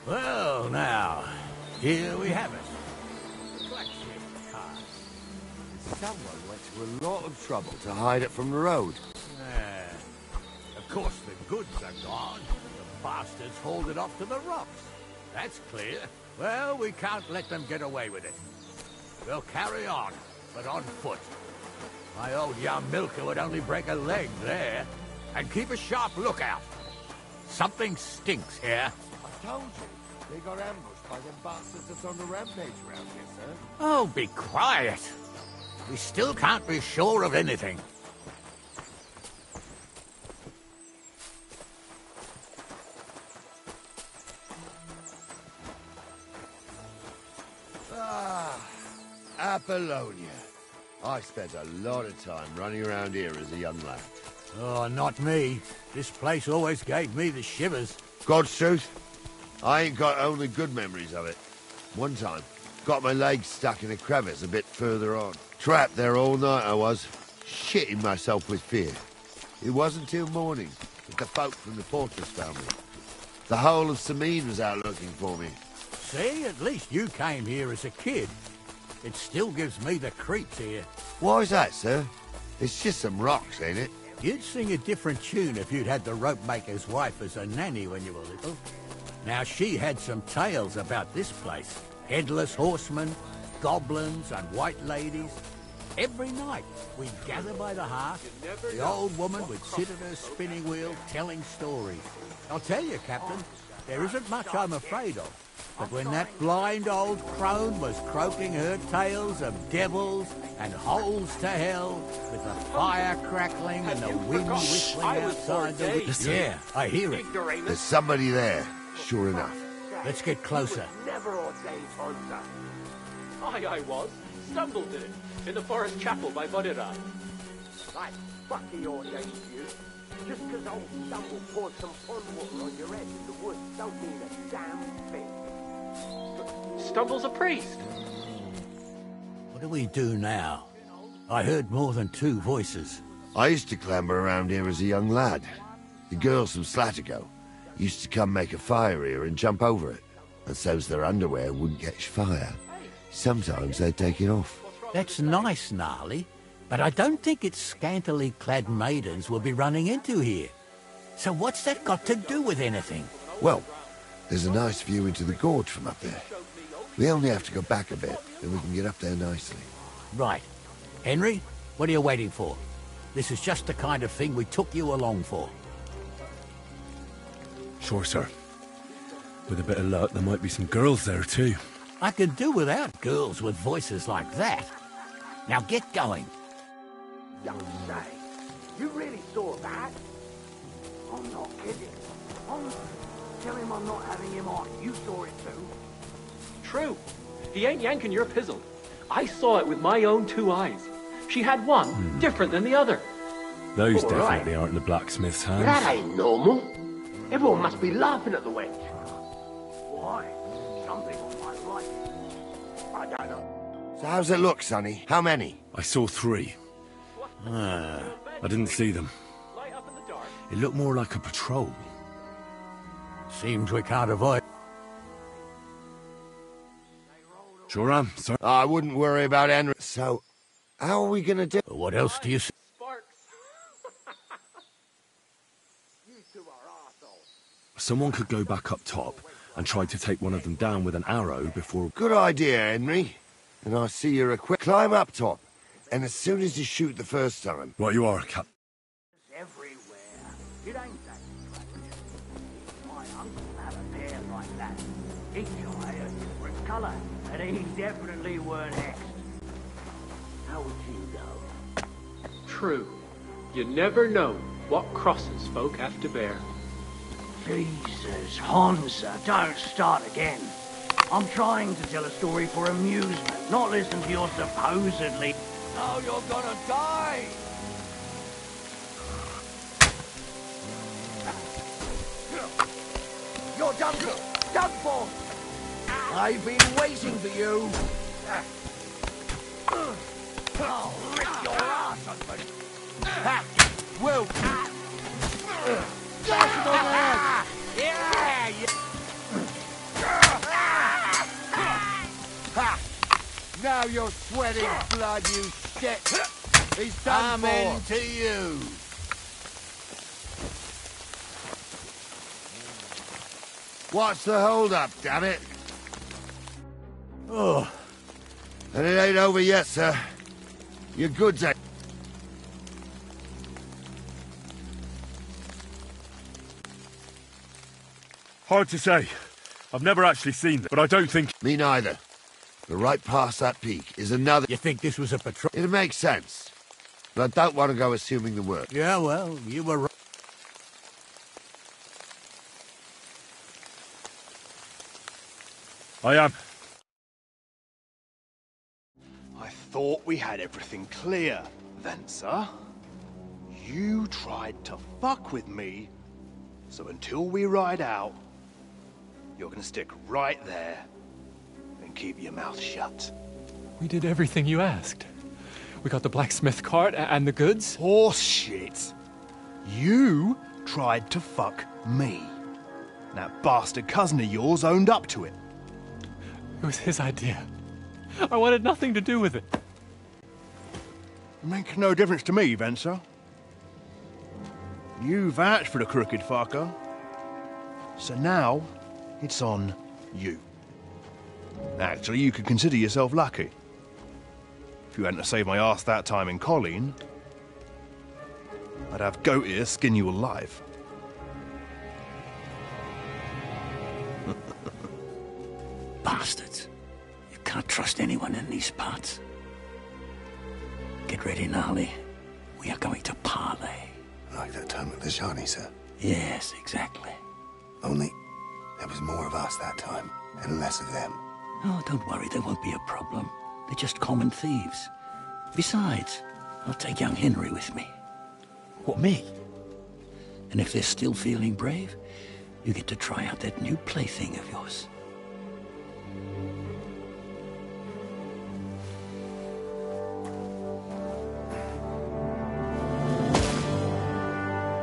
Well, now, here we have it. Someone went to a lot of trouble to hide it from the road. Yeah. Of course, the goods are gone. The bastards hauled it off to the rocks. That's clear. Well, we can't let them get away with it. We'll carry on, but on foot. My old young milker would only break a leg there. And keep a sharp lookout. Something stinks here. I told you. They got ambushed by them bastards that's on the rampage around here, sir. Oh, be quiet. We still can't be sure of anything. Ah, Apollonia. I spent a lot of time running around here as a young lad. Oh, not me. This place always gave me the shivers. God's truth, I ain't got only good memories of it. One time, got my leg stuck in a crevice a bit further on. Trapped there all night I was, shitting myself with fear. It wasn't till morning that the folk from the fortress found me. The whole of Sameen was out looking for me. See, at least you came here as a kid. It still gives me the creeps here. Why's that, sir? It's just some rocks, ain't it? You'd sing a different tune if you'd had the rope maker's wife as a nanny when you were little. Now, she had some tales about this place. Headless horsemen, goblins and white ladies. Every night, we'd gather by the hearth. The old woman would sit at her spinning wheel telling stories. I'll tell you, Captain, there isn't much I'm afraid of. But when that blind old crone was croaking her tales of devils and holes to hell, with the fire crackling and the wind whistling outside the window. Yeah, I hear it. There's somebody there, sure enough. Let's get closer. Never ordained hunter. I was. Stumbled in it. In the forest chapel by Bodera. Right, fuck the ordained you. Just because old Stumble poured some pond water on your head in the woods don't mean a damn thing. Stumble's a priest. What do we do now? I heard more than two voices. I used to clamber around here as a young lad. The girls from Slatigo used to come make a fire here and jump over it, and so's their underwear wouldn't catch fire. Sometimes they'd take it off. That's nice, Gnarly, but I don't think it's scantily clad maidens we'll be running into here. So what's that got to do with anything? Well, there's a nice view into the gorge from up there. We only have to go back a bit, and we can get up there nicely. Right. Henry, what are you waiting for? This is just the kind of thing we took you along for. Sure, sir. With a bit of luck, there might be some girls there, too. I could do without girls with voices like that. Now get going. Don't say. You really saw that? I'm not kidding. Tell him I'm not having him on. You saw it too. True. He ain't yanking your pizzle. I saw it with my own two eyes. She had one different than the other. Those All definitely right. aren't the blacksmith's hands. That ain't normal. Everyone must be laughing at the wench. Why? Some people might like it. I don't know. So how's it look, Sonny? How many? I saw 3. I didn't see them. It looked more like a patrol. Seems we can't avoid. Sure am, sir. I wouldn't worry about Henry. So, how are we gonna do? What else do you see? Someone could go back up top and try to take one of them down with an arrow before... Good idea, Henry. And I see you're equipped. Climb up top, and as soon as you shoot the first time... Right you are, Cap. Everywhere. It ain't that strange. My uncle had a bear like that. Each eye a different colour, and he definitely weren't hexed. How would you know? True. You never know what crosses folk have to bear. Jesus, Hansa, don't start again. I'm trying to tell a story for amusement, not listen to your supposedly... Now you're gonna die! You're done for! I've been waiting for you! I'll rip your ass open! Ha! Whoa! Slash him on the head! Yeah! Ha! Now you're sweating blood, you shit! He's done for! I'm into you! What's the hold-up, damn it? Oh. And it ain't over yet, sir. Your goods ain't... Hard to say. I've never actually seen them, but I don't think... Me neither. But right past that peak is another... You think this was a patrol? It makes sense. But I don't want to go assuming the worst. Yeah, well, you were right. I am. I thought we had everything clear, Venser. You tried to fuck with me, so until we ride out, you're gonna stick right there and keep your mouth shut. We did everything you asked. We got the blacksmith cart and the goods. Horse shit. You tried to fuck me. That bastard cousin of yours owned up to it. It was his idea. I wanted nothing to do with it. Make no difference to me, Venser. You vouched for the crooked fucker. So now, it's on you. Actually, you could consider yourself lucky. If you hadn't saved my ass that time in Colleen, I'd have goat ear skin you alive. Bastards. You can't trust anyone in these parts. Get ready, Gnarly. We are going to parley. Like that time at the Shani, sir? Yes, exactly. Only there was more of us that time, and less of them. Oh, don't worry, there won't be a problem. They're just common thieves. Besides, I'll take young Henry with me. What, me? And if they're still feeling brave, you get to try out that new plaything of yours.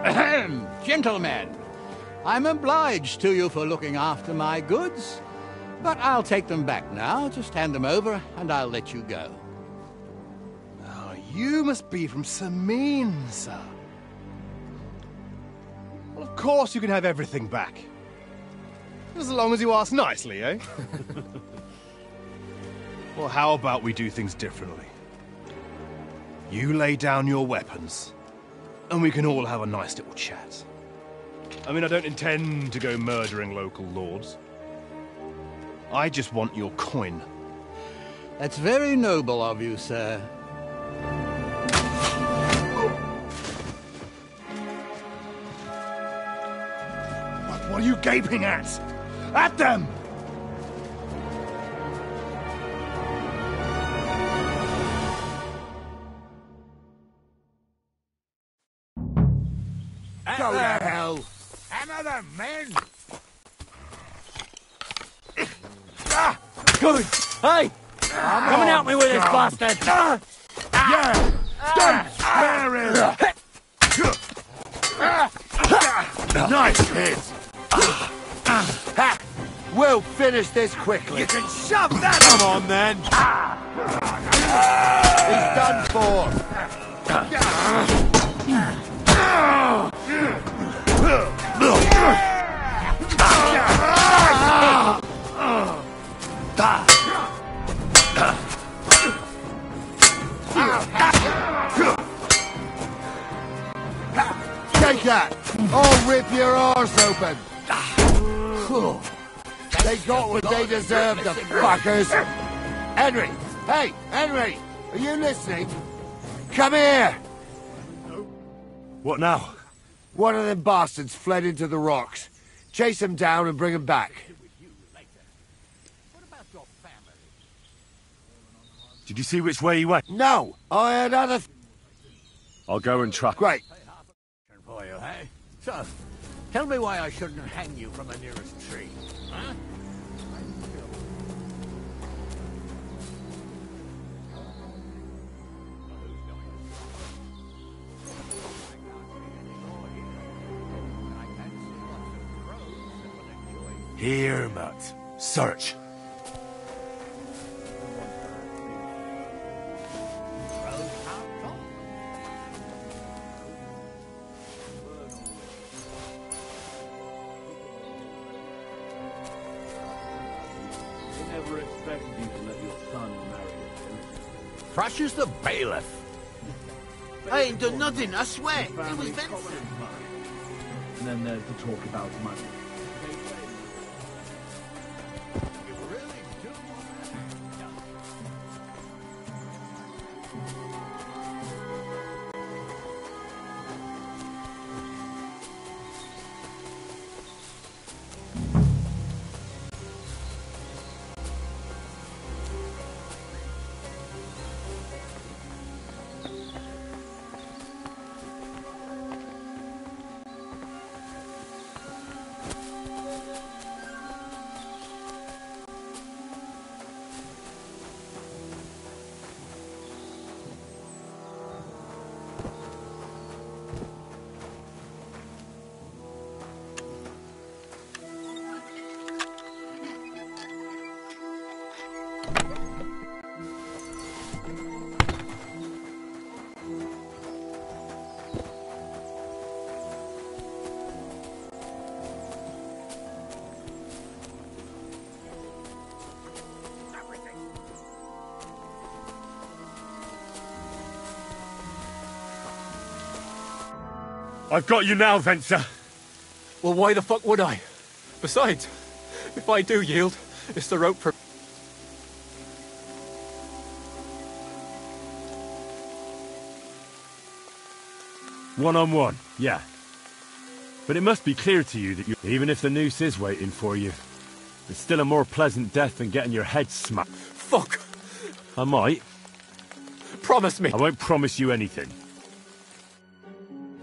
Ahem, gentlemen, I'm obliged to you for looking after my goods, but I'll take them back now. Just hand them over, and I'll let you go. Oh, you must be from Samin, sir. Well, of course you can have everything back. As long as you ask nicely, eh? Well, how about we do things differently? You lay down your weapons, and we can all have a nice little chat. I mean, I don't intend to go murdering local lords. I just want your coin. That's very noble of you, sir. What are you gaping at? At them! Go to hell! Hammer them, men! Good! Hey! Come and help me with this bastard! Yeah! Don't spare him! Nice hit! Ha! We'll finish this quickly. You can shove that! Come on, then! He's done for! Take that! I'll rip your arse open! They got what they deserved, the fuckers! Henry! Hey, Henry! Are you listening? Come here! What now? One of them bastards fled into the rocks. Chase him down and bring him back. Did you see which way he went? No! I had other... I'll go and track. Great. For you, eh? So, tell me why I shouldn't hang you from the nearest tree, huh? Here, Matt. Search. never expected you to let your son marry a Thrush is the bailiff. I ain't done nothing, I swear. It was Vincent. And then there's the talk about money. I've got you now, Venser. Well, why the fuck would I? Besides, if I do yield, it's the rope for... One-on-one, yeah. But it must be clear to you that even if the noose is waiting for you, it's still a more pleasant death than getting your head smacked. Fuck! I might. Promise me! I won't promise you anything.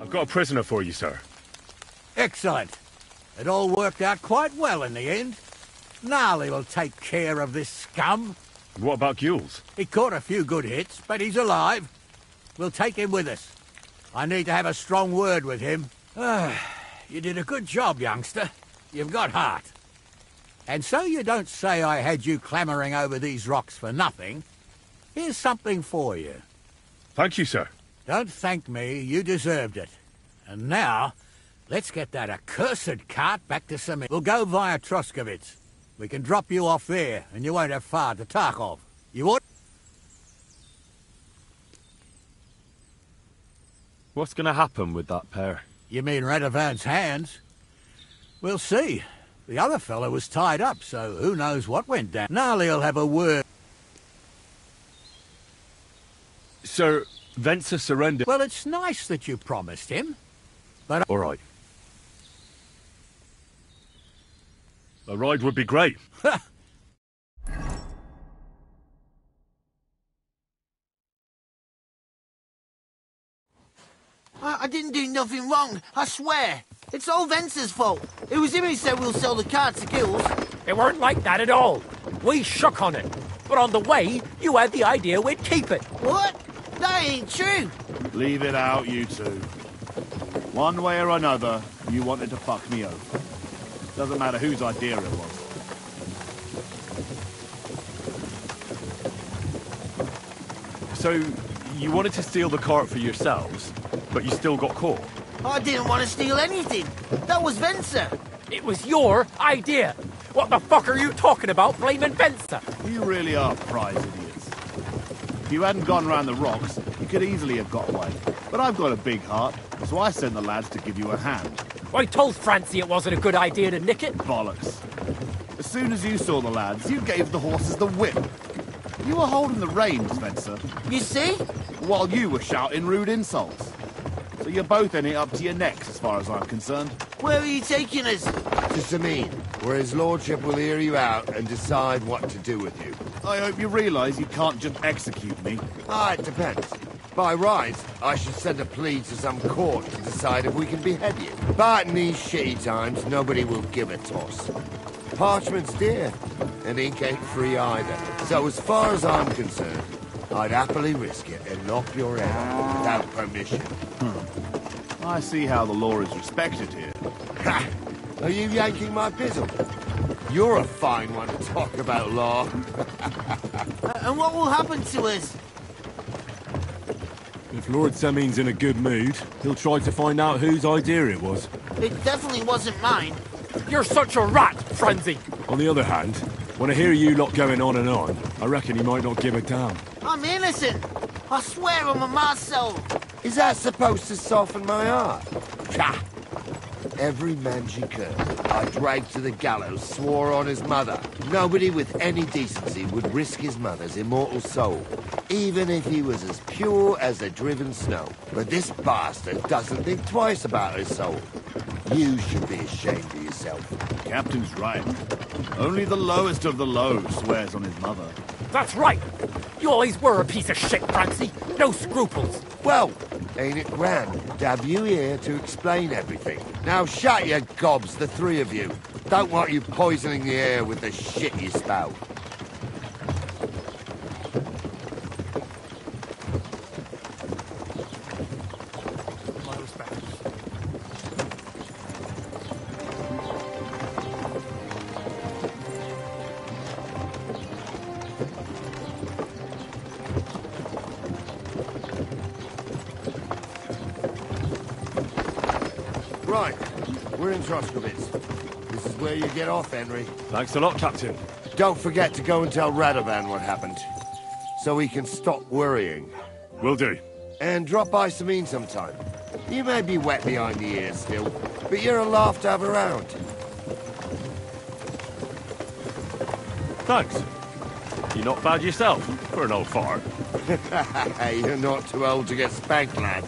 I've got a prisoner for you, sir. Excellent. It all worked out quite well in the end. Gnarly will take care of this scum. What about Gules? He caught a few good hits, but he's alive. We'll take him with us. I need to have a strong word with him. You did a good job, youngster. You've got heart. And so you don't say I had you clambering over these rocks for nothing. Here's something for you. Thank you, sir. Don't thank me, you deserved it. And now, let's get that accursed cart back to Samir. We'll go via Troskovitz. We can drop you off there, and you won't have far to Tarkov. You would? What's going to happen with that pair? You mean Radovan's hands? We'll see. The other fellow was tied up, so who knows what went down. Gnarly'll have a word. Sir, Venser surrendered. Well, it's nice that you promised him, but... All right. A ride would be great. I didn't do nothing wrong, I swear. It's all Venser's fault. It was him who said we'll sell the car to Gules. It weren't like that at all. We shook on it. But on the way, you had the idea we'd keep it. What? That ain't true. Leave it out, you two. One way or another, you wanted to fuck me over. Doesn't matter whose idea it was. So, you wanted to steal the cart for yourselves, but you still got caught? I didn't want to steal anything. That was Venser. It was your idea. What the fuck are you talking about, blaming Venser? You really are prize idiots. If you hadn't gone round the rocks, you could easily have got away. But I've got a big heart, so I sent the lads to give you a hand. I told Francie it wasn't a good idea to nick it. Bollocks. As soon as you saw the lads, you gave the horses the whip. You were holding the reins, Spencer. You see? While you were shouting rude insults. So you're both in it up to your necks, as far as I'm concerned. Where are you taking us? To Samin, where his lordship will hear you out and decide what to do with you. I hope you realise you can't just execute me. It depends. By rights, I should send a plea to some court to decide if we can behead you. But in these shitty times, nobody will give a toss. Parchment's dear, and ink ain't free either. So as far as I'm concerned, I'd happily risk it and knock your head off without permission. I see how the law is respected here. Ha! Are you yanking my pizzle? You're a fine one to talk about law. And what will happen to us? If Lord Semin's in a good mood, he'll try to find out whose idea it was. It definitely wasn't mine. You're such a rat, Francie. On the other hand, When I hear you lot going on and on, I reckon he might not give a damn. I'm innocent. I swear on my soul. Is that supposed to soften my heart? Pah! Every man she could, I dragged to the gallows, swore on his mother. Nobody with any decency would risk his mother's immortal soul, even if he was as pure as the driven snow. But this bastard doesn't think twice about his soul. You should be ashamed of yourself. Captain's right. Only the lowest of the low swears on his mother. That's right! You always were a piece of shit, Francie. No scruples. Well, ain't it grand to have you here to explain everything? Now shut your gobs, the three of you. Don't want you poisoning the air with the shit you spout. Right, we're in Troskowitz. This is where you get off, Henry. Thanks a lot, Captain. Don't forget to go and tell Radovan what happened, so he can stop worrying. Will do. And drop by Sameen sometime. You may be wet behind the ears still, but you're a laugh to have around. Thanks. You're not bad yourself, for an old fart. You're not too old to get spanked, lad.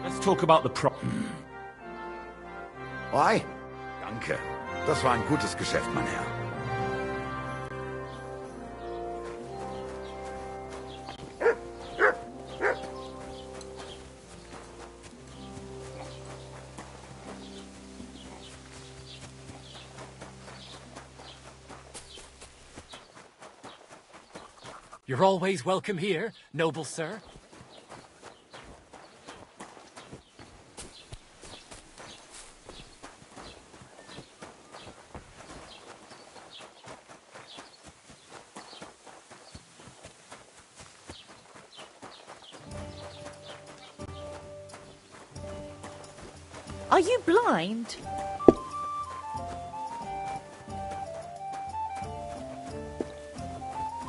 Let's talk about the Oi? Danke. Das war ein gutes Geschäft, mein Herr. You're always welcome here, noble sir. Are you blind?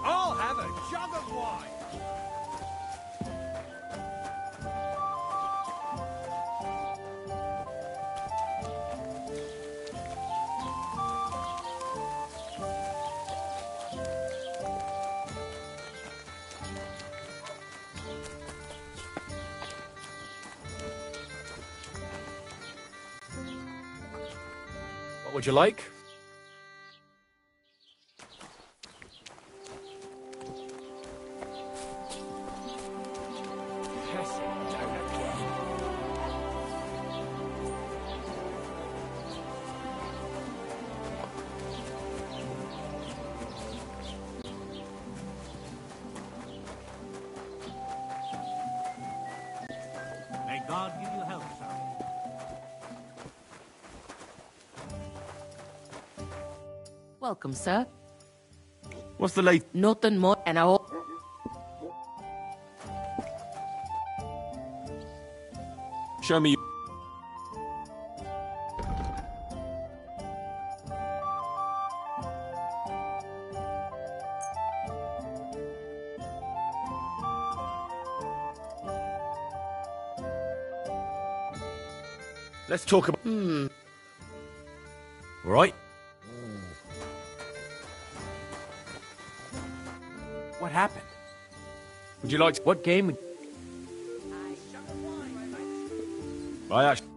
I'll have a jug of wine. What would you like? May God give you health, sir. Welcome, sir. What's the late? Nothing more, and I hope... Show me. Let's talk about... All right. What happened? Would you like to... What game would... I actually...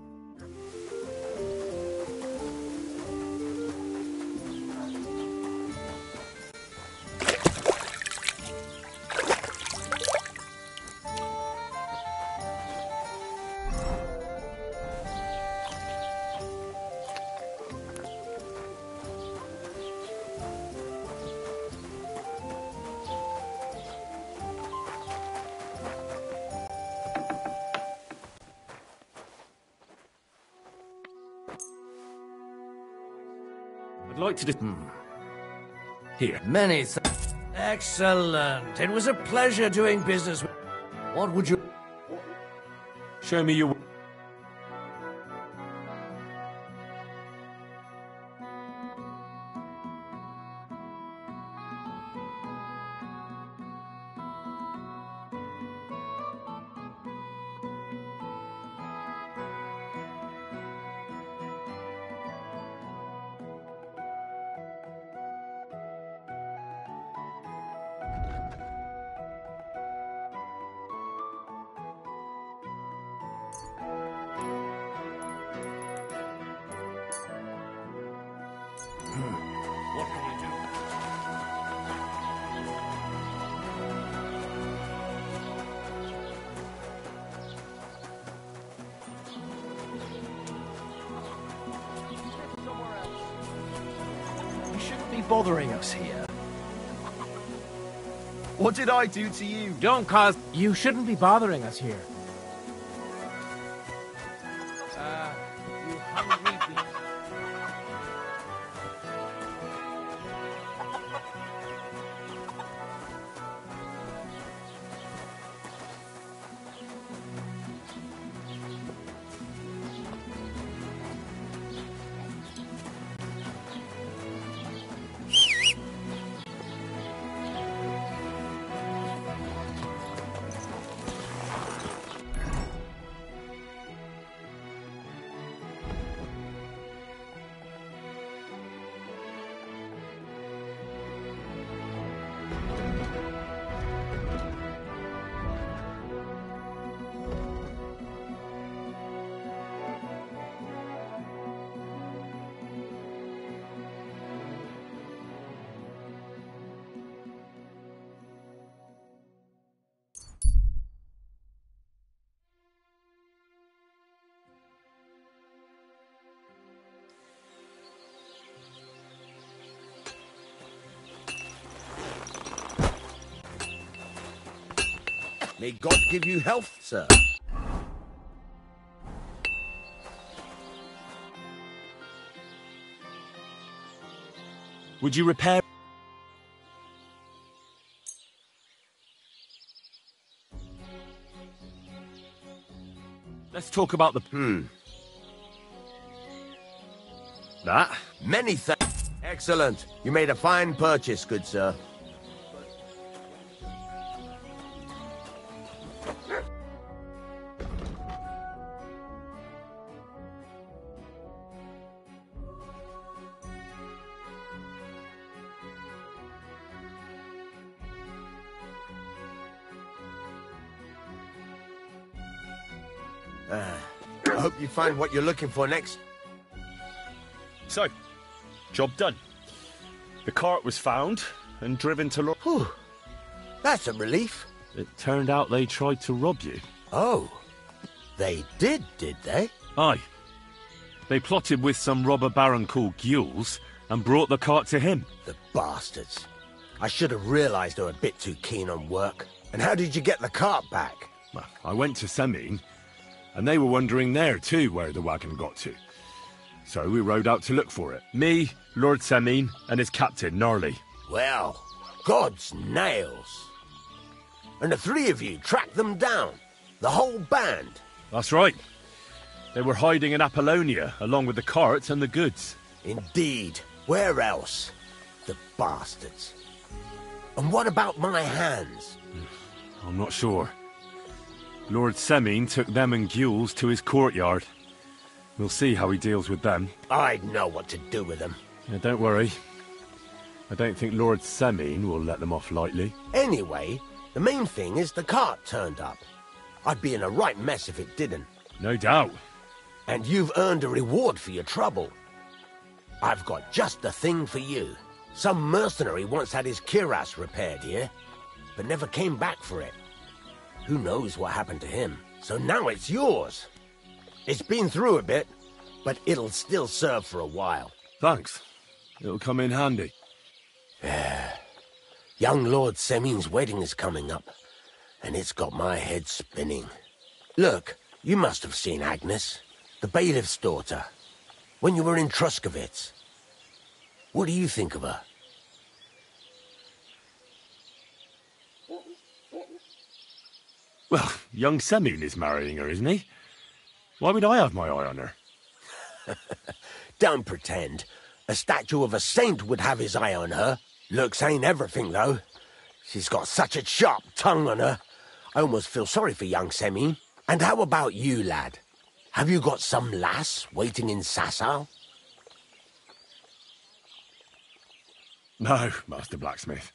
I'd like to do... Here. Many thanks. Excellent. It was a pleasure doing business with... What would you... Show me your... What can you do? You shouldn't be bothering us here. What did I do to you? Don't cause... You shouldn't be bothering us here. You hungry beast. May God give you health, sir. Would you repair... Let's talk about the... That? Many thanks. Excellent. You made a fine purchase, good sir. I hope you find what you're looking for next. So, job done. The cart was found and driven to... Whew. That's a relief. It turned out they tried to rob you. Oh. They did they? Aye. They plotted with some robber baron called Gules and brought the cart to him. The bastards. I should have realised they were a bit too keen on work. And how did you get the cart back? Well, I went to Semine, and they were wondering there too where the wagon got to. So we rode out to look for it. Me, Lord Semin, and his captain, Gnarly. Well, God's nails. And the three of you tracked them down. The whole band. That's right. They were hiding in Apollonia, along with the carts and the goods. Indeed. Where else? The bastards. And what about my hands? I'm not sure. Lord Semin took them and Gules to his courtyard. We'll see how he deals with them. I'd know what to do with them. Yeah, don't worry. I don't think Lord Semin will let them off lightly. Anyway, the main thing is the cart turned up. I'd be in a right mess if it didn't. No doubt. And you've earned a reward for your trouble. I've got just the thing for you. Some mercenary once had his cuirass repaired here, but never came back for it. Who knows what happened to him? So now it's yours. It's been through a bit, but it'll still serve for a while. Thanks. It'll come in handy. Young Lord Semin's wedding is coming up, and it's got my head spinning. Look, you must have seen Agnes, the bailiff's daughter, when you were in Truskovitz. What do you think of her? Well, young Semin is marrying her, isn't he? Why would I have my eye on her? Don't pretend. A statue of a saint would have his eye on her. Looks ain't everything, though. She's got such a sharp tongue on her. I almost feel sorry for young Semin. And how about you, lad? Have you got some lass waiting in Sasau? No, Master Blacksmith.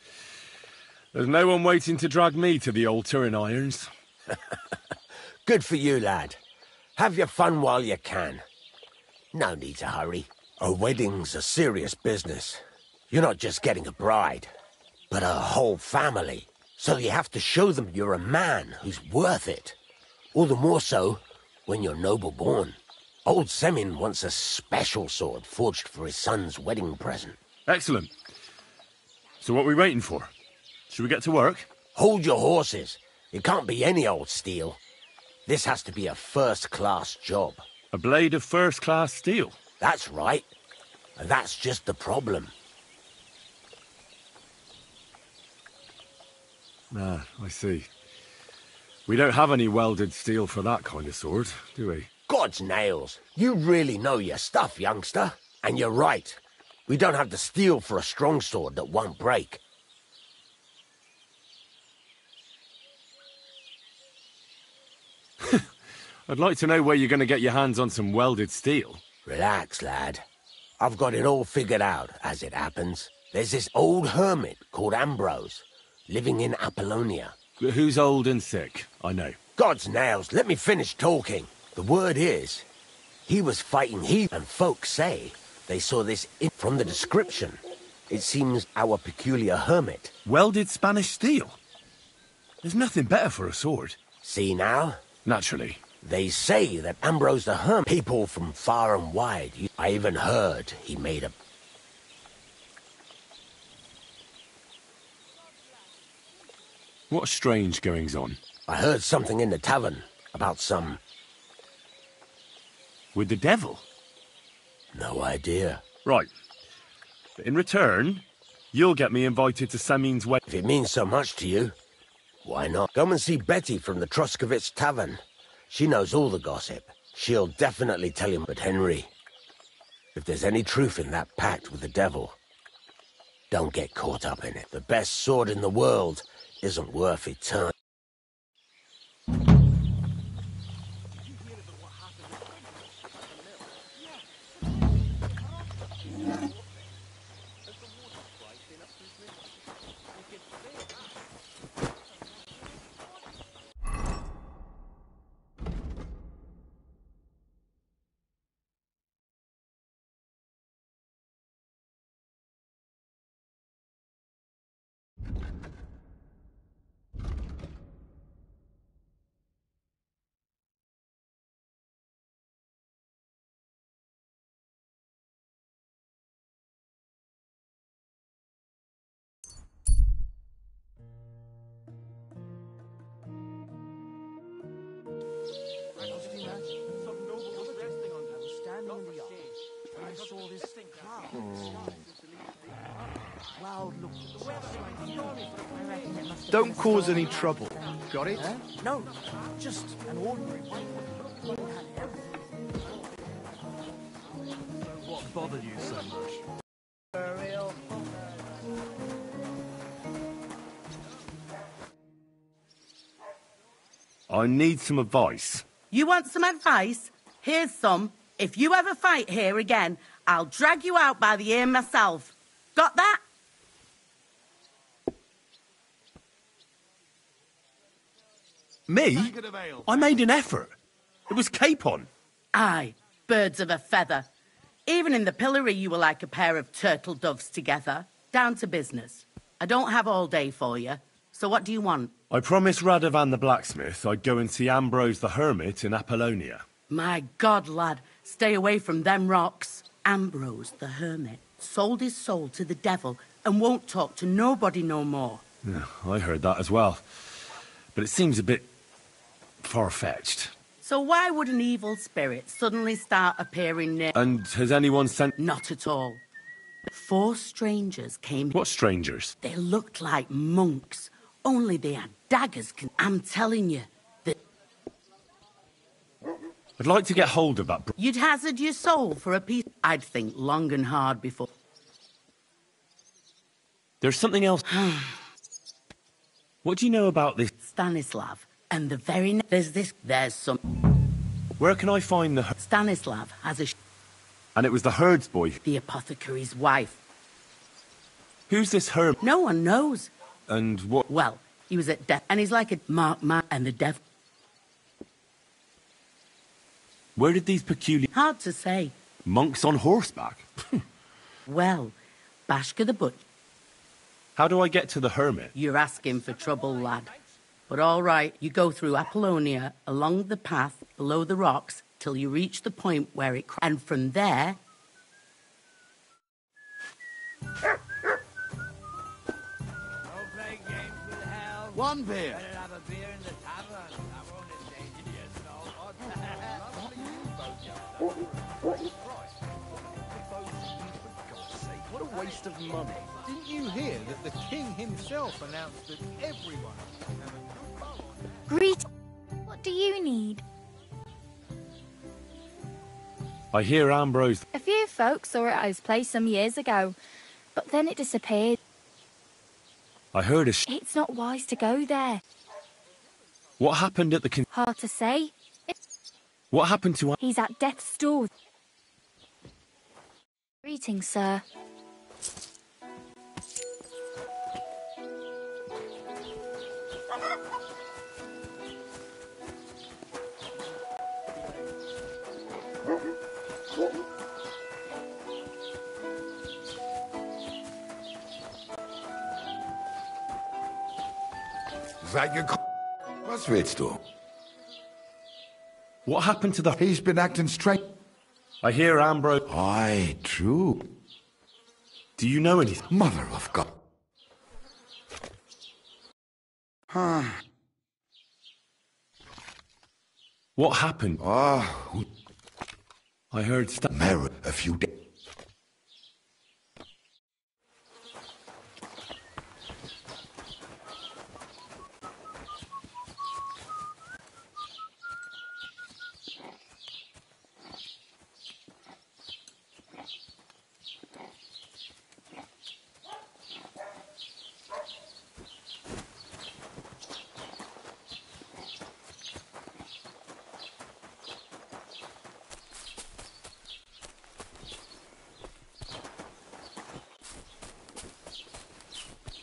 There's no one waiting to drag me to the altar in irons. Good for you, lad. Have your fun while you can. No need to hurry. A wedding's a serious business. You're not just getting a bride, but a whole family. So you have to show them you're a man who's worth it. All the more so when you're noble-born. Old Semin wants a special sword forged for his son's wedding present. Excellent. So what are we waiting for? Should we get to work? Hold your horses. It can't be any old steel. This has to be a first-class job. A blade of first-class steel? That's right. And that's just the problem. Ah, I see. We don't have any welded steel for that kind of sword, do we? God's nails. You really know your stuff, youngster. And you're right. We don't have the steel for a strong sword that won't break. I'd like to know where you're going to get your hands on some welded steel. Relax, lad. I've got it all figured out, as it happens. There's this old hermit called Ambrose, living in Apollonia. Who's old and sick? I know. God's nails, let me finish talking. The word is, he was fighting heathen, and folks say they saw this from the description. It seems our peculiar hermit. Welded Spanish steel? There's nothing better for a sword. See now? Naturally. They say that Ambrose the Hermit, people from far and wide. I even heard he made a... What strange goings-on? I heard something in the tavern about some... With the devil? No idea. Right. But in return, you'll get me invited to Semin's wedding. If it means so much to you, why not? Come and see Betty from the Truskovitz Tavern. She knows all the gossip. She'll definitely tell him. But Henry, if there's any truth in that pact with the devil, don't get caught up in it. The best sword in the world isn't worth eternity. Don't cause any trouble. Got it? No, just an ordinary one. What bothered you so much? I need some advice. You want some advice? Here's some. If you ever fight here again, I'll drag you out by the ear myself. Got that? Me? I made an effort. It was capon. Aye, birds of a feather. Even in the pillory you were like a pair of turtle doves together. Down to business. I don't have all day for you, so what do you want? I promised Radovan the blacksmith I'd go and see Ambrose the hermit in Apollonia. My God, lad, stay away from them rocks. Ambrose the hermit sold his soul to the devil and won't talk to nobody no more. Yeah, I heard that as well. But it seems a bit far-fetched. So why would an evil spirit suddenly start appearing near... And has anyone sent... Not at all. 4 strangers came... What strangers? They looked like monks, only they had daggers. I'm telling you, that... I'd like to get hold of that... You'd hazard your soul for a piece... I'd think long and hard before... There's something else... What do you know about this... Stanislav, and the very... There's some... Where can I find the... Stanislav has a... And it was the herds boy... The apothecary's wife. Who's this herb? No one knows. And what... Well, he was at death, and he's like a mark man, and the devil... Where did these peculiar... Hard to say. Monks on horseback? Well, Bashka the Butcher. How do I get to the hermit? You're asking for trouble, lad. But all right, you go through Apollonia, along the path, below the rocks, till you reach the point where it... And from there... One beer. What a waste of money. Didn't you hear that the king himself announced that everyone can have a good bowl? Greet. What do you need? I hear Ambrose... A few folks saw it at his place some years ago, but then it disappeared. I heard a... It's not wise to go there. What happened at the... Hard to say. What happened to... He's at death's door. Greetings, sir. Was willst du? What happened to the... He's been acting straight. I hear Ambrose... Aye, true. Do you know anything? Mother of God. What happened? Oh, I heard... Married a few days.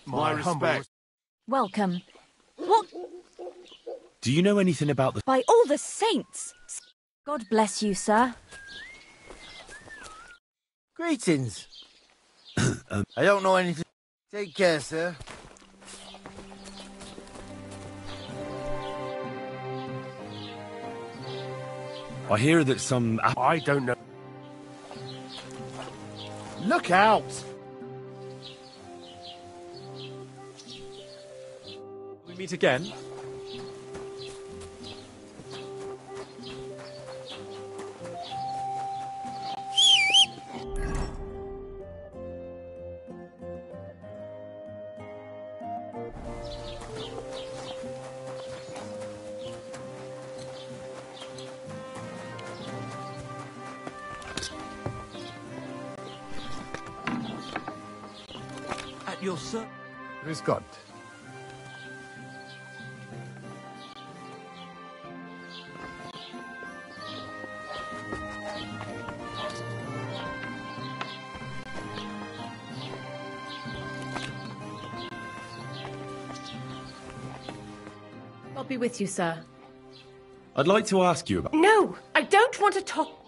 My respect. Welcome. What? Do you know anything about the... By all the saints! God bless you, sir. Greetings. I don't know anything. Take care, sir. I hear that some... I don't know. Look out! We meet again. You're so... Grüß Gott. I'll be with you, sir. I'd like to ask you about... No, I don't want to talk...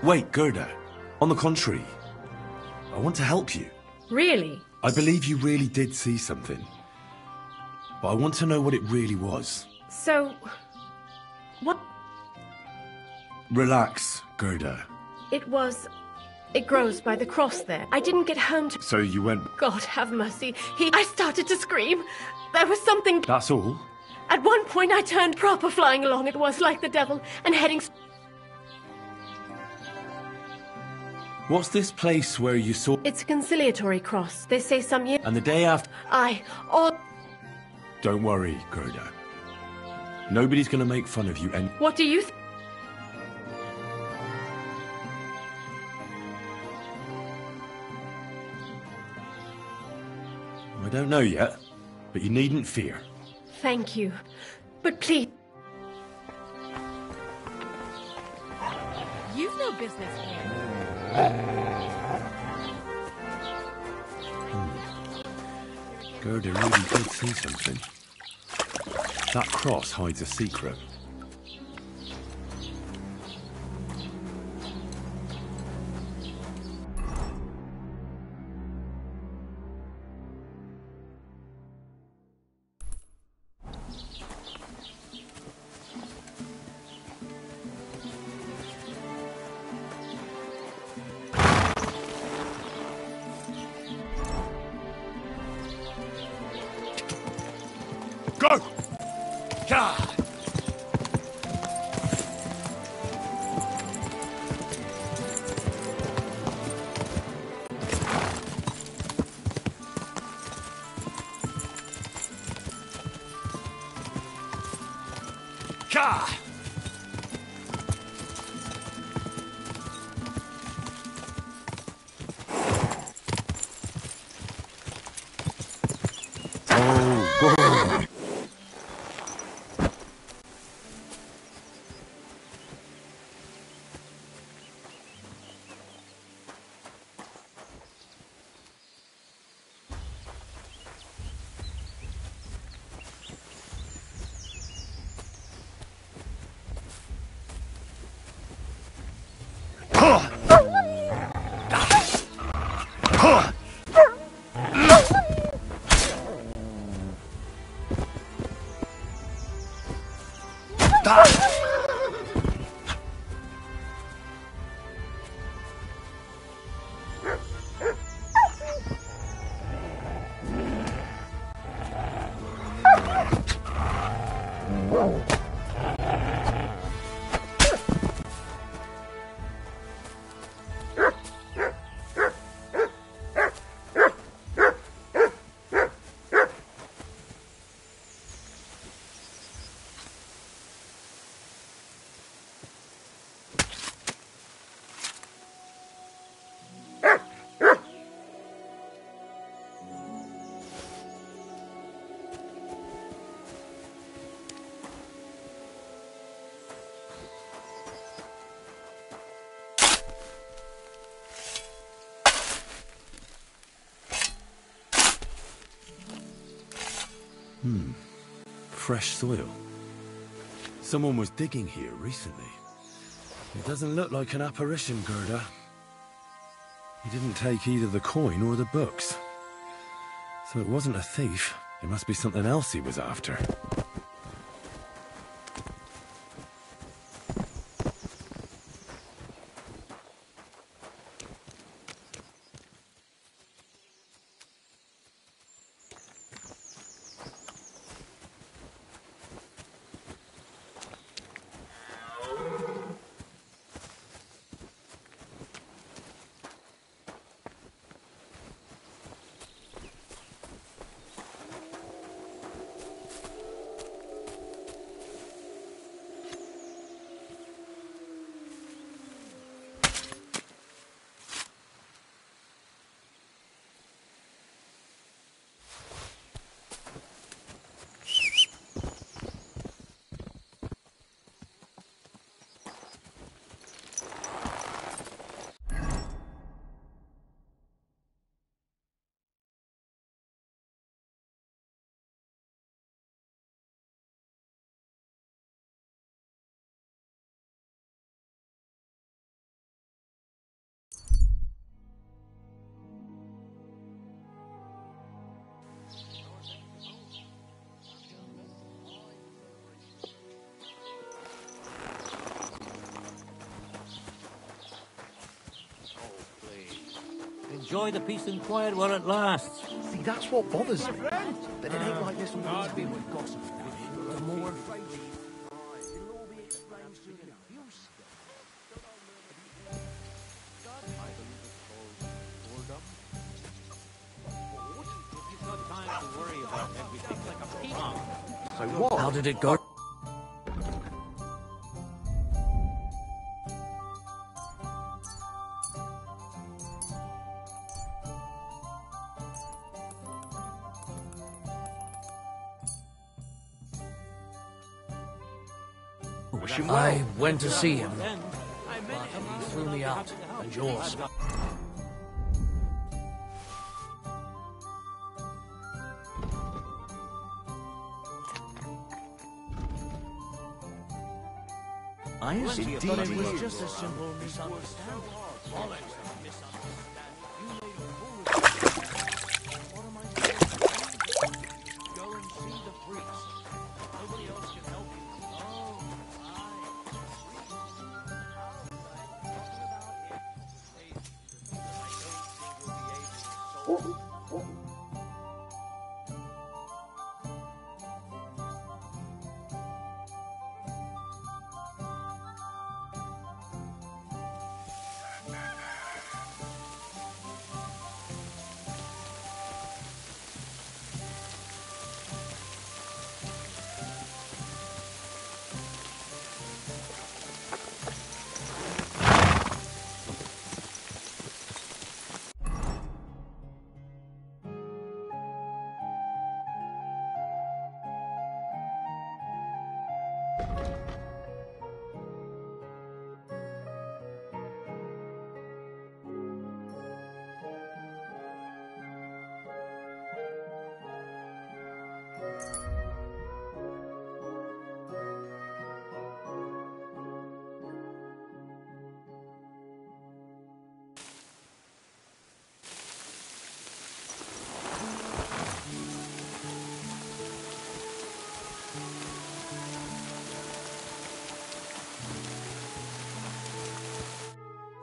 Wait, Gerda. On the contrary, I want to help you. Really? I believe you really did see something. But I want to know what it really was. So... what? Relax, Gerda. It was... It grows by the cross there. I didn't get home to... So you went... God have mercy. I started to scream. There was something... That's all? At one point I turned proper flying along. It was like the devil, and heading... What's this place where you saw... It's a conciliatory cross. They say some year... And the day after... all... Don't worry, Gerda. Nobody's gonna make fun of you and... What do you I don't know yet, but you needn't fear. Thank you. But please... You've no business here. Gerda really did see something. That cross hides a secret. Go! God! God! Oh, boy. Fresh soil. Someone was digging here recently. It doesn't look like an apparition, Gerda. He didn't take either the coin or the books. So it wasn't a thief. It must be something else he was after. enjoy the peace and quiet while it lasts. See, that's what bothers me. That it ain't like this always been with gossip. The more afraid we are, it'll all be explained soon enough. You've got time to worry about everything like a peacock. So what? How did it go? I went to see him, but he threw me out, and yours. I indeed. But it was just a simple misunderstanding. Go and see the priest. Nobody else can help you.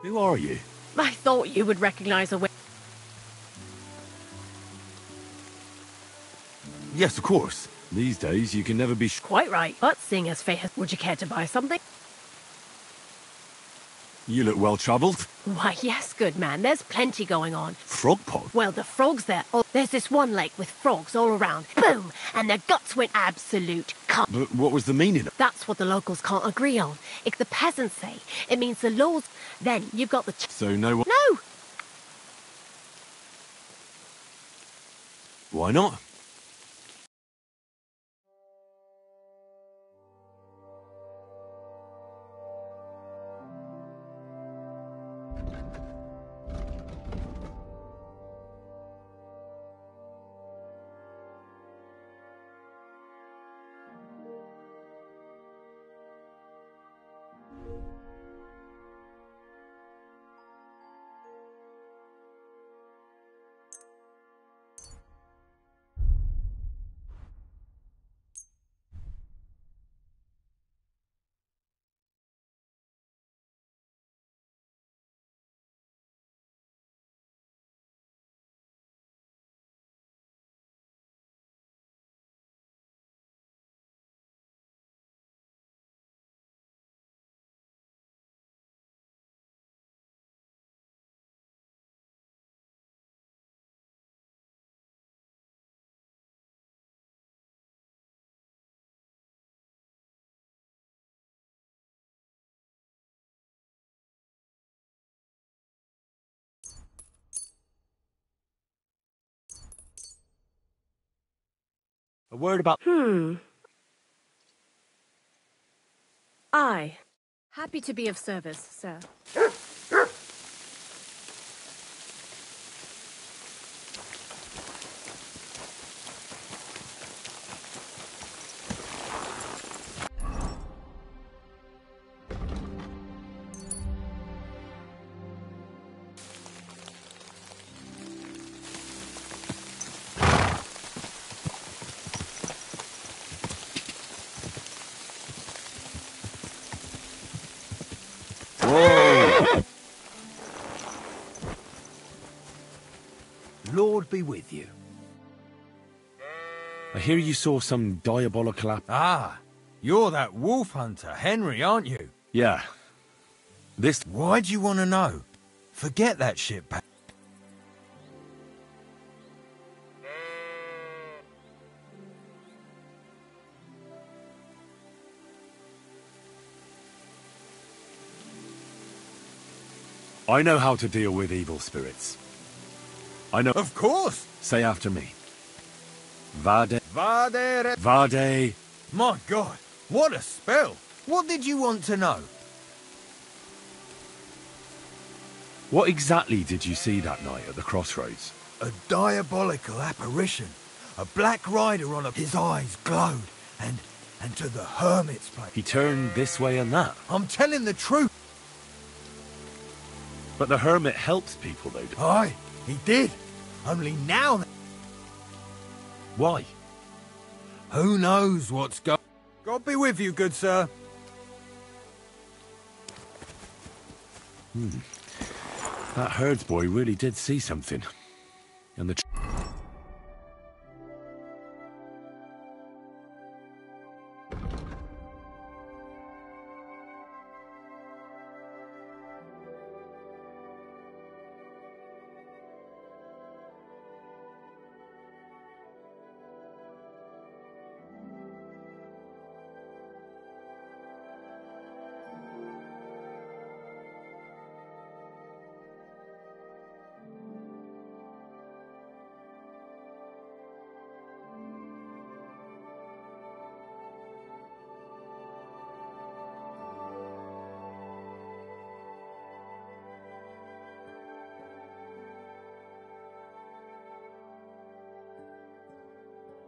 Who are you? I thought you would recognize a way. Yes, of course. These days, you can never be Quite right. But seeing as fate has, would you care to buy something? You look well-travelled. Why, yes, good man. There's plenty going on. Frog pond? Well, the frogs there. Oh, there's this one lake with frogs all around. Boom! And their guts went absolute cut. But what was the meaning of That's what the locals can't agree on. If the peasants say it means the laws, then you've got the... So no one... No! Why not? A word about... I. Happy to be of service, sir. Whoa! God be with you. I hear you saw some diabolical Ah, you're that wolf hunter, Henry, aren't you? Yeah. This... Why do you want to know? Forget that shit, pal. I know how to deal with evil spirits. I know... Of course! Say after me. Vade... Vade... Vade... My God, what a spell! What did you want to know? What exactly did you see that night at the crossroads? A diabolical apparition. A black rider on a... His eyes glowed, and to the hermit's place. He turned this way and that. I'm telling the truth. But the hermit helps people, though. Aye, he did. Only now... Why? Who knows what's going... God be with you, good sir. That herds boy really did see something. And the...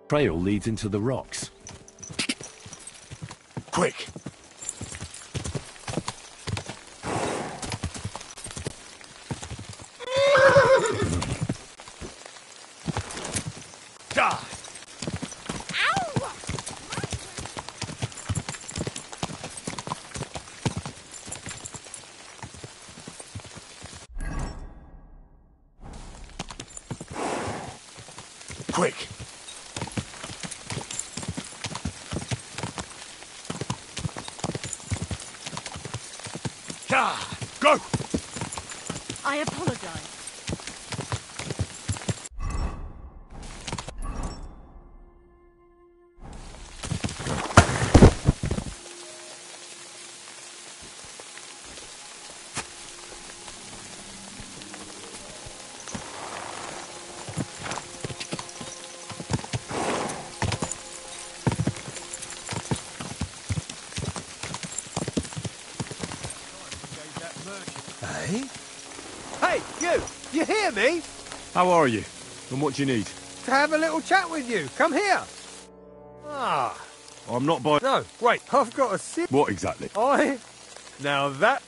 trail leads into the rocks. Quick! Die! Quick! Go! I apologize. Hey, you! You hear me? How are you? And what do you need? To have a little chat with you. Come here. Ah. I'm not buying... No, wait. I've got a What exactly? Now that...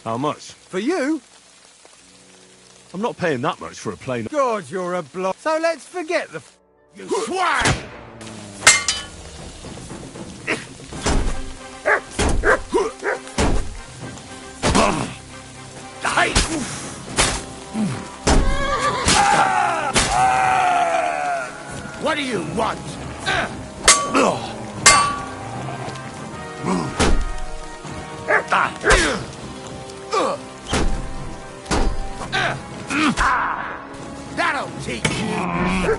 How much? For you? I'm not paying that much for a plane... God, you're a block. So let's forget the... You swag! What do you want? That'll teach you.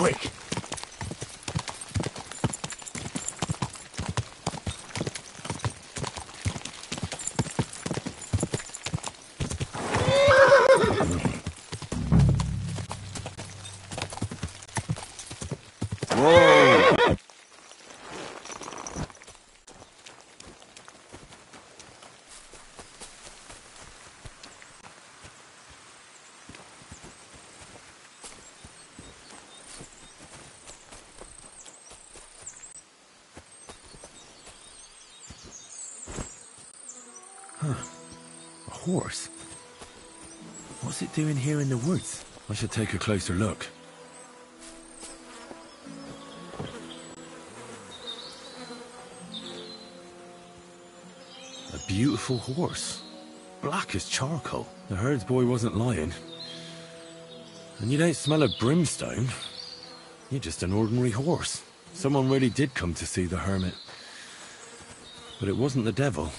quick. Whoa! Huh. A horse? What's it doing here in the woods? I should take a closer look. A beautiful horse. Black as charcoal. The herds boy wasn't lying. And you don't smell of brimstone. You're just an ordinary horse. Someone really did come to see the hermit. But it wasn't the devil.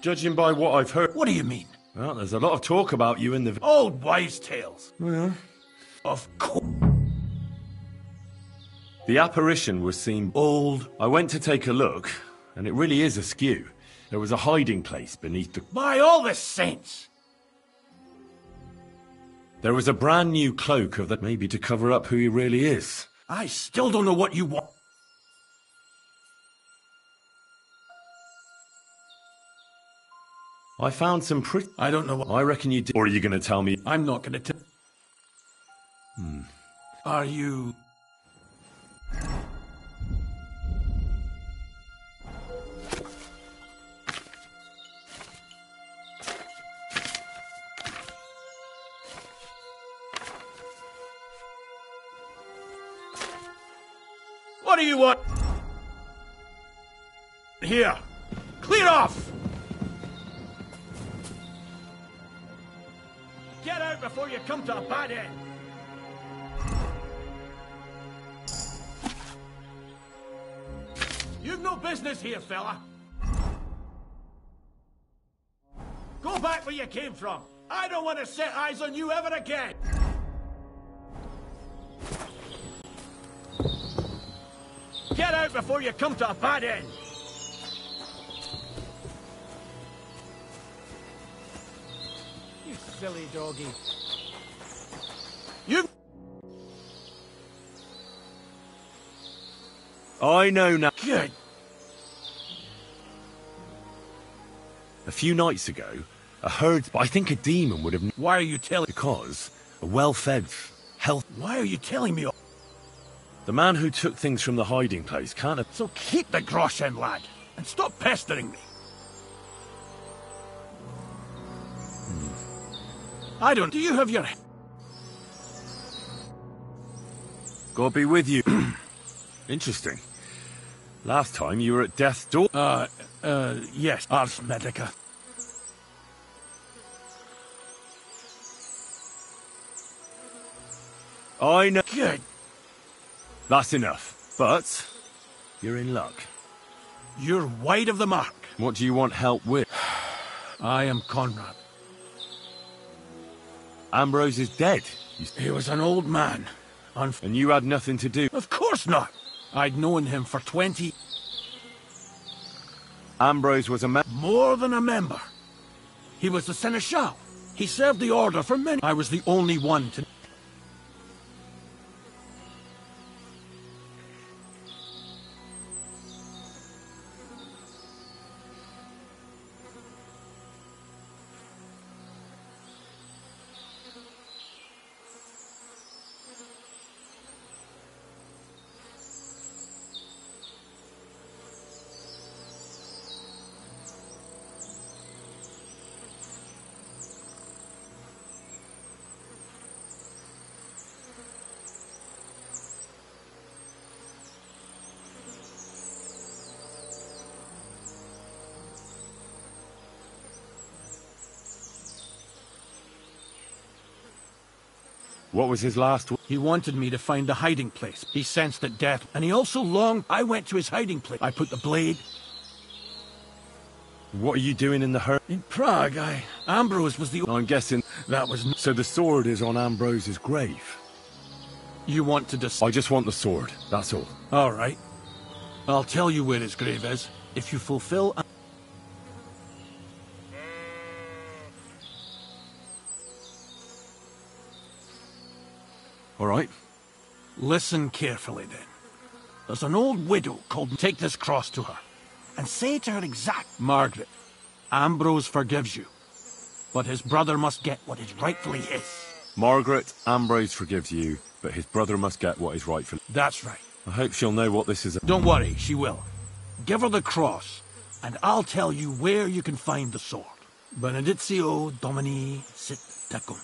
Judging by what I've heard... What do you mean? Well, there's a lot of talk about you in the... Old wives' tales. Well... Of course. The apparition was seen... Old. I went to take a look, and it really is askew. There was a hiding place beneath the... By all the saints! There was a brand new cloak of that, maybe to cover up who he really is. I still don't know what you want. I found some pretty... I don't know what... I reckon you did. Or are you going to tell me? I'm not going to tell... Are you... What do you want? Here. Clear off! Get out before you come to a bad end! You've no business here, fella. Go back where you came from. I don't want to set eyes on you ever again. Get out before you come to a bad end. You silly doggy. You... I know now. Good. A few nights ago, a herd... I think a demon would have... Why are you telling... Because a well-fed, health... Why are you telling me all... The man who took things from the hiding place can't have... So keep the groschen, lad, and stop pestering me. I don't... Do you have your... God be with you. Interesting. Last time you were at death's door. Yes, Ars Medica. I know... Good. That's enough. But you're in luck. You're wide of the mark. What do you want help with? I am Conrad. Ambrose is dead. He was an old man. And you had nothing to do? Of course not. I'd known him for 20... Ambrose was a man... More than a member. He was the seneschal. He served the order for many... I was the only one to... What was his last... He wanted me to find a hiding place. He sensed that death... And he also longed... I went to his hiding place. I put the blade... What are you doing in the herd? In Prague, Ambrose was the... I'm guessing... That was... So the sword is on Ambrose's grave? You want to I just want the sword, that's all. All right. I'll tell you where his grave is, if you fulfill... All right. Listen carefully, then. There's an old widow called... Take this cross to her, and say to her exact... Margaret, Ambrose forgives you, but his brother must get what is rightfully his. Margaret, Ambrose forgives you, but his brother must get what is rightfully... That's right. I hope she'll know what this is... Don't worry, she will. Give her the cross, and I'll tell you where you can find the sword. Benedictio Domini sit tecum.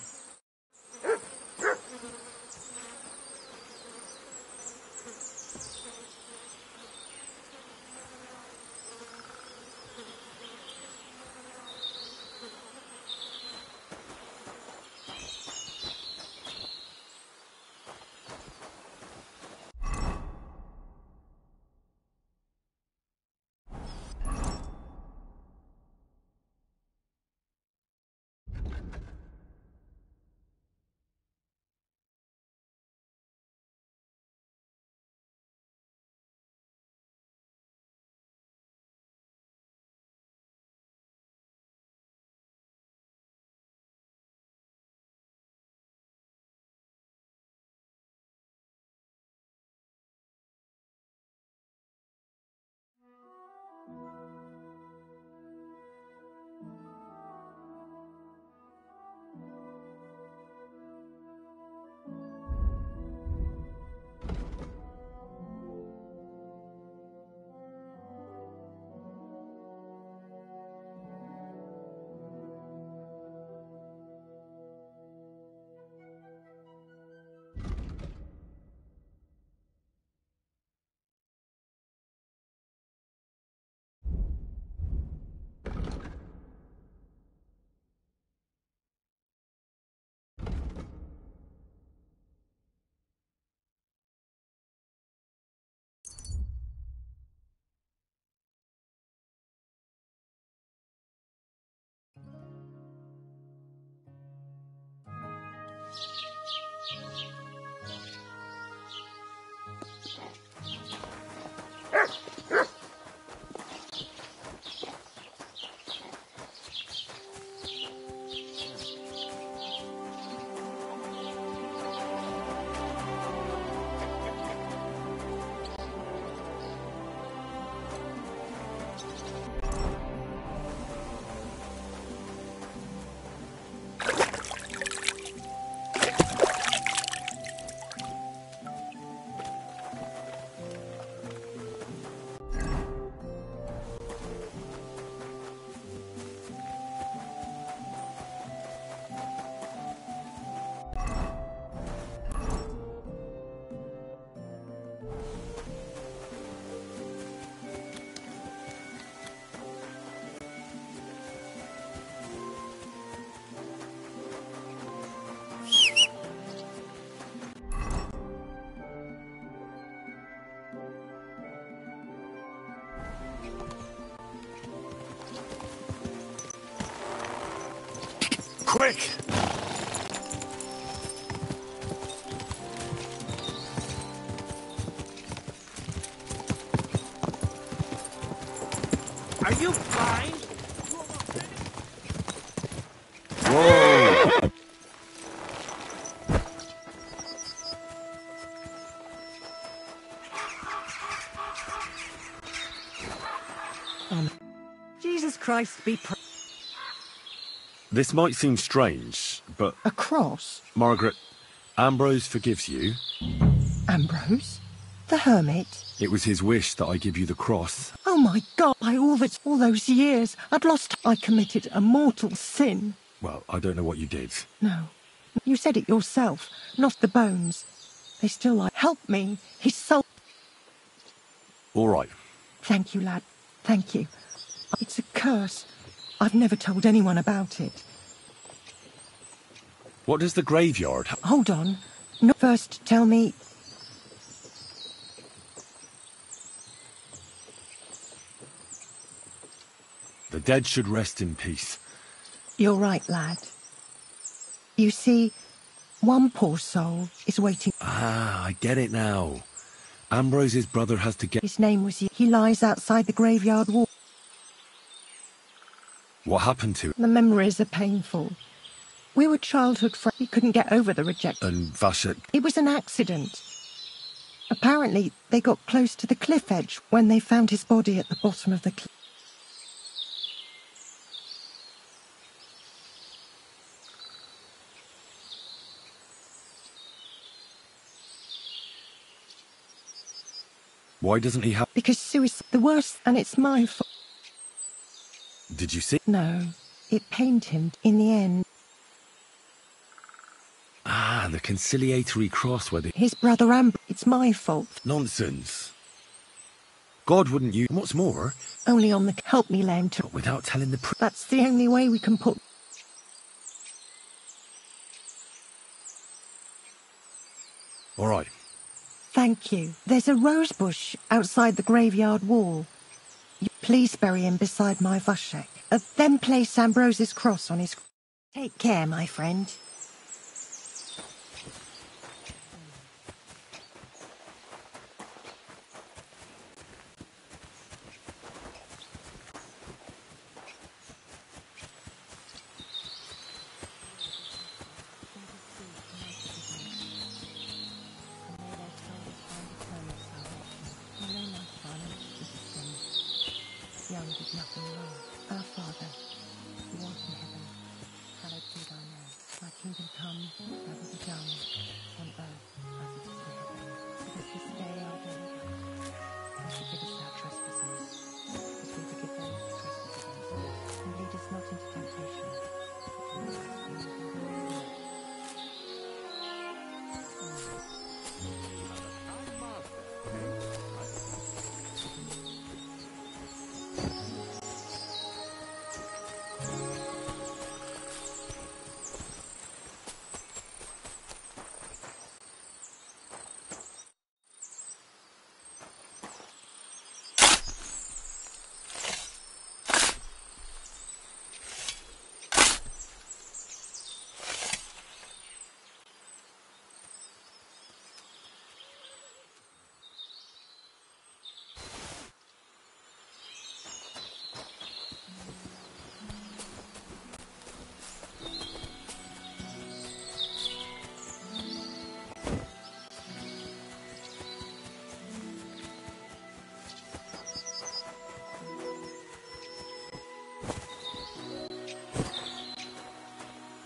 quick! Are you blind? Whoa! Jesus Christ be praised. This might seem strange, but... A cross? Margaret, Ambrose forgives you. Ambrose? The hermit? It was his wish that I give you the cross. Oh my God, by all those years, I committed a mortal sin. Well, I don't know what you did. No. You said it yourself, not the bones. They still lie. Help me. His soul. All right. Thank you, lad. Thank you. It's a curse. I've never told anyone about it. What does the graveyard... Hold on. No, first, tell me... The dead should rest in peace. You're right, lad. You see, one poor soul is waiting... Ah, I get it now. Ambrose's brother has to get... His name was... He lies outside the graveyard wall. What happened to him? The memories are painful. We were childhood friends. He couldn't get over the rejection. And Vashek? It was an accident. Apparently, they got close to the cliff edge when they found his body at the bottom of the cliff. Why doesn't he have... Because suicide... The worst, and it's my fault. Did you see? No. It pained him in the end. Ah, the conciliatory cross where the... His brother Amber... It's my fault. Nonsense. God wouldn't use... What's more... Only on the... Help me, Len, to... But without telling the... That's the only way we can put... All right. Thank you. There's a rose bush outside the graveyard wall. Please bury him beside my Vashek. Then place Ambrose's cross on his... Take care, my friend. Young did nothing wrong. Our Father, who art in heaven, hallowed be thy name. Thy kingdom come, thy will be done, on earth as it is in heaven. Give us this day our daily bread, and forgive us our trespasses, as we forgive those who trespass against us. And lead us not into temptation, but deliver us from evil.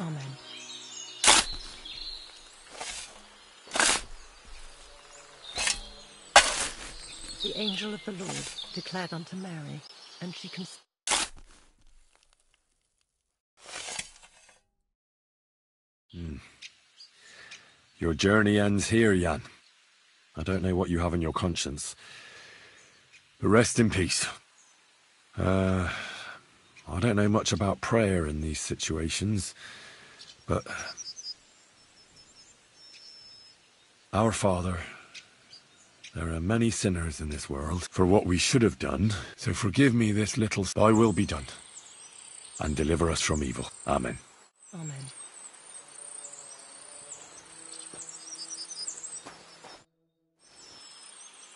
Amen. The angel of the Lord declared unto Mary, and she conceived. Your journey ends here, Jan. I don't know what you have on your conscience. But rest in peace. I don't know much about prayer in these situations, but... Our Father, there are many sinners in this world for what we should have done, so forgive me this little... Thy will be done, and deliver us from evil. Amen. Amen.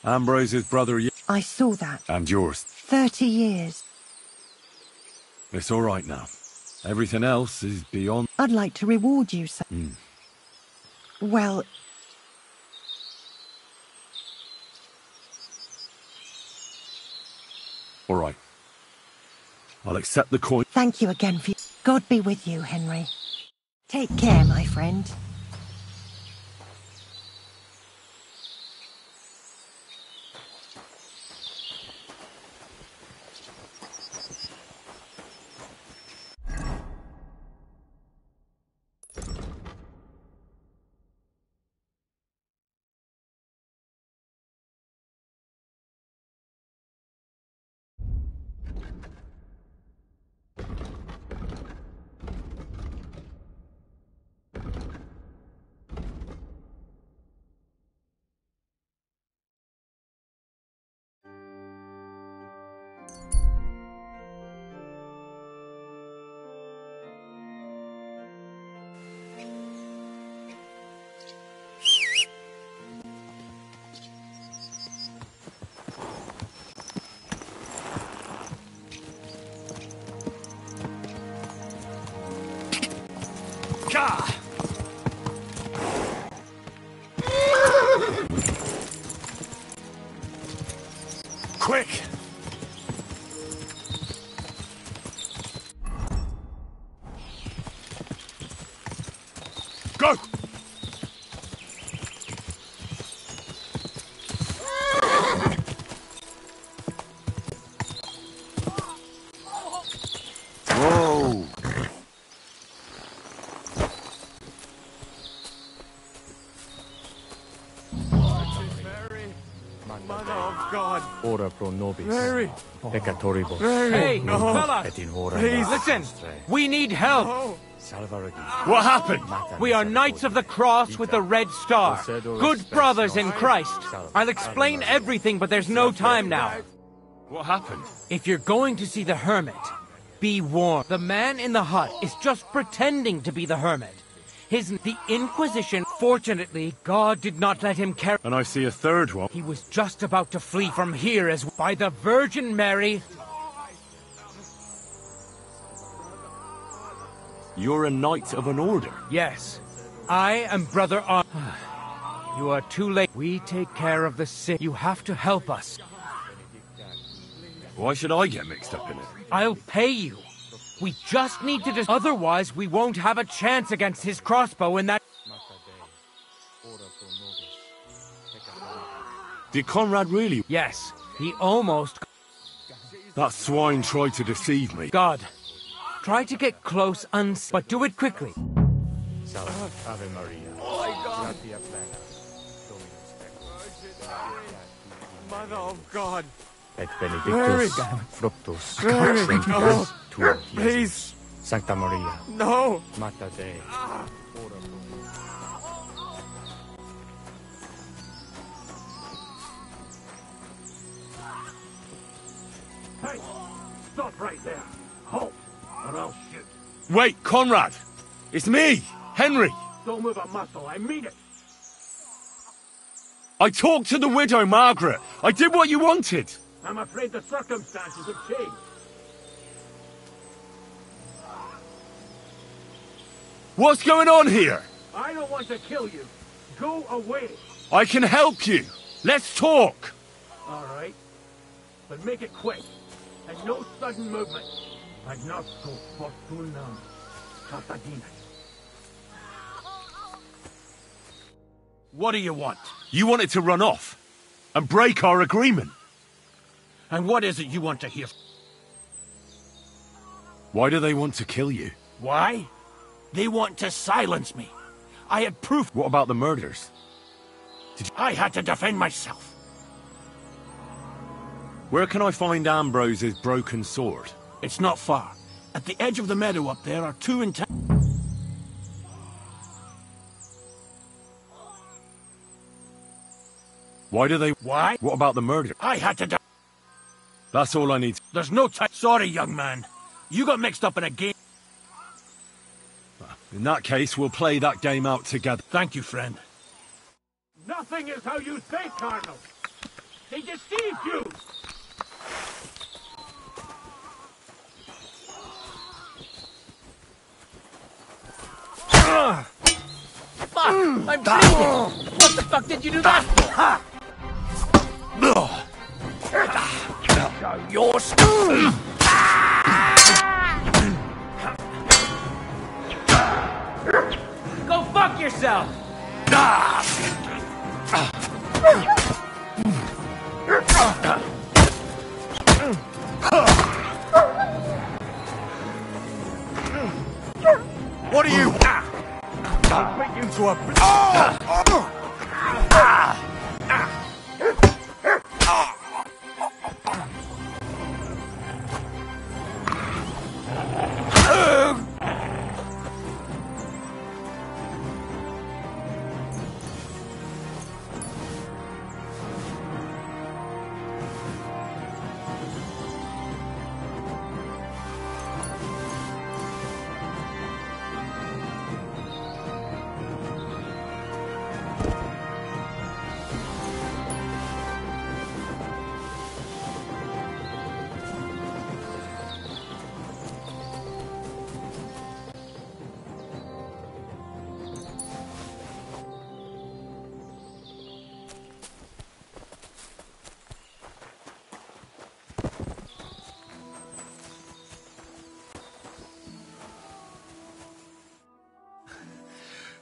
Ambrose's brother, I saw that. and yours. 30 years. It's all right now. Everything else is beyond. I'd like to reward you, sir. Well... All right. I'll accept the coin. Thank you again for... God be with you, Henry. Take care, my friend. Quick! Go! Whoa! Mother of God. Ora pro nobis. Mary. Peccatoribus. Mary. No. Fella. Et in hora Please. Listen, we need help. What happened? We are Knights of the Cross with the Red Star. Good brothers in Christ. I'll explain everything, but there's no time now. What happened? If you're going to see the hermit, be warned. The man in the hut is just pretending to be the hermit. The Inquisition, fortunately, God did not let him carry... And I see a third one. He was just about to flee from here as by the Virgin Mary. You're a knight of an order? Yes. I am Brother Ar... You are too late. We take care of the sick. You have to help us. Why should I get mixed up in it? I'll pay you. We just need to otherwise we won't have a chance against his crossbow in that... Did Conrad really? Yes, he almost... That swine tried to deceive me. God, try to get close but do it quickly. Ave Maria. Oh, God. Mother of God. Et Mary. benedictus fructus Mary. ventris tuum, Please. Sancta Maria. No. Mater Dei. Hey, stop right there. Halt, or I'll shoot. Wait, Conrad! It's me, Henry! Don't move a muscle, I mean it. I talked to the widow, Margaret. I did what you wanted. I'm afraid the circumstances have changed. What's going on here? I don't want to kill you. Go away. I can help you. Let's talk. All right. But make it quick. And no sudden movement. Ad nostro fortunam catadina. What do you want? You wanted to run off and break our agreement. And what is it you want to hear? Why do they want to kill you? Why? They want to silence me. I had proof. What about the murders? I had to defend myself. Where can I find Ambrose's broken sword? It's not far. At the edge of the meadow up there are two intact... Why do they... Why? What about the murder? I had to... That's all I need. There's no time. Sorry, young man. You got mixed up in a game. In that case, we'll play that game out together. Thank you, friend. Nothing is how you think, Cardinal. They deceived you. Fuck! I'm bleeding! What the fuck did you do that? You're Go fuck yourself! What are you? I'll beat you to a...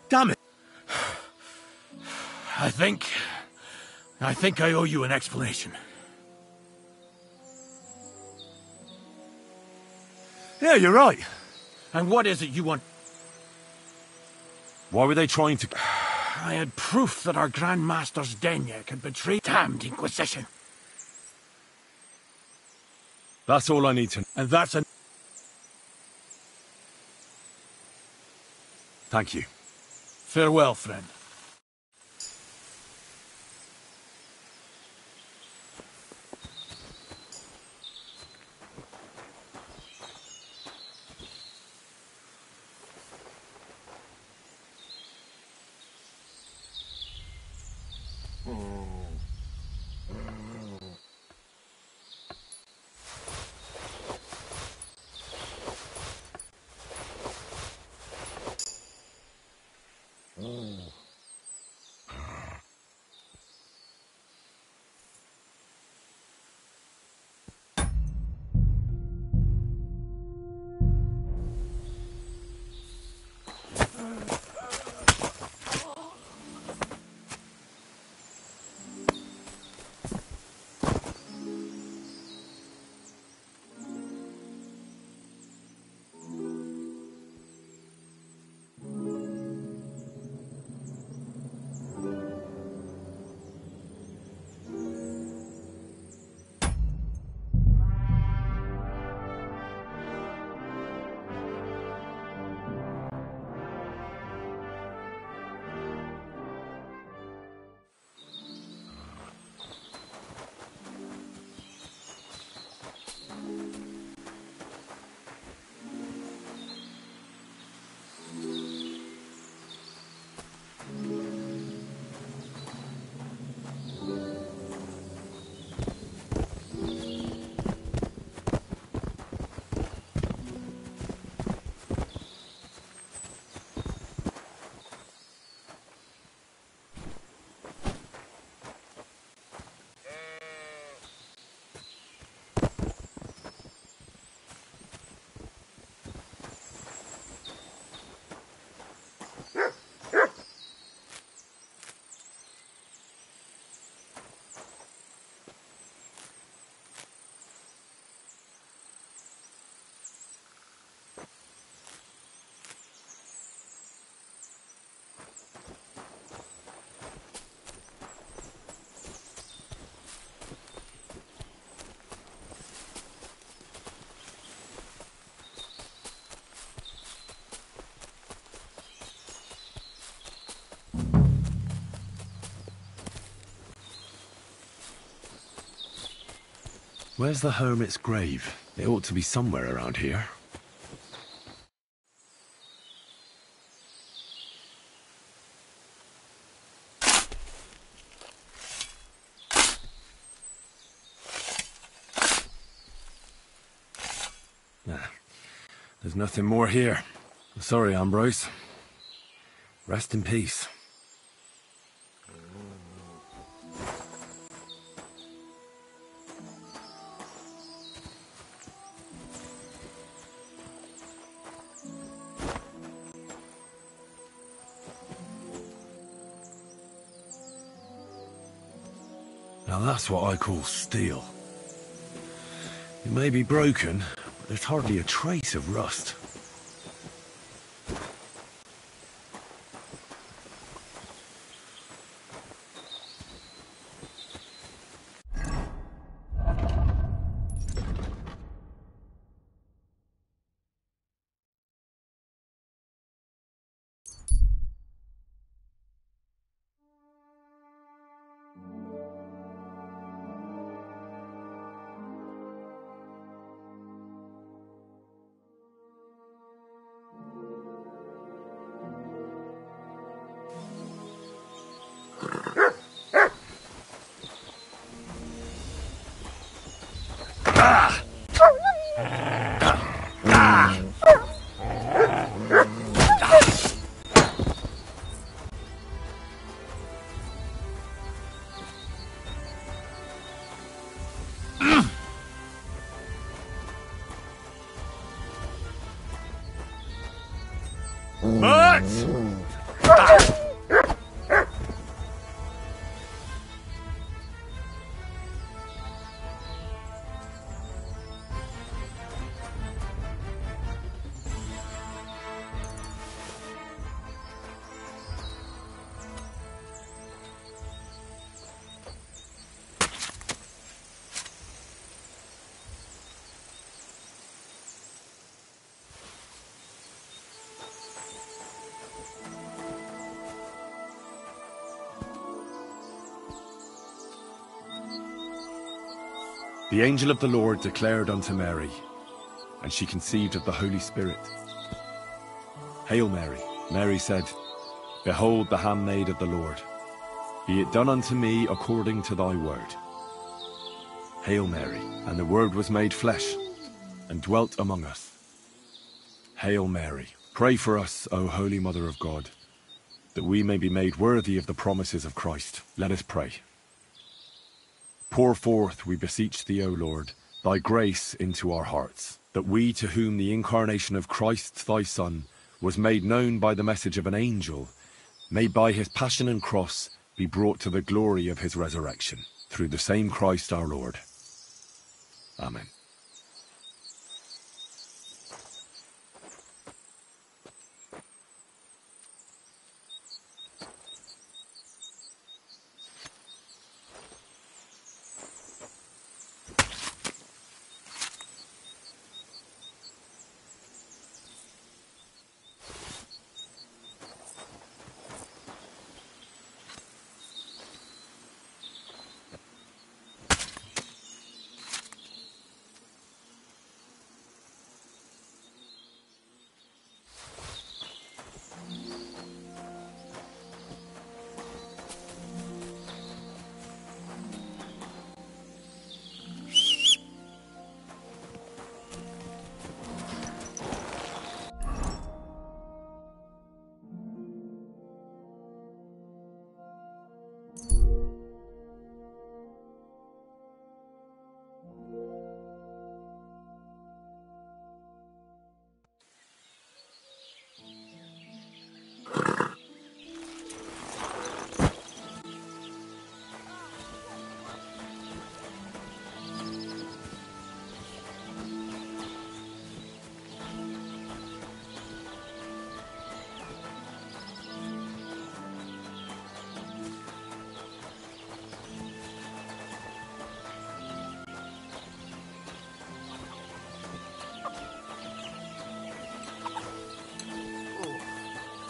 Damn it. I think I owe you an explanation. Yeah, you're right. And what is it you want? Why were they trying to... I had proof that our Grand Master's Deniak had betrayed damned Inquisition. That's all I need to know. And that's an... Thank you. Farewell, friend. Where's the hermit's grave? It ought to be somewhere around here. There's nothing more here. Sorry, Ambrose. Rest in peace. Now that's what I call steel. It may be broken, but there's hardly a trace of rust. The angel of the Lord declared unto Mary, and she conceived of the Holy Spirit. Hail Mary, Mary said, Behold the handmaid of the Lord. Be it done unto me according to thy word. Hail Mary, and the Word was made flesh, and dwelt among us. Hail Mary, pray for us, O Holy Mother of God, that we may be made worthy of the promises of Christ. Let us pray. Pour forth, we beseech thee, O Lord, thy grace into our hearts, that we, to whom the incarnation of Christ thy Son was made known by the message of an angel, may by his passion and cross be brought to the glory of his resurrection, through the same Christ our Lord. Amen.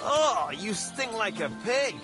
Oh, you stink like a pig.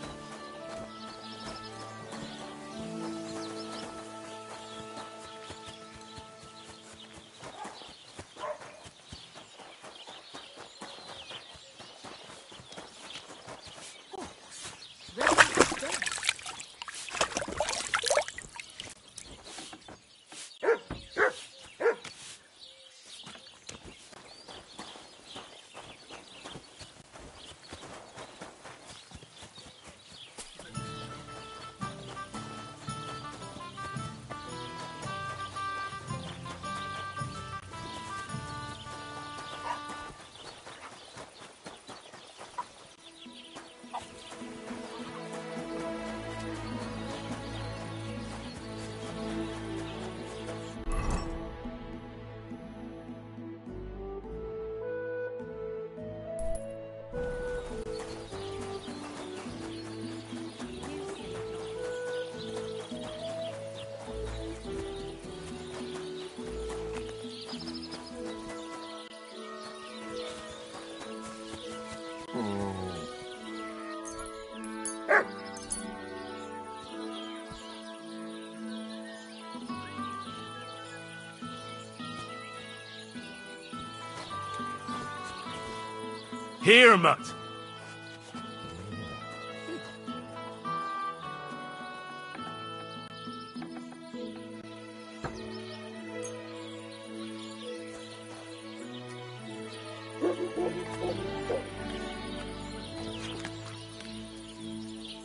Here, Mutt.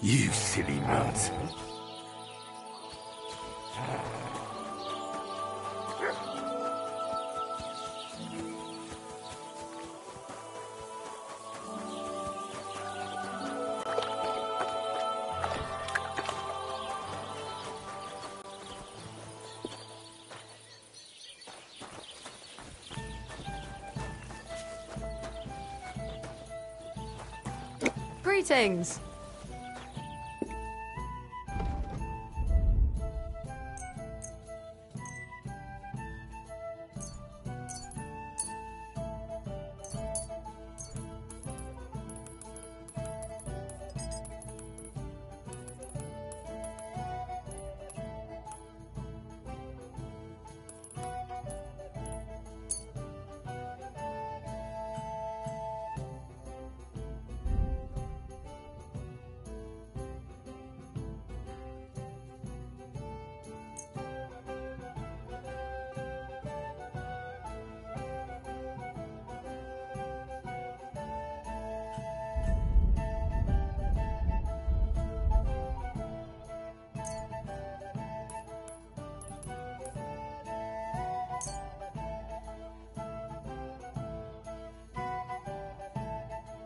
You silly nut. Greetings.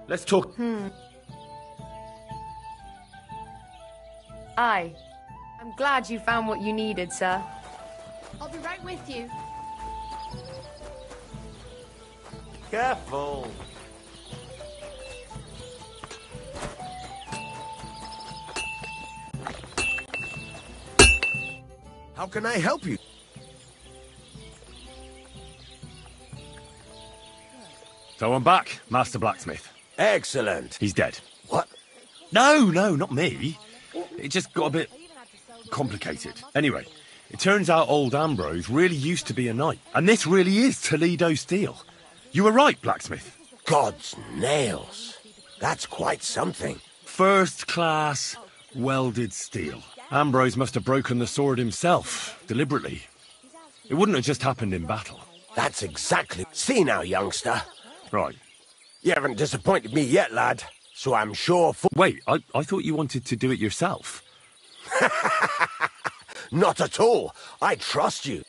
Let's talk. Aye. I'm glad you found what you needed, sir. I'll be right with you. Careful. How can I help you? So I'm back, Master Blacksmith. Excellent. He's dead. What? No, not me. It just got a bit complicated. Anyway, it turns out old Ambrose really used to be a knight. And this really is Toledo steel. You were right, Blacksmith. God's nails. That's quite something. First class welded steel. Ambrose must have broken the sword himself, deliberately. It wouldn't have just happened in battle. That's exactly... See now, youngster. Right. You haven't disappointed me yet, lad. So I'm sure... Wait, I thought you wanted to do it yourself. Not at all. I trust you.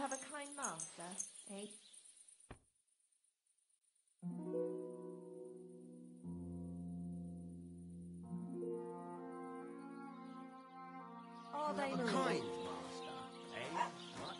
have a kind master, eh? Are they A not? kind master, eh? What?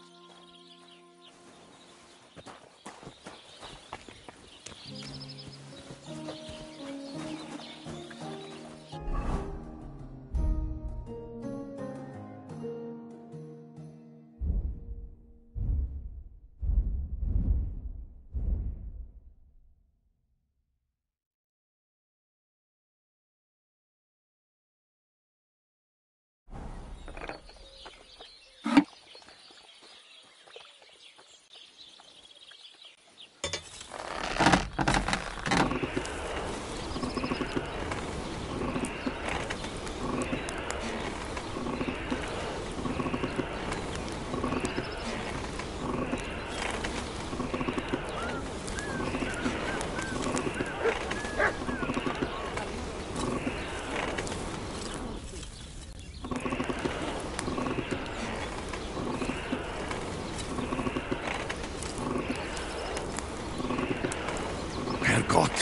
Herrgott,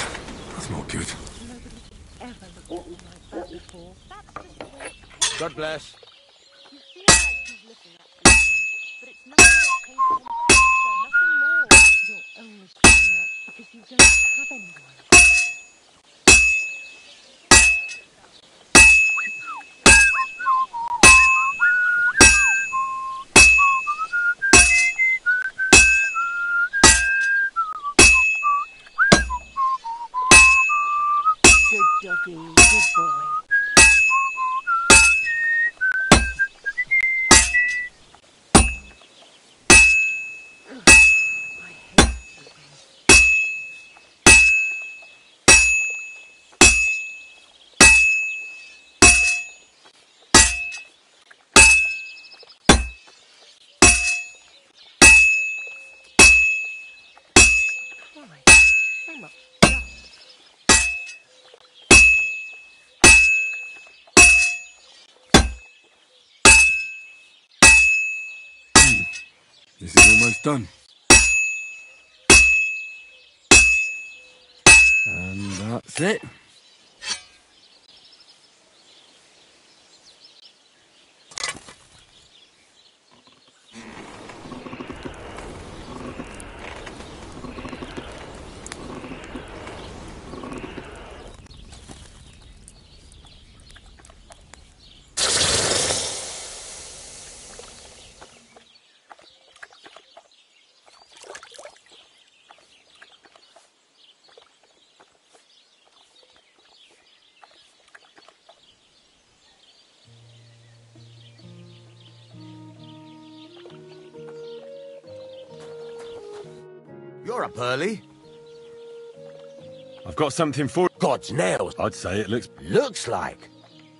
that's not good. God bless. You feel like she's looking at you, but it's nothing but paint on plaster, nothing more. You're only saying that because you don't have anyone. Good doggy, good boy. So much stuff. This is almost done. And that's it. You're up early. I've got something for... God's nails. I'd say it looks... Looks like.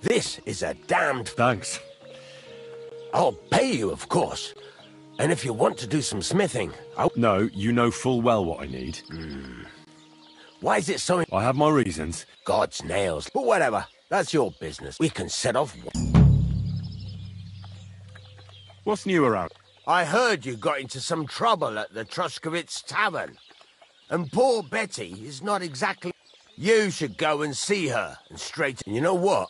This is a damned... Thanks. I'll pay you, of course. And if you want to do some smithing, No, you know full well what I need. Why is it so... I have my reasons. God's nails. But whatever. That's your business. We can set off... What's new around? I heard you got into some trouble at the Truskowitz Tavern. And poor Betty is not exactly... You should go and see her and straighten... You know what?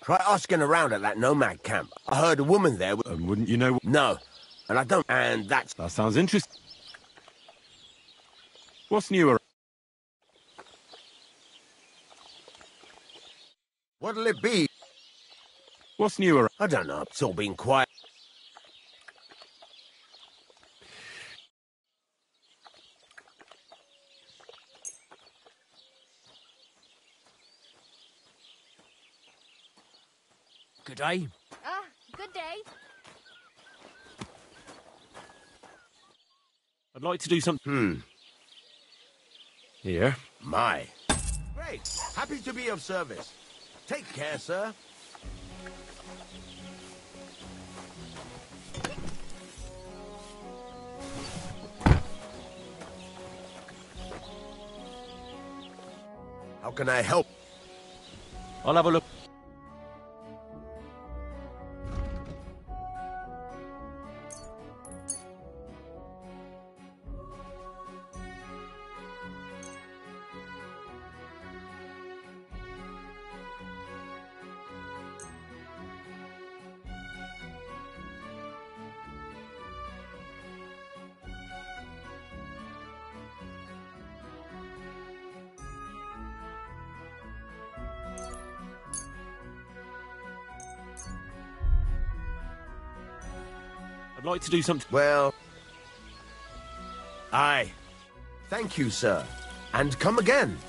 Try asking around at that nomad camp. I heard a woman there... And wouldn't you know... No. And I don't... And that's... That sounds interesting. What's new around? What'll it be? What's new around? I don't know. It's all been quiet. Good day. Ah, good day. I'd like to do something... Here. My. Great. Happy to be of service. Take care, sir. How can I help? I'll have a look. I'd like to do something. Well... Aye. Thank you, sir. And come again.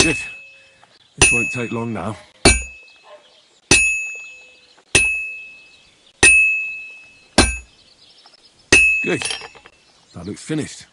Good. This won't take long now. Good. That looks finished.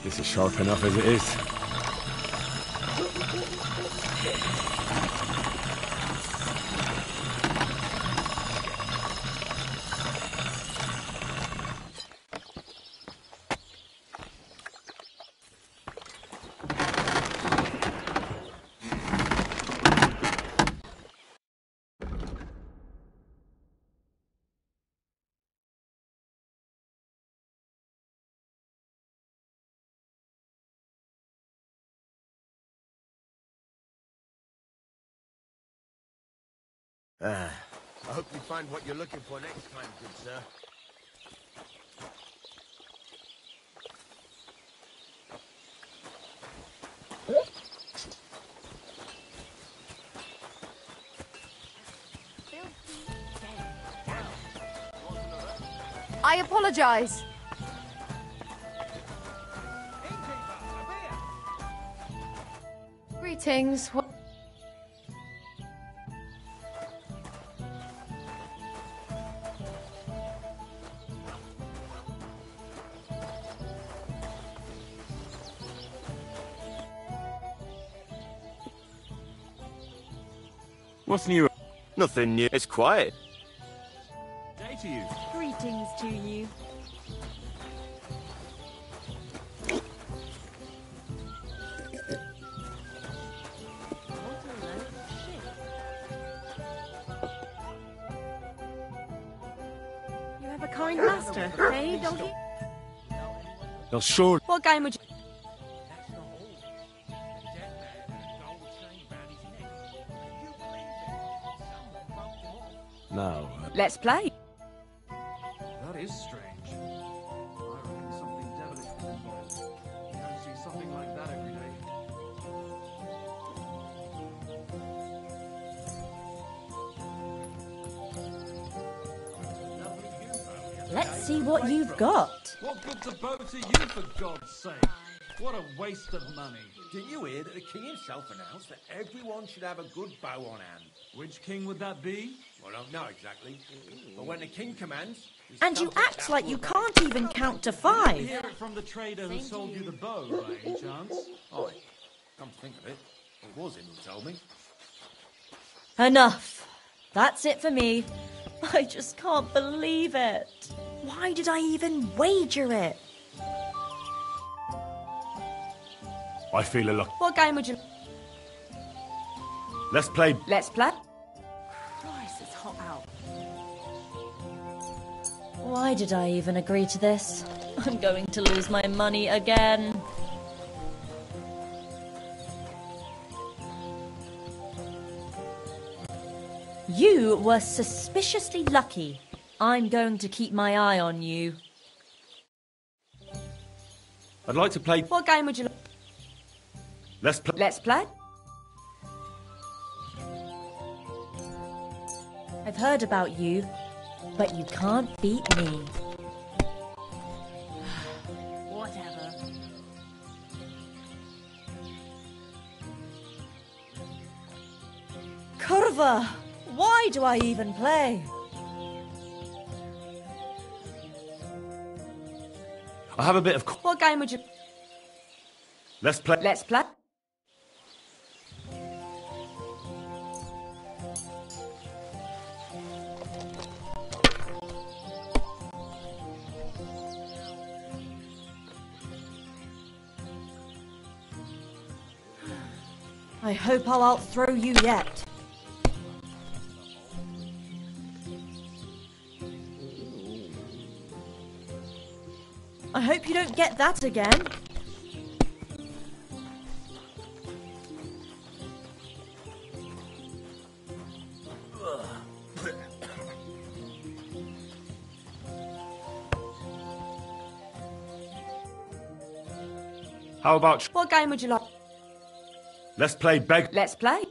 This is sharp enough as it is. I hope you find what you're looking for next time, good sir. I apologize. Greetings. What's new? Nothing new. It's quiet. to you. Greetings to you. You have a kind master, eh, doggy? They'll surely... What game would you... Now, Let's play. That is strange. I reckon something devilish was involved. You don't see something like that every day. Let's see what you've got. What good's a bow to you, for God's sake? What a waste of money. Didn't you hear that the king himself announced that everyone should have a good bow on hand? Which king would that be? Well, I don't know exactly. But when the king commands... his And you subjects act have like to you obey. can't even count to Did you 5. hear it from the trader who sold you the bow, by any chance? Oh, come to think of it, it was him who told me. Enough. That's it for me. I just can't believe it. Why did I even wager it? I feel a lot. What game would you... Let's play... Let's play. Christ, it's hot out. Why did I even agree to this? I'm going to lose my money again. You were suspiciously lucky. I'm going to keep my eye on you. I'd like to play... What game would you... Let's play... Let's play. I've heard about you, but you can't beat me. Whatever. Curva! Why do I even play? I have a bit of... What game would you... Let's play... Let's play. I hope I'll outthrow you yet. I hope you don't get that again. How about... What game would you like? Let's play beg... Let's play.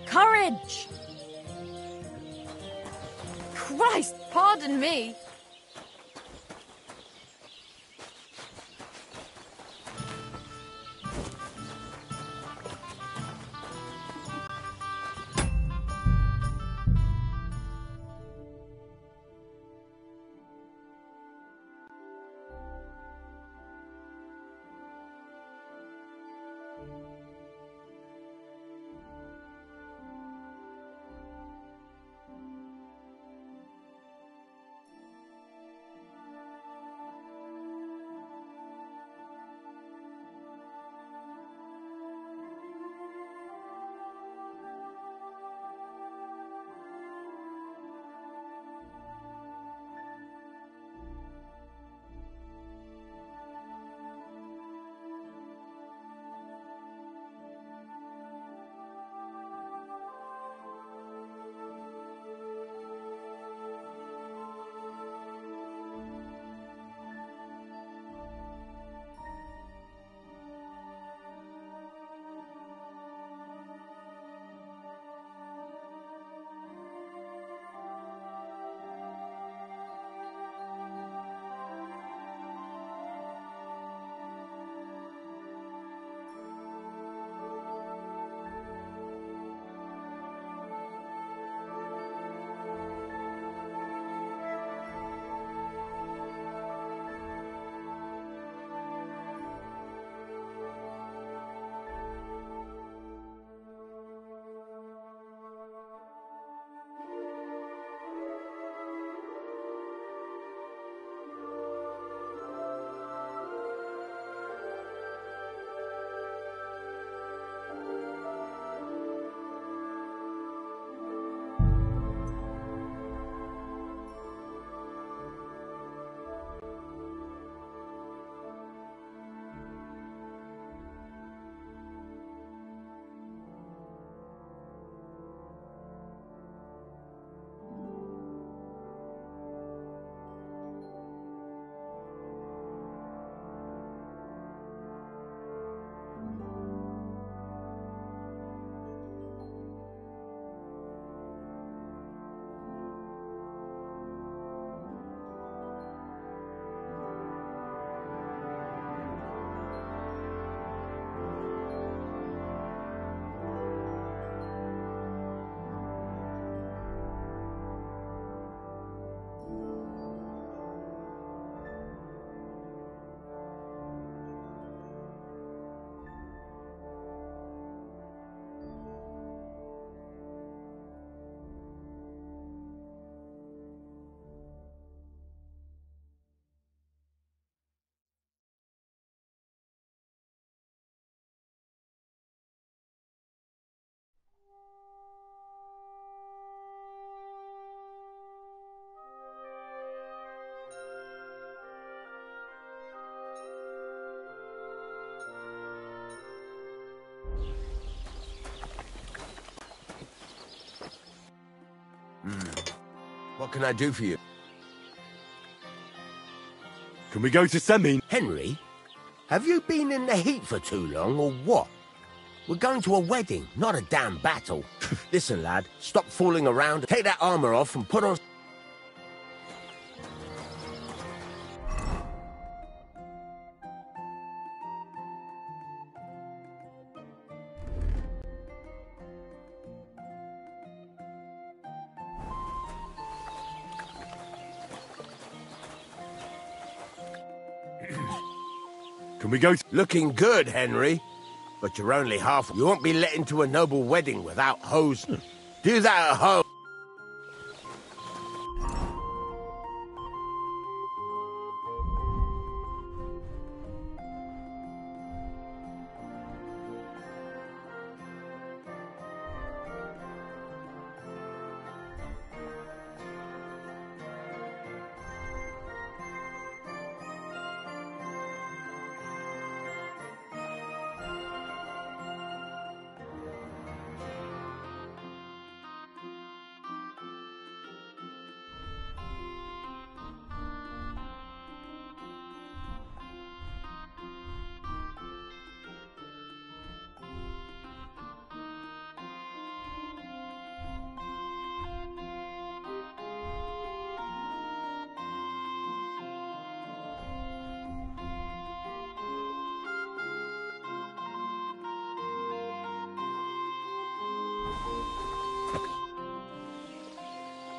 Courage! Christ, pardon me. What can I do for you? Can we go to Semin? Henry, have you been in the heat for too long, or what? We're going to a wedding, not a damn battle. Listen, lad, stop fooling around. Take that armor off and put on... Can we go... Looking good, Henry. But you're only half... You won't be let into a noble wedding without hose. Do that at home.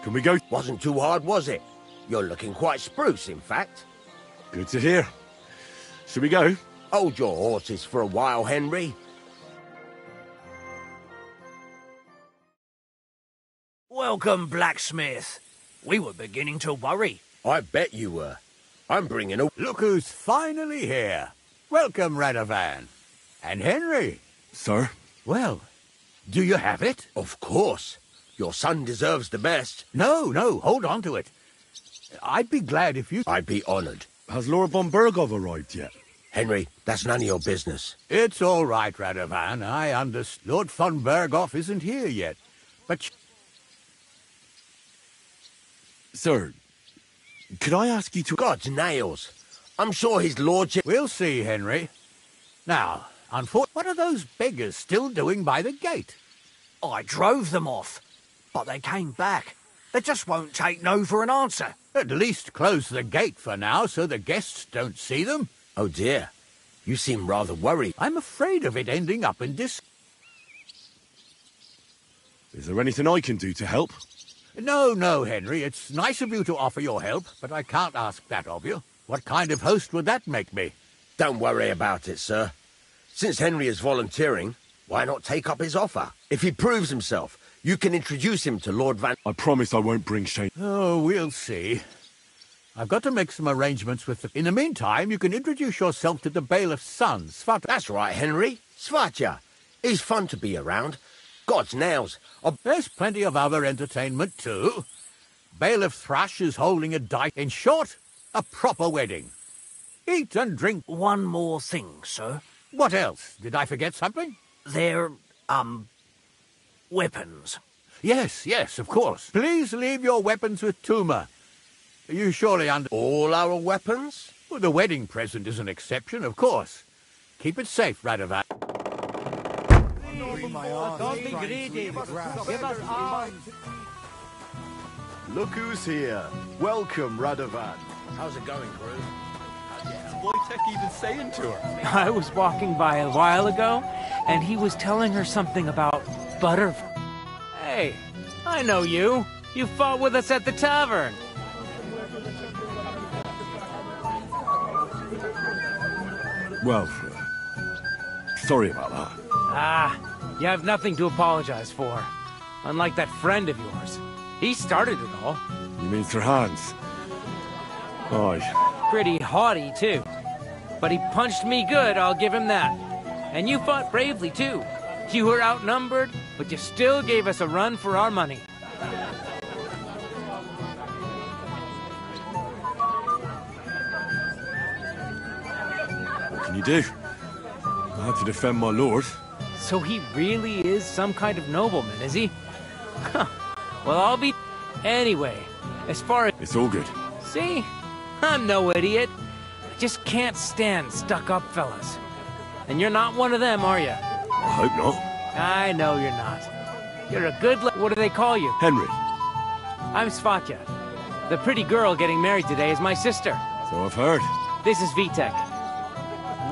Can we go? Wasn't too hard, was it? You're looking quite spruce, in fact. Good to hear. Shall we go? Hold your horses for a while, Henry. Welcome, blacksmith. We were beginning to worry. I bet you were. I'm bringing a... Look who's finally here. Welcome, Radovan. And Henry. Sir? Well, do you have it? Of course. Your son deserves the best. No, hold on to it. I'd be glad if you... I'd be honoured. Has Lord von Bergov arrived yet? Henry, that's none of your business. It's all right, Radovan. I understand. Lord von Bergov isn't here yet. But... Sir, could I ask you to... God's nails. I'm sure his lordship... We'll see, Henry. Now, unfortunately, what are those beggars still doing by the gate? I drove them off, but they came back. They just won't take no for an answer. At least close the gate for now so the guests don't see them. Oh dear, you seem rather worried. I'm afraid of it ending up in Is there anything I can do to help? No, Henry. It's nice of you to offer your help, but I can't ask that of you. What kind of host would that make me? Don't worry about it, sir. Since Henry is volunteering, why not take up his offer? If he proves himself, you can introduce him to Lord Van... I promise I won't bring shame. Oh, we'll see. I've got to make some arrangements with the... In the meantime, you can introduce yourself to the bailiff's son, Svat... That's right, Henry. Svatja. He's fun to be around. God's nails. There's plenty of other entertainment, too. Bailiff Thrush is holding a dice. In short, a proper wedding. Eat and drink. One more thing, sir. What else? Did I forget something? They're, weapons. Yes, of course. Please leave your weapons with Tuma. You surely All our weapons? Well, the wedding present is an exception, of course. Keep it safe, Radovan. Don't be greedy. Give us arms. Look who's here. Welcome, Radovan. How's it going, crew? What's Wojtek even saying to her? I was walking by a while ago, and he was telling her something about butter. Hey, I know you. You fought with us at the tavern. Well, sorry about that. You have nothing to apologize for. Unlike that friend of yours. He started it all. You mean Sir Hans? Aye. Pretty haughty, too. But he punched me good, I'll give him that. And you fought bravely, too. You were outnumbered, but you still gave us a run for our money. What can you do? I had to defend my lord. So he really is some kind of nobleman, is he? Huh. Well, I'll be... Anyway, As far as... It's all good. See? I'm no idiot. I just can't stand stuck-up fellas. And you're not one of them, are you? I hope not. I know you're not. You're a good... What do they call you? Henry. I'm Svatya. The pretty girl getting married today is my sister. So I've heard. This is Vitek.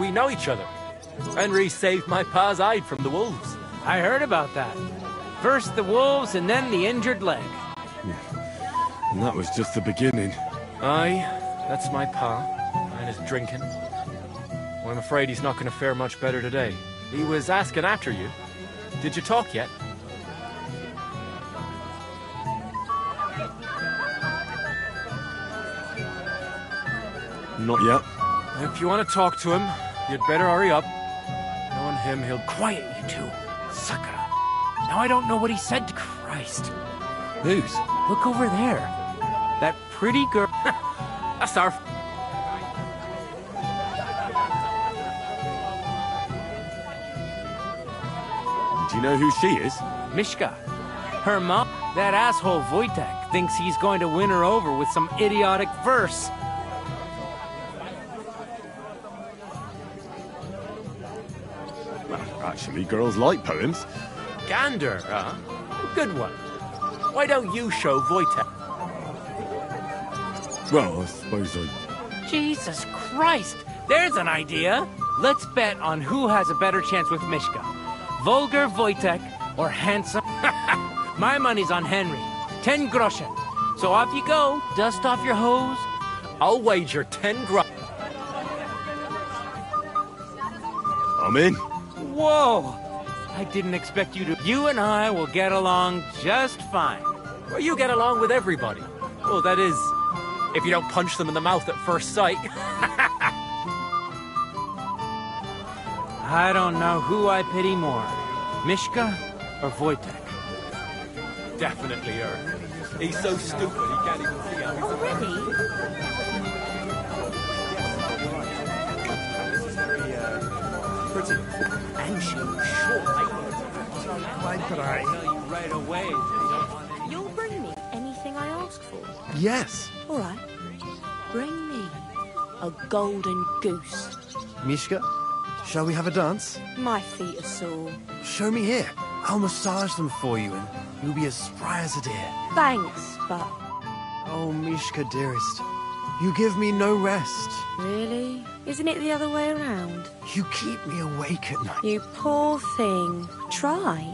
We know each other. Henry saved my pa's hide from the wolves. I heard about that. First the wolves and then the injured leg. And that was just the beginning. Aye, that's my pa. And his drinking. Well, I'm afraid he's not going to fare much better today. He was asking after you. Did you talk yet? Not yet. If you want to talk to him, you'd better hurry up. Knowing him, he'll... Quiet, you two. Sakura. Now I don't know what he said to Christ. Whose? Look over there. That pretty girl... That's our... Do you know who she is? Mishka. Her mom. That asshole Wojtek thinks he's going to win her over with some idiotic verse. Actually, girls like poems. Gander, huh? Good one. Why don't you show Wojtek? Well, I suppose I... Jesus Christ! There's an idea! Let's bet on who has a better chance with Mishka. Vulgar Wojtek or handsome... My money's on Henry. 10 groschen. So off you go. Dust off your hose. I'll wager 10 groschen. I'm in. Whoa! I didn't expect you to... You and I will get along just fine. Well, you get along with everybody. Well, that is, if you don't punch them in the mouth at first sight. I don't know who I pity more. Mishka or Wojtek? Definitely her. He's so stupid he can't even see how he's... Already? Pretty. And she was short. Why could I? Tell you right away. You'll bring me anything I ask for. Yes. All right. Bring me a golden goose. Mishka, shall we have a dance? My feet are sore. Show me here. I'll massage them for you and you'll be as spry as a deer. Thanks, but... Oh, Mishka, dearest. You give me no rest. Really? Isn't it the other way around? You keep me awake at night. You poor thing. Try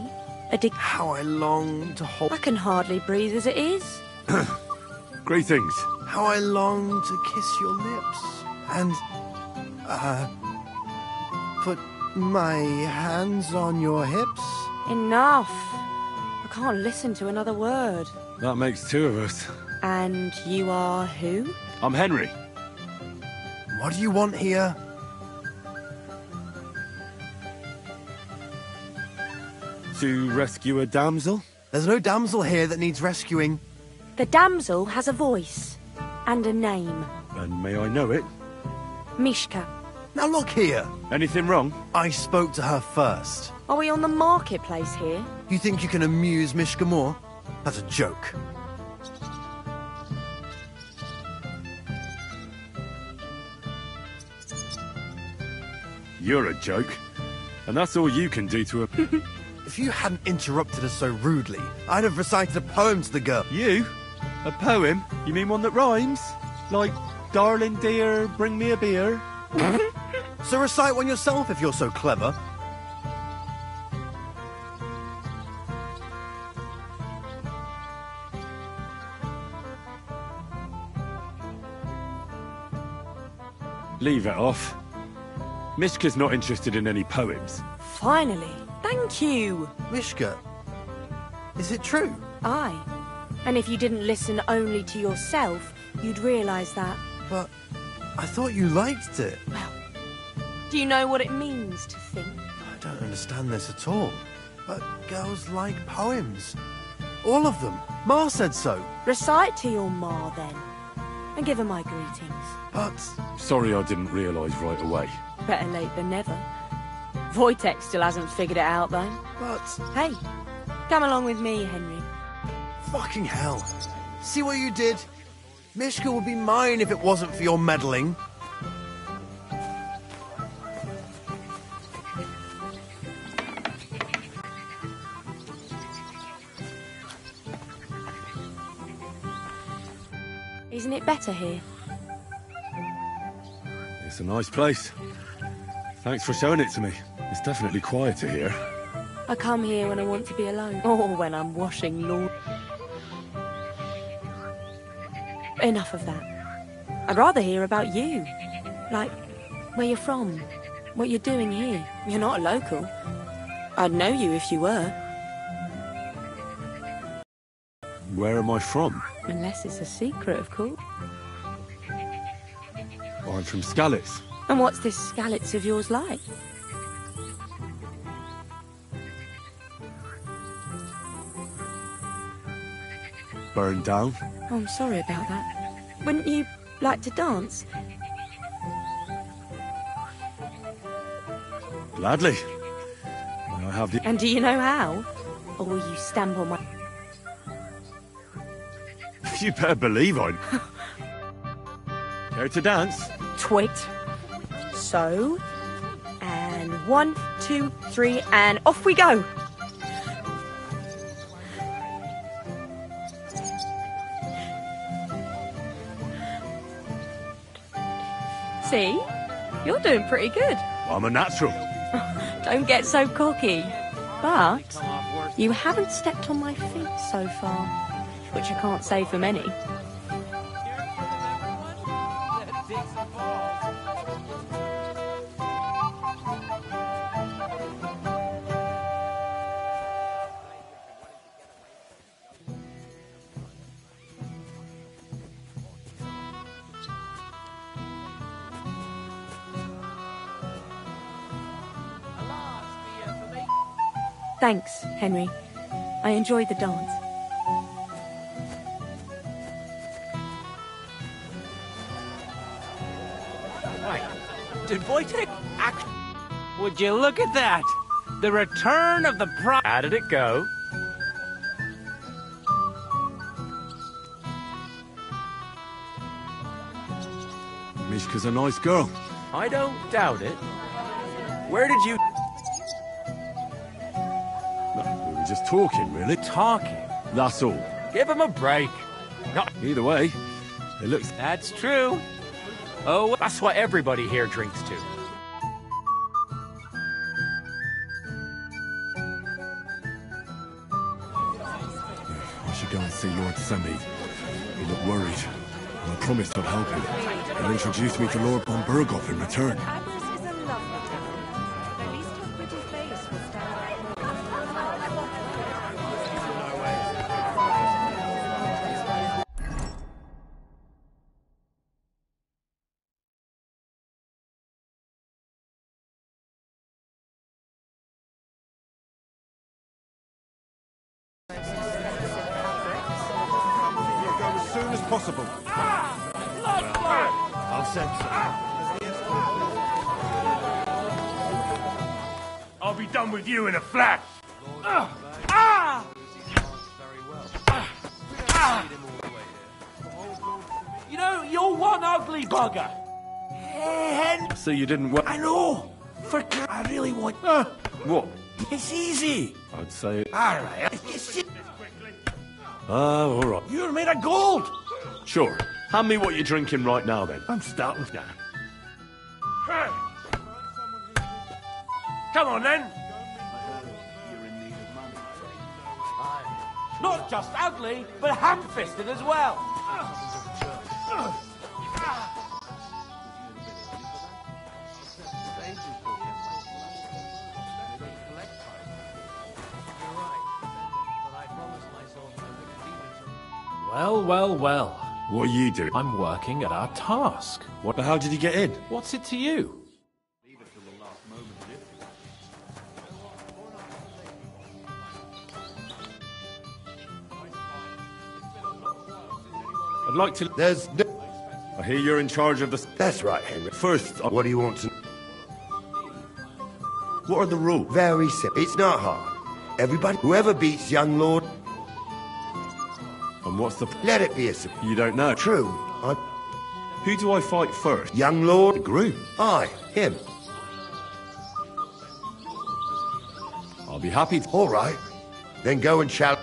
a How I long to hold... I can hardly breathe as it is. Greetings. How I long to kiss your lips. And, put my hands on your hips. Enough. I can't listen to another word. That makes two of us. And you are who? I'm Henry. What do you want here? To rescue a damsel? There's no damsel here that needs rescuing. The damsel has a voice and a name. And may I know it? Mishka. Now look here. Anything wrong? I spoke to her first. Are we on the marketplace here? You think you can amuse Mishka more? That's a joke. You're a joke. And that's all you can do to a... If you hadn't interrupted us so rudely, I'd have recited a poem to the girl. You? A poem? You mean one that rhymes? Like, darling dear, bring me a beer? So recite one yourself if you're so clever. Leave it off. Mishka's not interested in any poems. Finally. Thank you. Mishka, is it true? Aye. And if you didn't listen only to yourself, you'd realise that. But I thought you liked it. Well, do you know what it means to think? I don't understand this at all. But girls like poems. All of them. Ma said so. Recite to your ma, then. And give her my greetings. But... Sorry I didn't realise right away. Better late than never. Wojtek still hasn't figured it out, though. But... Hey, come along with me, Henry. Fucking hell. See what you did? Mishka would be mine if it wasn't for your meddling. Isn't it better here? It's a nice place. Thanks for showing it to me. It's definitely quieter here. I come here when I want to be alone, or when I'm washing laundry. Enough of that. I'd rather hear about you. Like, where you're from, what you're doing here. You're not a local. I'd know you if you were. Where am I from? Unless it's a secret, of course. I'm from Skalitz. And what's this Skalitz of yours like? Burned down. Oh, I'm sorry about that. Wouldn't you like to dance? Gladly. I have the... And do you know how? Or will you stamp on my... You better believe I... Care to dance? Twit. So... And 1, 2, 3, and off we go! See? You're doing pretty good. I'm a natural. Don't get so cocky. But you haven't stepped on my feet so far, which I can't say for many. Thanks, Henry. I enjoyed the dance. Right. Did Wojtek act... Would you look at that? The return of the pri... How did it go? Mishka's a nice girl. I don't doubt it. Where did you... No, we were just talking, really. Talking? That's all. Give him a break. No. Either way, it looks... That's true. Oh, that's what everybody here drinks to. I should go and see Lord Semi. He looked worried, and I promised I'd help him. He'll introduce me to Lord von Burghoff in return. As soon as possible. I'll send some. I'll be done with you in a flash. You know, you're one ugly bugger. So you didn't work... I know. I really want... What? It's easy. I'd say... All right. All right. You're made of gold. Sure. Hand me what you're drinking right now, then. I'm starting now. Hey. Come on, then. Not just ugly, but ham-fisted as well. Well, well, well. What are you doing? I'm working at our task. What the hell did you get in? What's it to you? I'd like to... There's no... I hear you're in charge of the... That's right, Henry. First, What do you want to... what are the rules? Very simple. It's not hard. Everybody, whoever beats young Lord... And what's the... Let it be a surprise. You don't know? True. Who do I fight first? Young lord? The groom. Aye, him. I'll be happy to... All right. Then go and challenge...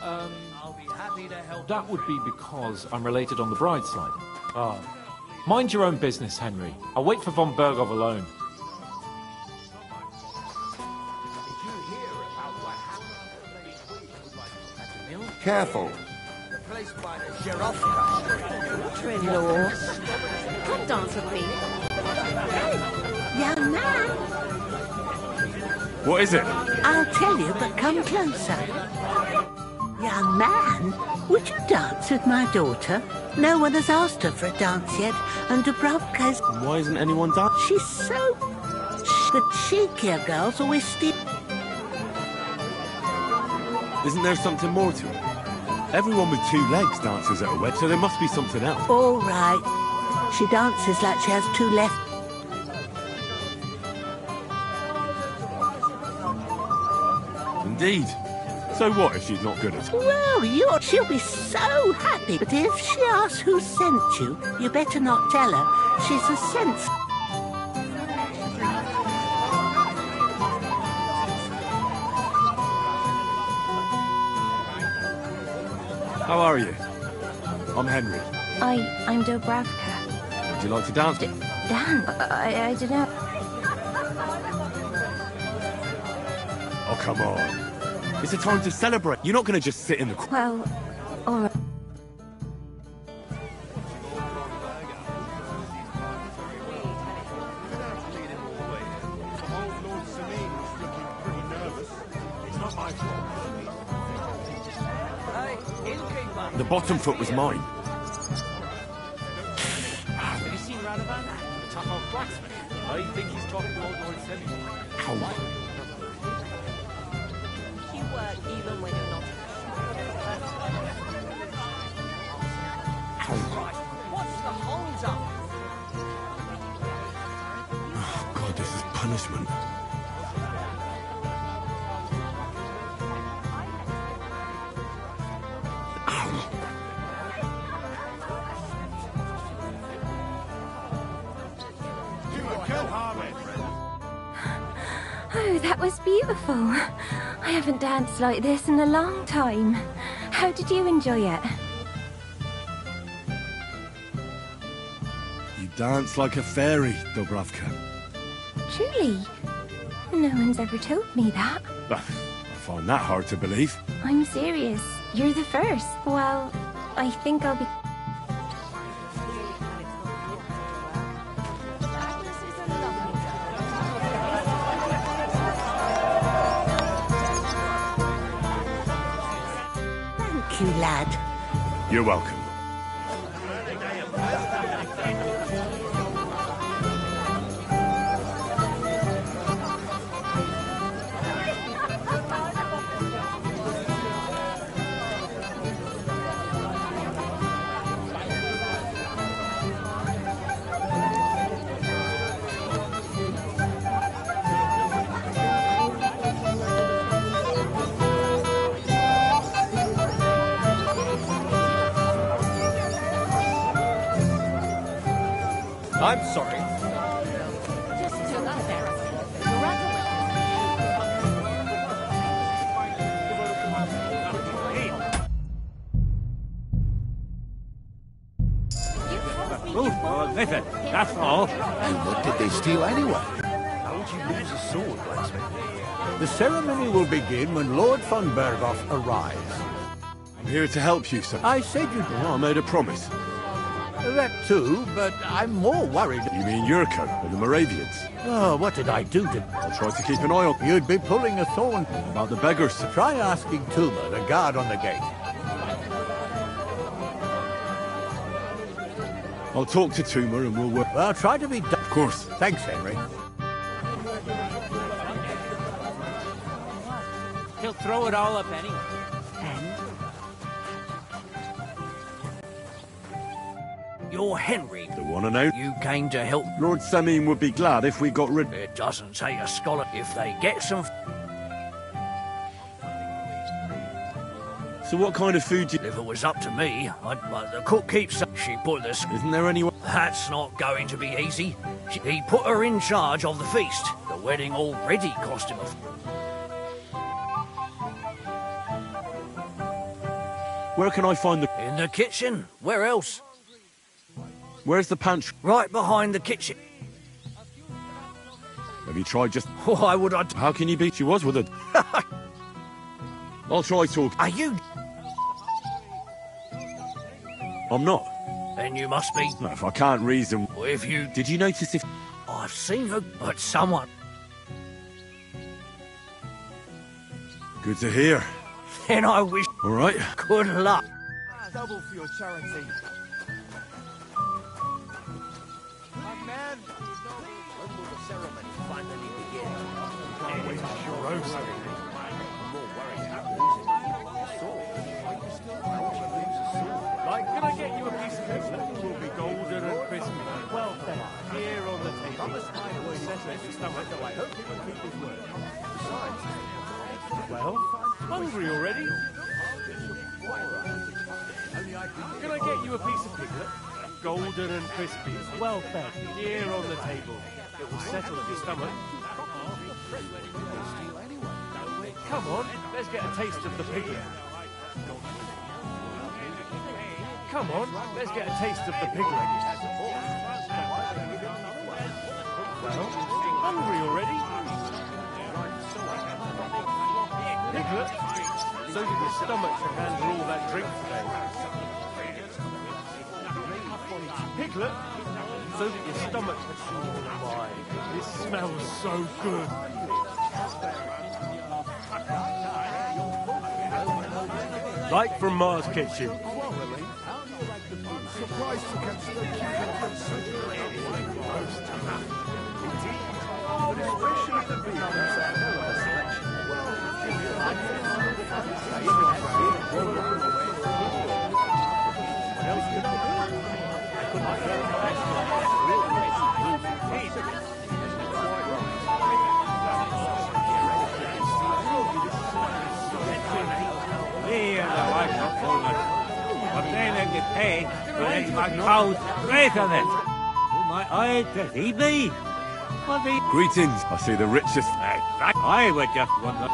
I'll be happy to help. That would be because I'm related on the bride's side. Mind your own business, Henry. I'll wait for von Bergov alone. Careful. The place by the Sheriff's Daughter-in-law. Come dance with me. Young man. What is it? I'll tell you, but come closer. Young man, would you dance with my daughter? No one has asked her for a dance yet, and Dubrovka's... Why isn't anyone dancing? She's so... The cheekier girls always steal... Isn't there something more to it? Everyone with 2 legs dances at a wedding, so there must be something else. All right. She dances like she has 2 left. Indeed. So what if she's not good at it? Well, she'll be so happy. But if she asks who sent you, you better not tell her. She's a sense... How are you? I'm Henry. I'm Dubravka. Would you like to dance? Dan, I don't know. Oh, come on. It's a time to celebrate. You're not going to just sit in the... Well, all right. The bottom foot was mine. Have you seen Radovan? The top-off blacksmith. I think he's talking to old Lord Semyon. Ow. You work even when you're not. What's the hold-up? Oh, God, this is punishment. Oh, that was beautiful. I haven't danced like this in a long time. How did you enjoy it? You dance like a fairy, Dubravka. Truly? No one's ever told me that. I find that hard to believe. I'm serious. You're the first. Well, I think I'll be... Thank you, lad. You're welcome. I'm sorry. Just too Oh, Nathan, that's all. And what did they steal anyway? How would you lose a sword, blacksmith? The ceremony will begin when Lord von Berghoff arrives. I'm here to help you, sir. I said you'd... Well, I made a promise. That too, but I'm more worried... You mean Yurko and the Moravians? Oh, what did I do to... I'll try to keep an eye on... You'd be pulling a thorn. About the beggars, sir. Try asking Tuma, the guard on the gate. I'll talk to Tuma and we'll work... Well, try to be... Of course. Thanks, Henry. He'll throw it all up anyway. You're Henry. The one and out. You came to help. Lord Semyon would be glad if we got rid... It doesn't take a scholar if they get some... So what kind of food do you... If it was up to me, but the cook keeps... She put this... Isn't there anyone... That's not going to be easy. He put her in charge of the feast. The wedding already cost him a... Where can I find the... In the kitchen. Where else? Where's the pantry? Right behind the kitchen. Have you tried just... Why would I... How can you be? She was with her. I'll try talk. Are you... I'm not. Then you must be... No, if I can't reason... Well, if you... Did you notice if... I've seen her, but someone... Good to hear. Then I wish... All right. Good luck. Double for your charity. Man, when will the ceremony finally begin? Can't wait to show roast. I'm more worried about losing your sword. Like, can I get you a piece of pizza? It will be golden and crispy. Well fed. Here on the table. I'm a spider boy settlers your stomach, so I hope he will keep his word. Besides, well, hungry already? Can I get you a piece of piglet? Golden and crispy. Well fed. Here on the table. It will settle your stomach. Come on, let's get a taste of the piglet. Come on, let's get a taste of the piglet. Well, hungry already? Piglet, so that your stomach can handle all that drink today. Piglet, so that your stomach can... Oh my, this smells so good. Like from Mars Kitchen. Surprised to catch the especially the beef. That's a hell of a selection. But then I get paid for letting my cows graze on it. Oh my eye, does he be? What the... Greetings. I see the richest... I would just wonder...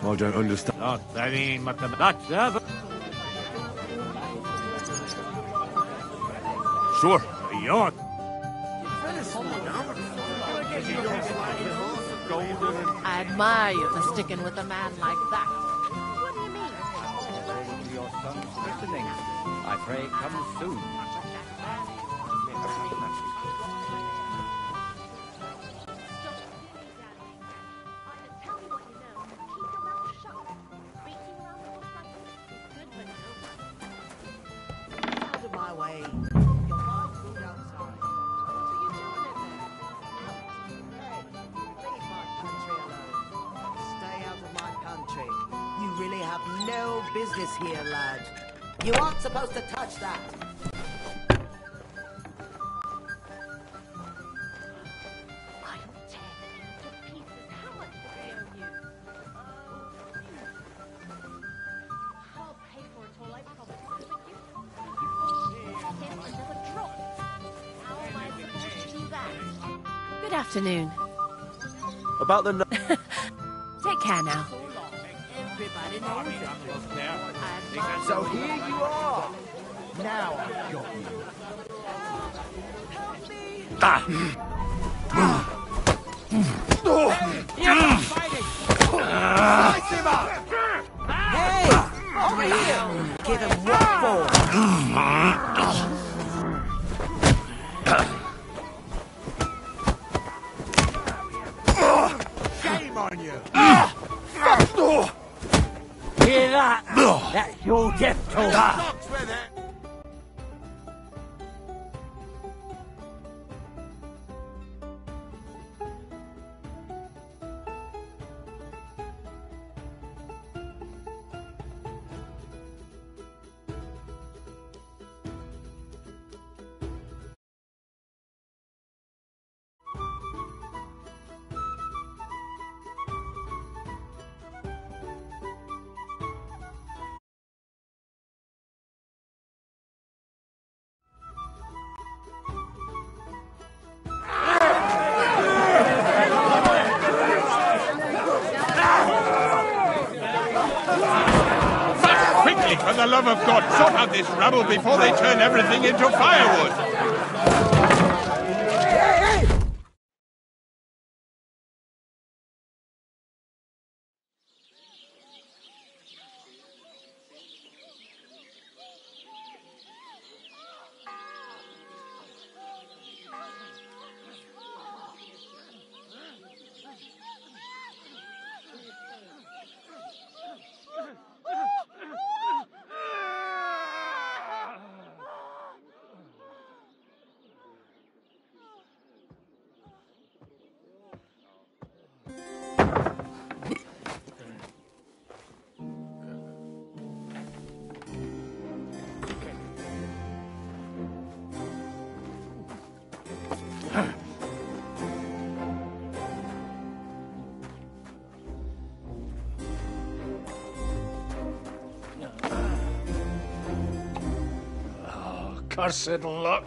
I don't understand. Not, I mean, but the... That's the... Sure. York. I admire you for sticking with a man like that. What do you mean? Forward to your son's christening. I pray come soon. Out of my way. You really have no business here, lad. You aren't supposed to touch that. I'll tear them to pieces. How much do they owe you? I'll pay for it all, I promise. But you him another drop. How am I supposed to do that? Good afternoon. About the... Take care now. Everybody knows it. So here you are. Now I've got you. Slice him up! Hey! Over here! Give him what for? Shame on you! Hear that? That's your death toll. Hey, for the love of God, sort out this rubble before they turn everything into firewood! Cursed luck.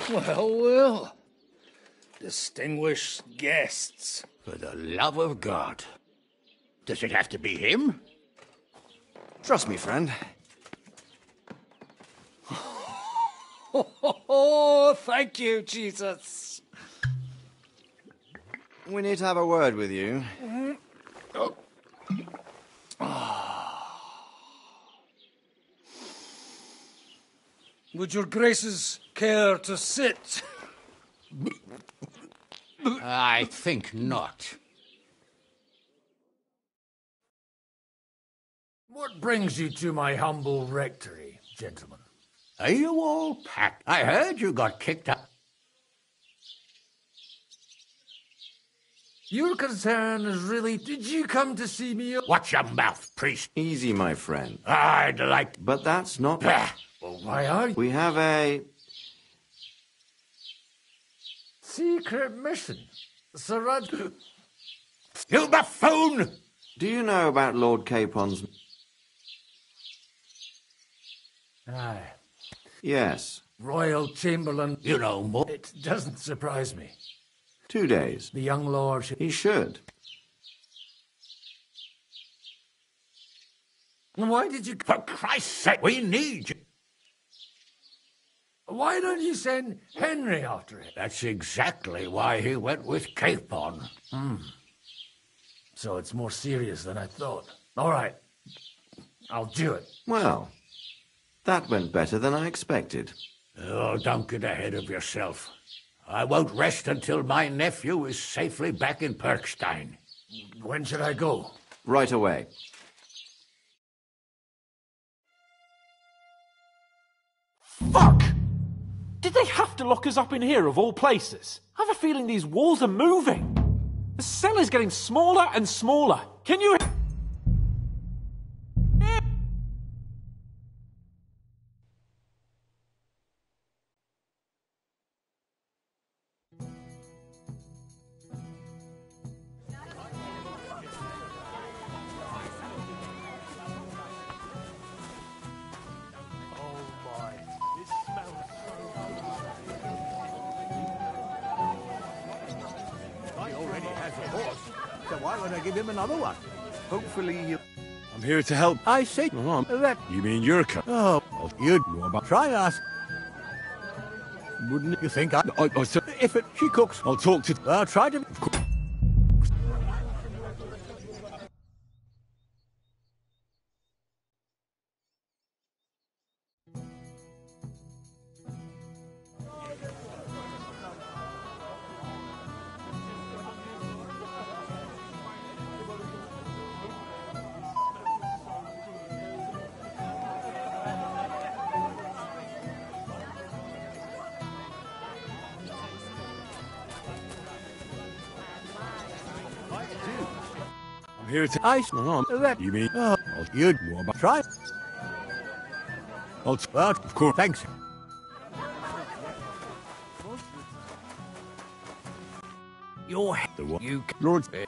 Well, well. Distinguished guests. For the love of God. Does it have to be him? Trust me, friend. Oh, thank you, Jesus. We need to have a word with you. Would your graces care to sit? I think not. What brings you to my humble rectory, gentlemen? Are you all packed? I heard you got kicked out. Your concern is really... Did you come to see me? Watch your mouth, priest. Easy, my friend. I'd like... But that's not... Well, why are you? We have a... secret mission. Sarad... You buffoon! Do you know about Lord Capon's... Aye. Yes. Royal Chamberlain. You know more. It doesn't surprise me. 2 days. The young lord... He should. Why did you... For Christ's sake, we need you. Why don't you send Henry after it? That's exactly why he went with Capon. So it's more serious than I thought. All right. I'll do it. Well, that went better than I expected. Oh, don't get ahead of yourself. I won't rest until my nephew is safely back in Perkstein. When should I go? Right away. Fuck! Did they have to lock us up in here, of all places? I have a feeling these walls are moving. The cell is getting smaller and smaller. Can you... Why would I give him another one? Hopefully he'll... I'm here to help. I say that... You mean Yurka? Oh, you'd know about... Try ask. Wouldn't you think I said... If she cooks... I'll talk to... I'll try to... I'm here to... that... You mean... you'd know about... Try... Well, of course. Thanks. Your The what? You... Lord...